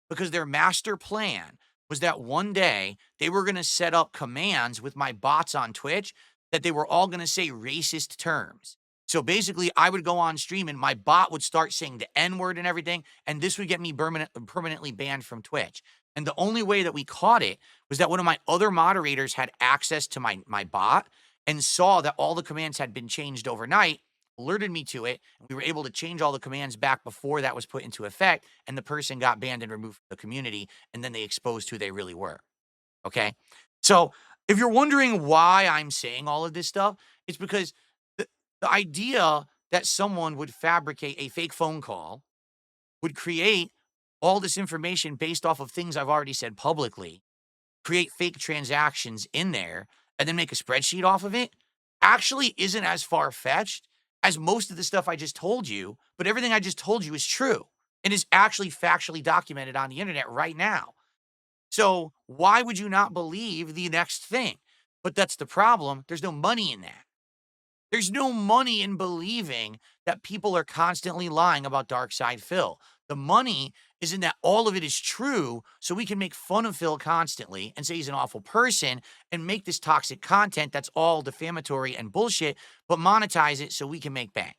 because their master plan was that one day they were going to set up commands with my bots on Twitch that they were all going to say racist terms. So basically, I would go on stream and my bot would start saying the N word and everything, and this would get me permanently banned from Twitch. And the only way that we caught it was that one of my other moderators had access to my bot and saw that all the commands had been changed overnight, alerted me to it, and we were able to change all the commands back before that was put into effect, and the person got banned and removed from the community, and then they exposed who they really were. Okay? So if you're wondering why I'm saying all of this stuff, it's because the idea that someone would fabricate a fake phone call, would create all this information based off of things I've already said publicly, create fake transactions in there, and then make a spreadsheet off of it, actually isn't as far-fetched as most of the stuff I just told you, but everything I just told you is true and is actually factually documented on the internet right now. So why would you not believe the next thing? But that's the problem. There's no money in that. There's no money in believing that people are constantly lying about Dark Side Phil. The money is in that all of it is true, so we can make fun of Phil constantly and say he's an awful person and make this toxic content that's all defamatory and bullshit, but monetize it so we can make bank.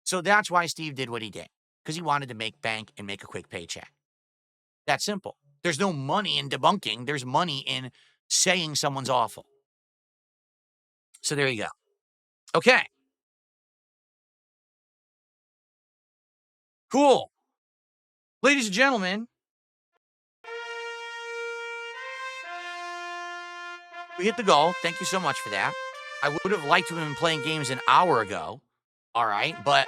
So that's why Steve did what he did, because he wanted to make bank and make a quick paycheck. That simple. There's no money in debunking. There's money in saying someone's awful. So there you go. Okay. Cool. Ladies and gentlemen, we hit the goal. Thank you so much for that. I would have liked to have been playing games an hour ago. All right. But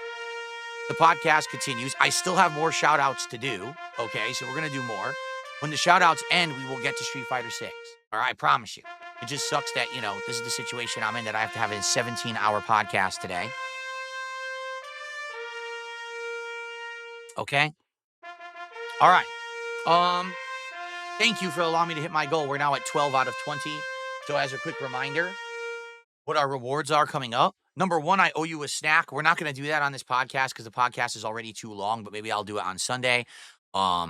the podcast continues. I still have more shout outs to do. Okay. So we're going to do more. When the shout outs end, we will get to Street Fighter 6. All right. I promise you. It just sucks that, this is the situation I'm in, that I have to have a 17-hour podcast today. Okay. All right. Thank you for allowing me to hit my goal. We're now at 12 out of 20. So as a quick reminder, what our rewards are coming up. Number one, I owe you a snack. We're not going to do that on this podcast because the podcast is already too long, but maybe I'll do it on Sunday. I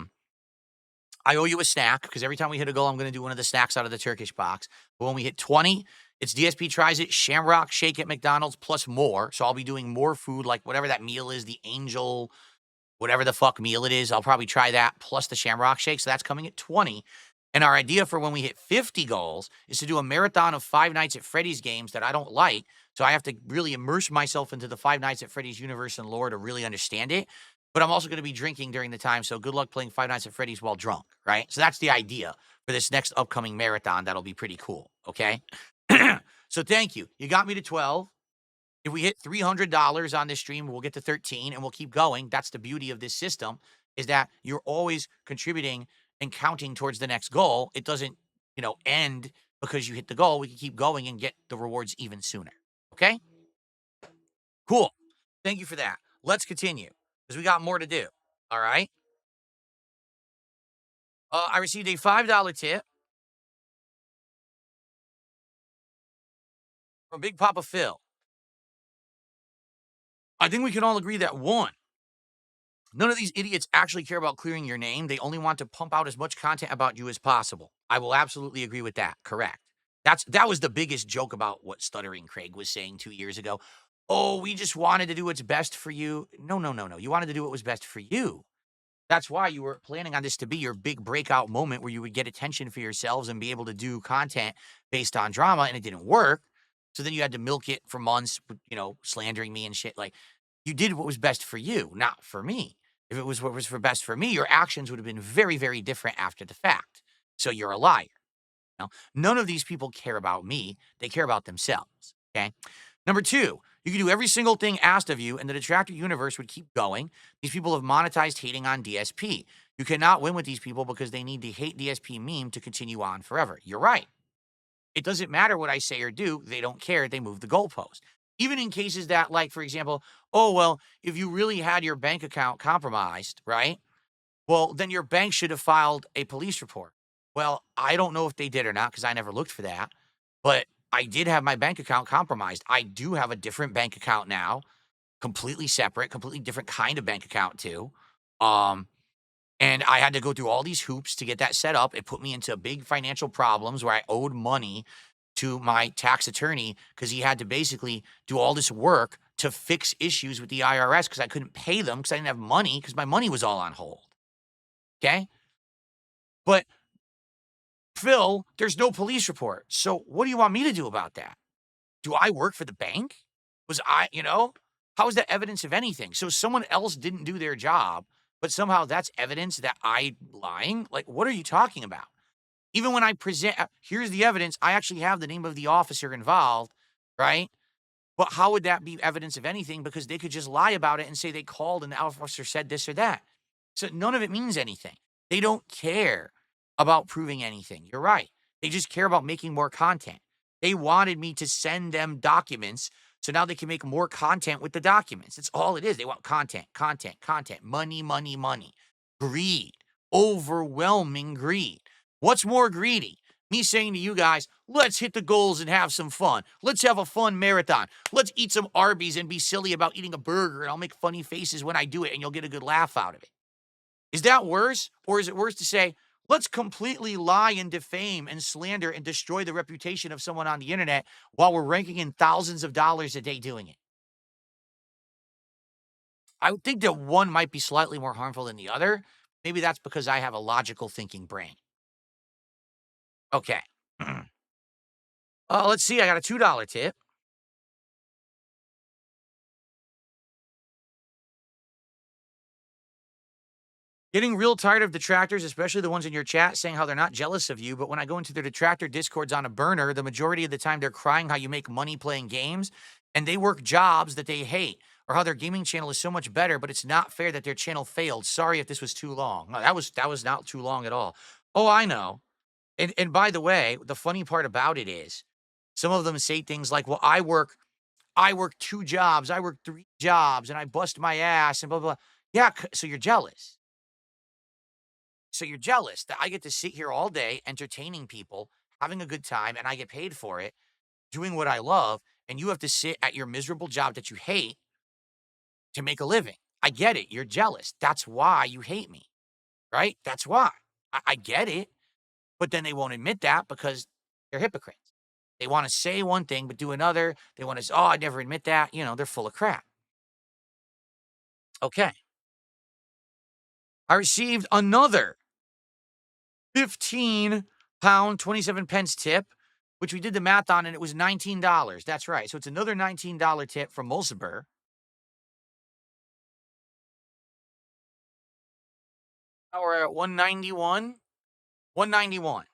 owe you a snack because every time we hit a goal, I'm going to do one of the snacks out of the Turkish box. But when we hit 20, it's DSP Tries It, Shamrock Shake at McDonald's, plus more. So I'll be doing more food, like whatever that meal is, the Angel, whatever the fuck meal it is. I'll probably try that, plus the Shamrock Shake. So that's coming at 20. And our idea for when we hit 50 goals is to do a marathon of Five Nights at Freddy's games that I don't like. So I have to really immerse myself into the Five Nights at Freddy's universe and lore to really understand it. But I'm also going to be drinking during the time. So good luck playing Five Nights at Freddy's while drunk, right? So that's the idea for this next upcoming marathon. That'll be pretty cool, okay? So thank you. You got me to 12. If we hit $300 on this stream, we'll get to 13 and we'll keep going. That's the beauty of this system, is that you're always contributing and counting towards the next goal. It doesn't, end because you hit the goal. We can keep going and get the rewards even sooner. Okay? Cool. Thank you for that. Let's continue because we got more to do. All right? I received a $5 tip from Big Papa Phil. I think we can all agree that, one, none of these idiots actually care about clearing your name. They only want to pump out as much content about you as possible. I will absolutely agree with that. Correct. That was the biggest joke about what Stuttering Craig was saying 2 years ago. Oh, we just wanted to do what's best for you. No. You wanted to do what was best for you. That's why you were planning on this to be your big breakout moment where you would get attention for yourselves and be able to do content based on drama, and it didn't work. So then you had to milk it for months, slandering me and shit. Like, you did what was best for you, not for me. If it was what was for best for me, your actions would have been very, very different after the fact. So you're a liar. None of these people care about me. They care about themselves, okay? Number two, you can do every single thing asked of you, and the detractor universe would keep going. These people have monetized hating on DSP. You cannot win with these people because they need the hate DSP meme to continue on forever. You're right. It doesn't matter what I say or do. They don't care. They move the goalpost. Even in cases that, like, for example, if you really had your bank account compromised, right? Well, then your bank should have filed a police report. Well, I don't know if they did or not because I never looked for that. But I did have my bank account compromised. I do have a different bank account now, completely separate, completely different kind of bank account too. And I had to go through all these hoops to get that set up. It put me into big financial problems where I owed money to my tax attorney because he had to basically do all this work to fix issues with the IRS because I couldn't pay them because I didn't have money because my money was all on hold. Okay? But Phil, there's no police report. So what do you want me to do about that? Do I work for the bank? How is that evidence of anything? So someone else didn't do their job, but somehow that's evidence that I'm lying? Like, what are you talking about? Even when I present, here's the evidence, I actually have the name of the officer involved, right? But how would that be evidence of anything? Because they could just lie about it and say they called and the officer said this or that. So none of it means anything. They don't care about proving anything. You're right. They just care about making more content. They wanted me to send them documents so now they can make more content with the documents. That's all it is. They want content. Money. Greed. Overwhelming greed. What's more greedy? Me saying to you guys, let's hit the goals and have some fun. Let's have a fun marathon. Let's eat some Arby's and be silly about eating a burger, and I'll make funny faces when I do it, and you'll get a good laugh out of it. Is that worse? Or is it worse to say, let's completely lie and defame and slander and destroy the reputation of someone on the internet while we're ranking in thousands of dollars a day doing it? I would think that one might be slightly more harmful than the other. Maybe that's because I have a logical thinking brain. Okay. Let's see. I got a $2 tip. Getting real tired of detractors, especially the ones in your chat saying how they're not jealous of you, but when I go into their detractor discords on a burner, the majority of the time they're crying how you make money playing games and they work jobs that they hate or how their gaming channel is so much better, but it's not fair that their channel failed. Sorry if this was too long. No, that was not too long at all. Oh, I know. And by the way, the funny part about it is some of them say things like, "Well, I work 2 jobs, I work 3 jobs, and I bust my ass and blah blah." Blah. Yeah, so you're jealous. So you're jealous that I get to sit here all day entertaining people, having a good time, and I get paid for it, doing what I love, and you have to sit at your miserable job that you hate to make a living. I get it. You're jealous. That's why you hate me, right? That's why. I get it. But then they won't admit that because they're hypocrites. They want to say one thing but do another. They want to say, oh, I never admit that. They're full of crap. Okay. I received another 15 pound, 27 pence tip, which we did the math on, and it was $19. That's right. So it's another $19 tip from Mulciber. Now we're at 191. 191.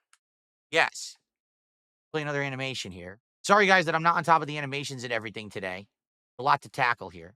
Yes. Play another animation here. Sorry, guys, that I'm not on top of the animations and everything today. A lot to tackle here.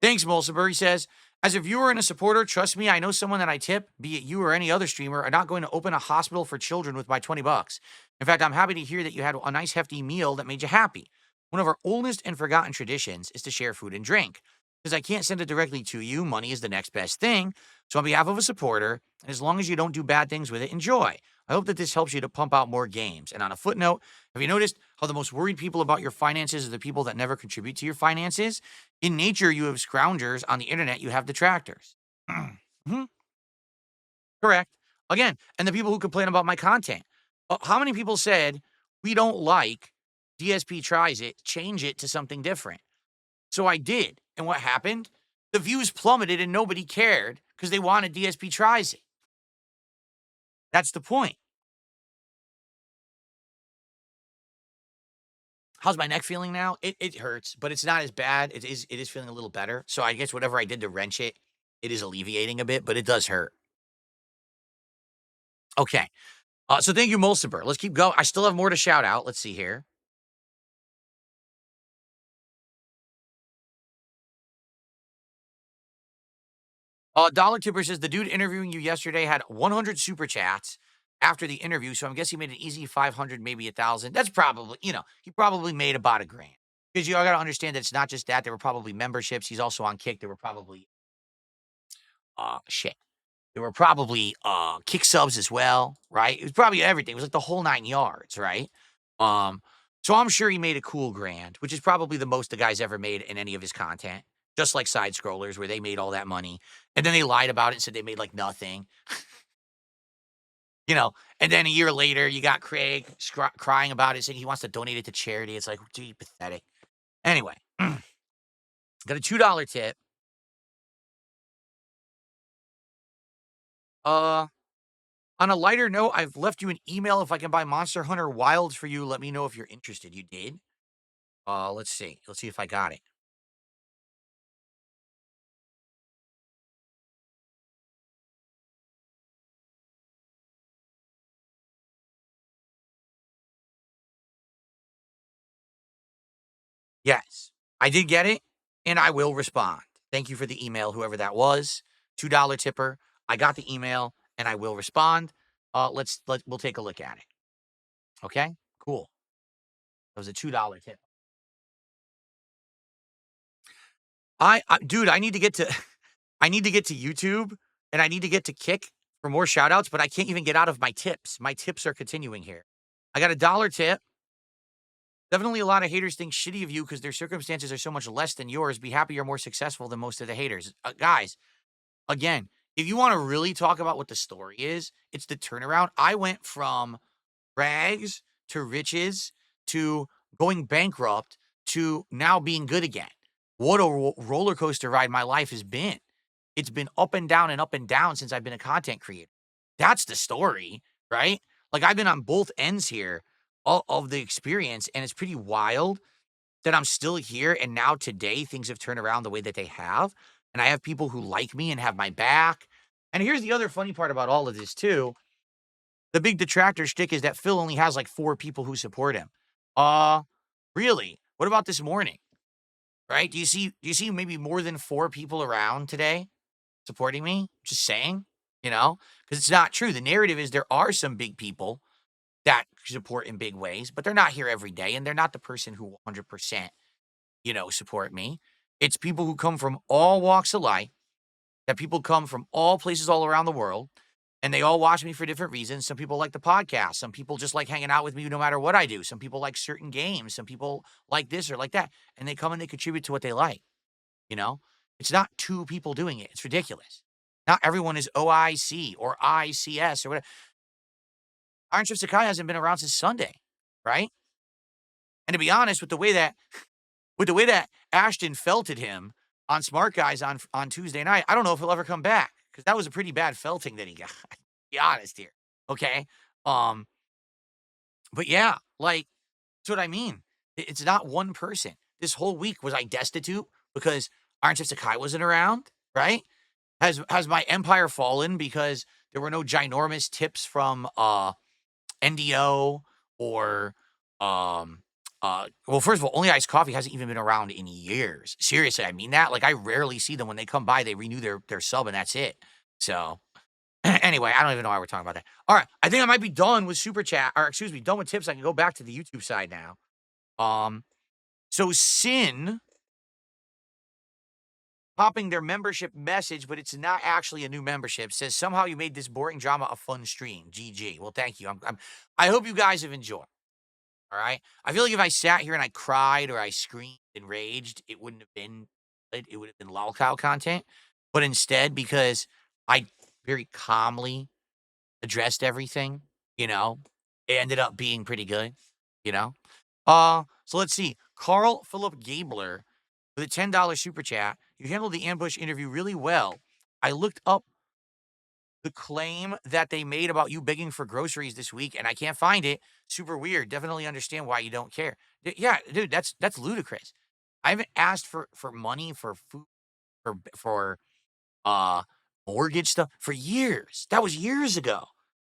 Thanks, Mulciber. He says, as a viewer and a supporter, trust me, I know someone that I tip, be it you or any other streamer, are not going to open a hospital for children with my 20 bucks. In fact, I'm happy to hear that you had a nice hefty meal that made you happy. One of our oldest and forgotten traditions is to share food and drink. Because I can't send it directly to you, money is the next best thing. So on behalf of a supporter, and as long as you don't do bad things with it, enjoy. I hope that this helps you to pump out more games. And on a footnote, have you noticed how the most worried people about your finances are the people that never contribute to your finances? In nature, you have scroungers. On the internet, you have detractors. Mhm. Correct. Again, and the people who complain about my content. How many people said, we don't like DSP tries it, change it to something different? So I did. And what happened? The views plummeted and nobody cared because they wanted DSP tries it. That's the point. How's my neck feeling now? It hurts, but it's not as bad. It is feeling a little better. So I guess whatever I did to wrench it, it is alleviating a bit, but it does hurt. Okay. So thank you, Mulciber. Let's keep going. I still have more to shout out. Let's see here. Dollar Tipper says the dude interviewing you yesterday had 100 super chats after the interview, so I'm guessing he made an easy 500, maybe 1,000. That's probably, he probably made about $1,000. Because you got to understand that it's not just that. There were probably memberships. He's also on Kick. There were probably, shit. There were probably kick subs as well, right? It was probably everything. It was like the whole 9 yards, right? So I'm sure he made a cool grand, which is probably the most the guy's ever made in any of his content. Just like side scrollers where they made all that money. And then they lied about it and said they made like nothing. And then a year later, you got Craig crying about it, saying he wants to donate it to charity. It's like, gee, pathetic. Anyway, got a $2 tip. On a lighter note, I've left you an email. If I can buy Monster Hunter Wilds for you, let me know if you're interested. You did? Let's see. Let's see if I got it. Yes, I did get it, and I will respond. Thank you for the email, whoever that was. $2 tipper. I got the email, and I will respond. We'll take a look at it. Okay, cool. That was a $2 tip. Dude, I need to get to, I need to get to YouTube, and I need to get to Kick for more shout outs, but I can't even get out of my tips. My tips are continuing here. I got a $1 tip. Definitely a lot of haters think shitty of you because their circumstances are so much less than yours. Be happy you're more successful than most of the haters. Guys, again, if you want to really talk about what the story is, it's the turnaround. I went from rags to riches to going bankrupt to now being good again. What a roller coaster ride my life has been. It's been up and down since I've been a content creator. That's the story, right? Like I've been on both ends here of the experience, and it's pretty wild that I'm still here. And now today things have turned around the way that they have. and I have people who like me and have my back. And here's the other funny part about all of this too. The big detractor shtick is that Phil only has like 4 people who support him. Uh, really? What about this morning? Right? Do you see maybe more than 4 people around today supporting me? Just saying, because it's not true. The narrative is there are some big people that support in big ways, but they're not here every day, and they're not the person who 100%, support me. It's people who come from all walks of life, that people come from all places all around the world, and they all watch me for different reasons. Some people like the podcast. Some people just like hanging out with me no matter what I do. Some people like certain games. Some people like this or like that. And they come and they contribute to what they like, you know? It's not 2 people doing it. It's ridiculous. Not everyone is OIC or ICS or whatever. Iron Chef Sakai hasn't been around since Sunday, right? And to be honest, with the way that Ashton felted him on Smart Guys on Tuesday night, I don't know if he'll ever come back because that was a pretty bad felting that he got. Be honest here, okay? Um, but yeah, like that's what I mean. It's not one person. This whole week was I destitute because Iron Chef Sakai wasn't around, right? Has my empire fallen because there were no ginormous tips from NDO or well, first of all, Only Iced Coffee hasn't even been around in years. Seriously, I mean that. Like I rarely see them when they come by, they renew their sub and that's it. So anyway, I don't even know why we're talking about that. All right, I think I might be done with super chat, or excuse me, done with tips. I can go back to the YouTube side now. So Sin popping their membership message, but it's not actually a new membership. Says somehow you made this boring drama a fun stream. GG. Well, thank you. I hope you guys have enjoyed. All right. I feel like if I sat here and I cried or I screamed and raged, it wouldn't have been good. It would have been lolcow content. But instead, because I very calmly addressed everything, it ended up being pretty good, you know? So let's see. Carl Philip Gabler with a $10 super chat. You handled the ambush interview really well. I looked up the claim that they made about you begging for groceries this week, and I can't find it. Super weird. Definitely understand why you don't care. Yeah, dude, that's ludicrous. I haven't asked for money for food for uh mortgage stuff for years. That was years ago.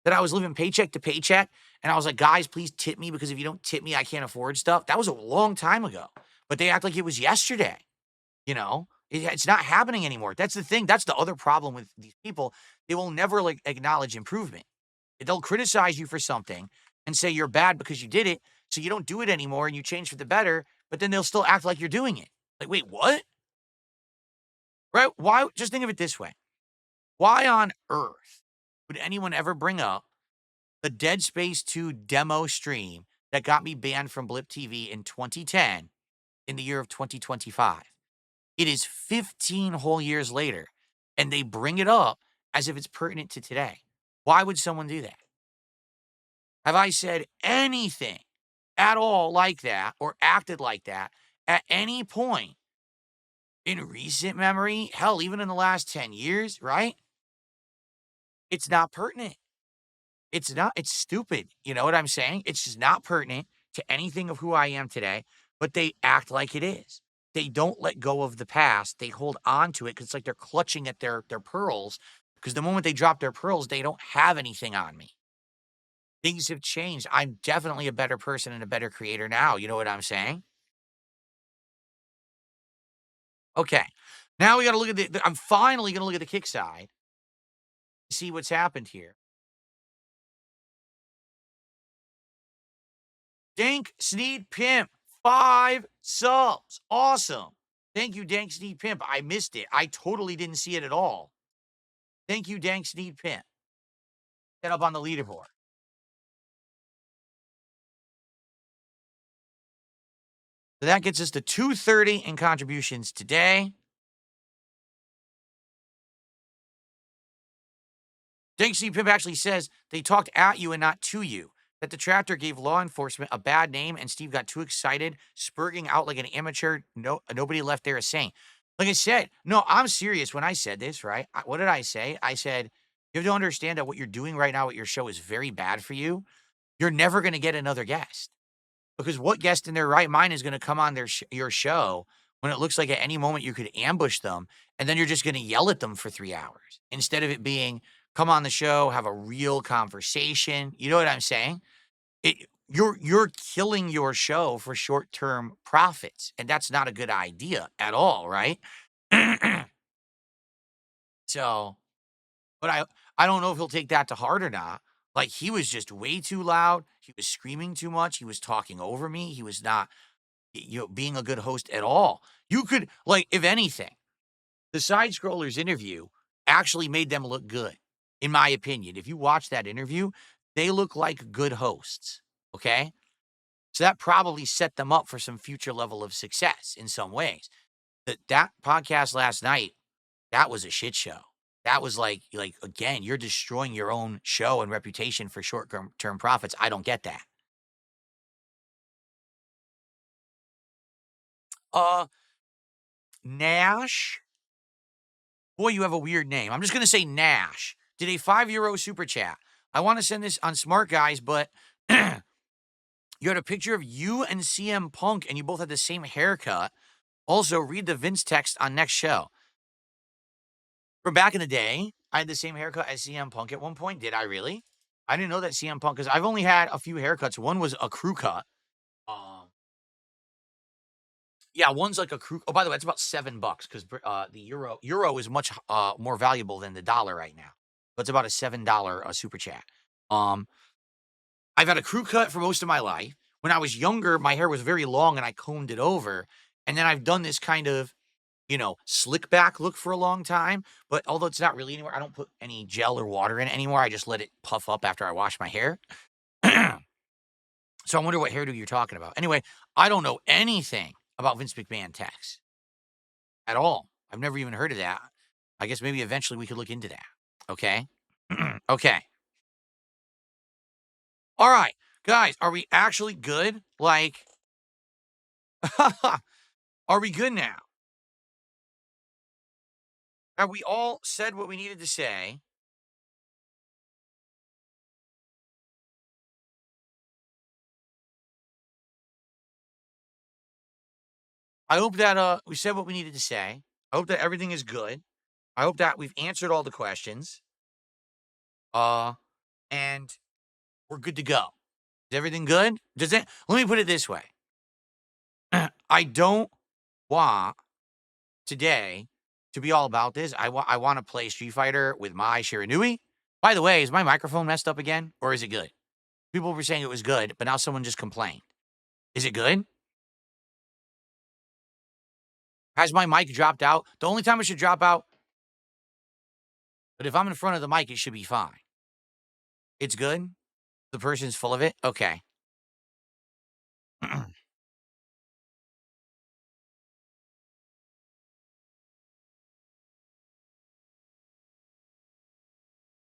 That I was living paycheck to paycheck, and I was like, guys, please tip me because if you don't tip me, I can't afford stuff. That was a long time ago. But they act like it was yesterday. It's not happening anymore. That's the thing. That's the other problem with these people. They will never like acknowledge improvement. They'll criticize you for something and say you're bad because you did it, so you don't do it anymore and you change for the better, but then they'll still act like you're doing it. Like, wait, what? Right? Why? Just think of it this way. Why on earth would anyone ever bring up the Dead Space 2 demo stream that got me banned from Blip TV in 2010 in the year of 2025? It is 15 whole years later, and they bring it up as if it's pertinent to today. Why would someone do that? Have I said anything at all like that or acted like that at any point in recent memory? Hell, even in the last 10 years, right? It's not pertinent. It's not, it's stupid. You know what I'm saying? It's just not pertinent to anything of who I am today, but they act like it is. They don't let go of the past. They hold on to it because it's like they're clutching at their pearls. Because the moment they drop their pearls, they don't have anything on me. Things have changed. I'm definitely a better person and a better creator now. You know what I'm saying? Okay. Now we got to look at I'm finally going to look at the kick side. See what's happened here. Dank Sneed Pimp, 5 subs. Awesome. Thank you, Dank Sneed Pimp. I missed it. I totally didn't see it at all. Thank you, Dank Sneed Pimp. Get up on the leaderboard. So that gets us to 230 in contributions today. Dank Sneed Pimp actually says they talked at you and not to you. That the tractor gave law enforcement a bad name and Steve got too excited, spurging out like an amateur. Nobody left there a saying. Like I said, no, I'm serious when I said this, right? What did I say? I said, you have to understand that what you're doing right now at your show is very bad for you. You're never going to get another guest. Because what guest in their right mind is going to come on your show when it looks like at any moment you could ambush them, and then you're just gonna yell at them for 3 hours instead of it being, "Come on the show, have a real conversation." You know what I'm saying? You're killing your show for short-term profits, and that's not a good idea at all, right? So, but I don't know if he'll take that to heart or not. Like, he was just way too loud, he was screaming too much, he was talking over me, he was not, being a good host at all. You could like, if anything, the side scrollers interview actually made them look good, in my opinion. If you watch that interview, they look like good hosts, okay? So that probably set them up for some future level of success in some ways. That podcast last night, that was a shit show. That was like again, you're destroying your own show and reputation for short term profits. I don't get that. Uh, Nash, boy, you have a weird name. I'm just gonna say Nash. Did a €5 super chat. I want to send this on Smart Guys, but you had a picture of you and CM Punk, and you both had the same haircut. Also, read the Vince text on next show. From back in the day, I had the same haircut as CM Punk at one point. Did I really? I didn't know that CM Punk, because I've only had a few haircuts. One was a crew cut. Um, yeah, one's like a crew. Oh, by the way, it's about $7 because the euro is much more valuable than the dollar right now. But it's about a $7 super chat. Um, I've had a crew cut for most of my life. When I was younger, my hair was very long and I combed it over. And then I've done this kind of, slick back look for a long time. But although it's not really anywhere, I don't put any gel or water in it anymore. I just let it puff up after I wash my hair. So I wonder what hairdo you're talking about. Anyway, I don't know anything about Vince McMahon tax at all. I've never even heard of that. I guess maybe eventually we could look into that. Okay. Okay. All right. Guys, are we actually good? Like, are we good now? Have we all said what we needed to say? I hope that we said what we needed to say. I hope that everything is good. I hope that we've answered all the questions. Uh and we're good to go. Is everything good? Does it Let me put it this way. I don't want today to be all about this. I want to play Street Fighter with my Shiranui. By the way, is my microphone messed up again or is it good? People were saying it was good, but now someone just complained. Is it good? Has my mic dropped out? The only time it should drop out, but if I'm in front of the mic, it should be fine. It's good? The person's full of it? Okay.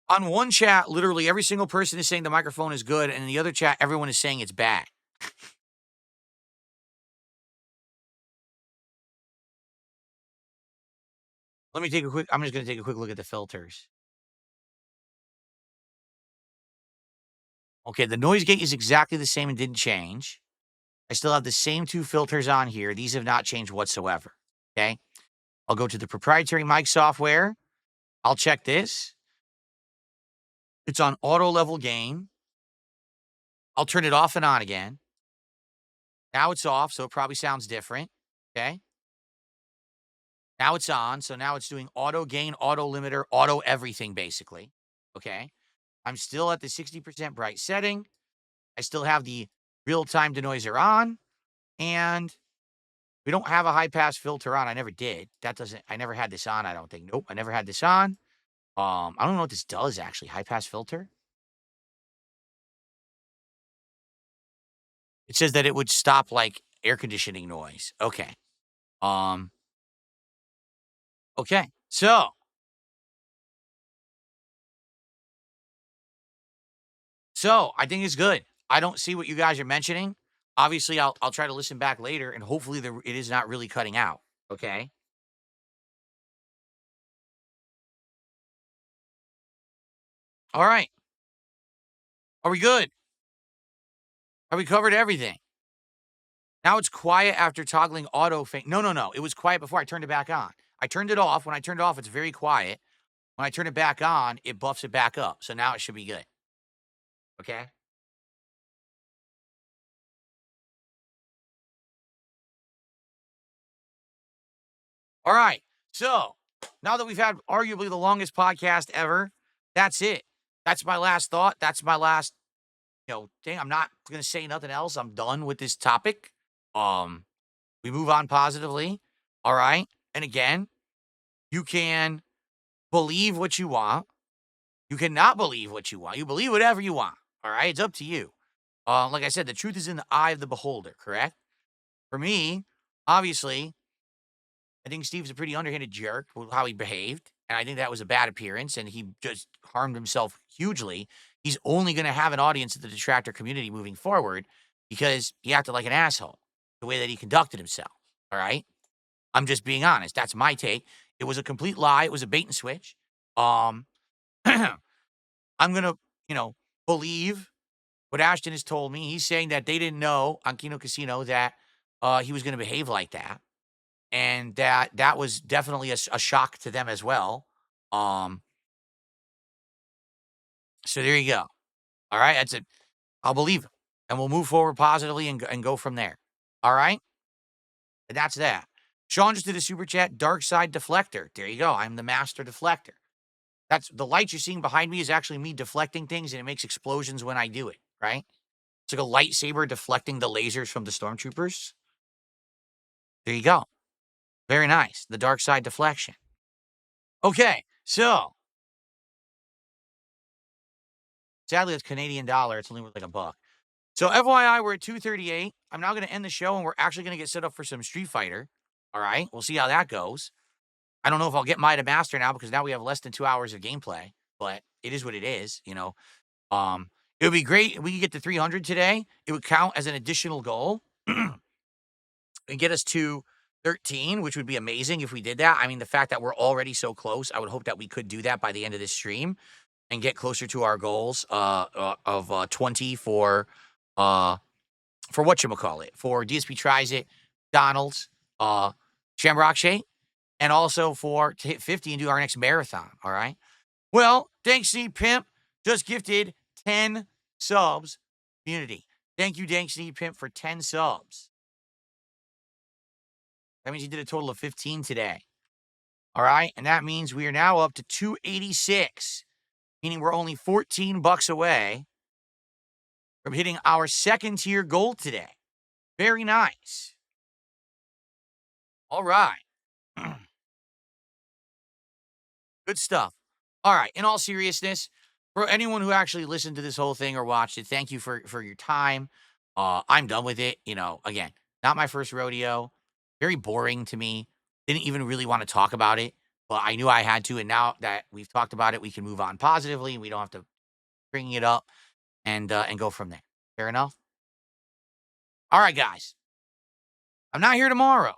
On one chat, literally every single person is saying the microphone is good, and in the other chat, everyone is saying it's bad. I'm just going to take a quick look at the filters. Okay, the noise gate is exactly the same and didn't change. I still have the same two filters on here. These have not changed whatsoever. Okay. I'll go to the proprietary mic software. I'll check this. It's on auto level gain. I'll turn it off and on again. Now it's off, so it probably sounds different. Okay. Now it's on. So now it's doing auto gain, auto limiter, auto everything, basically. Okay. I'm still at the 60% bright setting. I still have the real time denoiser on. And we don't have a high pass filter on. I never did. I never had this on, I don't think. Nope, I never had this on. I don't know what this does actually. High pass filter. It says that it would stop like air conditioning noise. Okay. Um, okay. So I think it's good. I don't see what you guys are mentioning. Obviously, I'll try to listen back later and hopefully it is not really cutting out. Okay. All right. Are we good? Have we covered everything? Now it's quiet after toggling auto fade. No. It was quiet before I turned it back on. I turned it off. When I turned it off, it's very quiet. When I turn it back on, it buffs it back up. So now it should be good. Okay? All right. So now that we've had arguably the longest podcast ever, that's it. That's my last thought. That's my last, thing. I'm not gonna say nothing else. I'm done with this topic. We move on positively. All right. And again, you can believe what you want. You cannot believe what you want. You believe whatever you want. All right. It's up to you. Like I said, the truth is in the eye of the beholder, correct? For me, obviously, I think Steve's a pretty underhanded jerk with how he behaved. And I think that was a bad appearance, and he just harmed himself hugely. He's only going to have an audience in the detractor community moving forward because he acted like an asshole the way that he conducted himself. All right? I'm just being honest. That's my take. It was a complete lie. It was a bait and switch. I'm going to, believe what Ashton has told me. He's saying that they didn't know on Kino Casino that he was going to behave like that. And that was definitely a shock to them as well. So there you go. All right, that's it. I'll believe him, and we'll move forward positively and go from there. All right, and that's that. Sean just did a super chat. Dark side deflector. There you go. I'm the master deflector. That's the light you're seeing behind me is actually me deflecting things, and it makes explosions when I do it. Right? It's like a lightsaber deflecting the lasers from the stormtroopers. There you go. Very nice. The dark side deflection. Okay, so sadly, it's Canadian dollar. It's only worth like $1. So FYI, we're at 2:38. I'm now going to end the show, and we're actually going to get set up for some Street Fighter. All right, we'll see how that goes. I don't know if I'll get Mai to master now because now we have less than 2 hours of gameplay, but it is what it is, It would be great if we could get to 300 today. It would count as an additional goal and get us to 13, which would be amazing if we did that. I mean, the fact that we're already so close, I would hope that we could do that by the end of this stream and get closer to our goals of 20 for whatchamacallit, for DSP Tries It, Donald's, Shamrock Shake, and also to hit 50 and do our next marathon, all right? Well, thanks, Sneed Pimp. Just gifted 10 subs, community. Thank you, Dank Sneed Pimp, for 10 subs. That means he did a total of 15 today. All right? And that means we are now up to 286, meaning we're only $14 away from hitting our second tier goal today. Very nice. All right. Good stuff. All right. In all seriousness, for anyone who actually listened to this whole thing or watched it, thank you for your time. I'm done with it. Again, not my first rodeo. Very boring to me. Didn't even really want to talk about it, but I knew I had to. And now that we've talked about it, we can move on positively. And we don't have to bring it up and go from there. Fair enough? All right, guys. I'm not here tomorrow.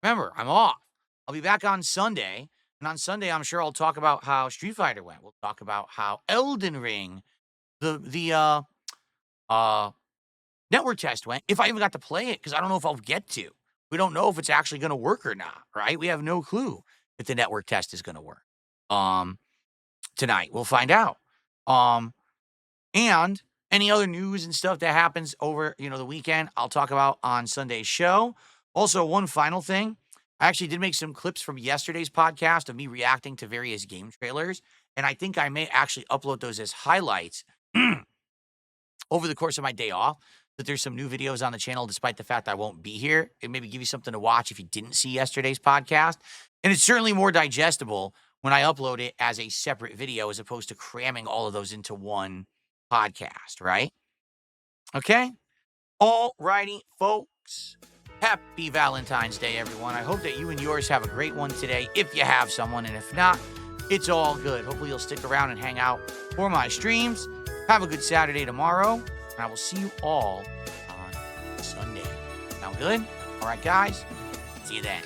Remember, I'm off. I'll be back on Sunday. And on Sunday, I'm sure I'll talk about how Street Fighter went. We'll talk about how Elden Ring, the network test went, if I even got to play it, because I don't know if I'll get to. We don't know if it's actually going to work or not, right? We have no clue if the network test is going to work. Tonight, we'll find out. And any other news and stuff that happens over, the weekend, I'll talk about on Sunday's show. Also, one final thing. I actually did make some clips from yesterday's podcast of me reacting to various game trailers, and I think I may actually upload those as highlights over the course of my day off, that there's some new videos on the channel despite the fact I won't be here. It maybe give you something to watch if you didn't see yesterday's podcast. And it's certainly more digestible when I upload it as a separate video as opposed to cramming all of those into one podcast, right? Okay? All righty, folks. Happy Valentine's Day, everyone. I hope that you and yours have a great one today, if you have someone, and if not, it's all good. Hopefully you'll stick around and hang out for my streams. Have a good Saturday tomorrow, and I will see you all on Sunday. Sound good? All right, guys. See you then.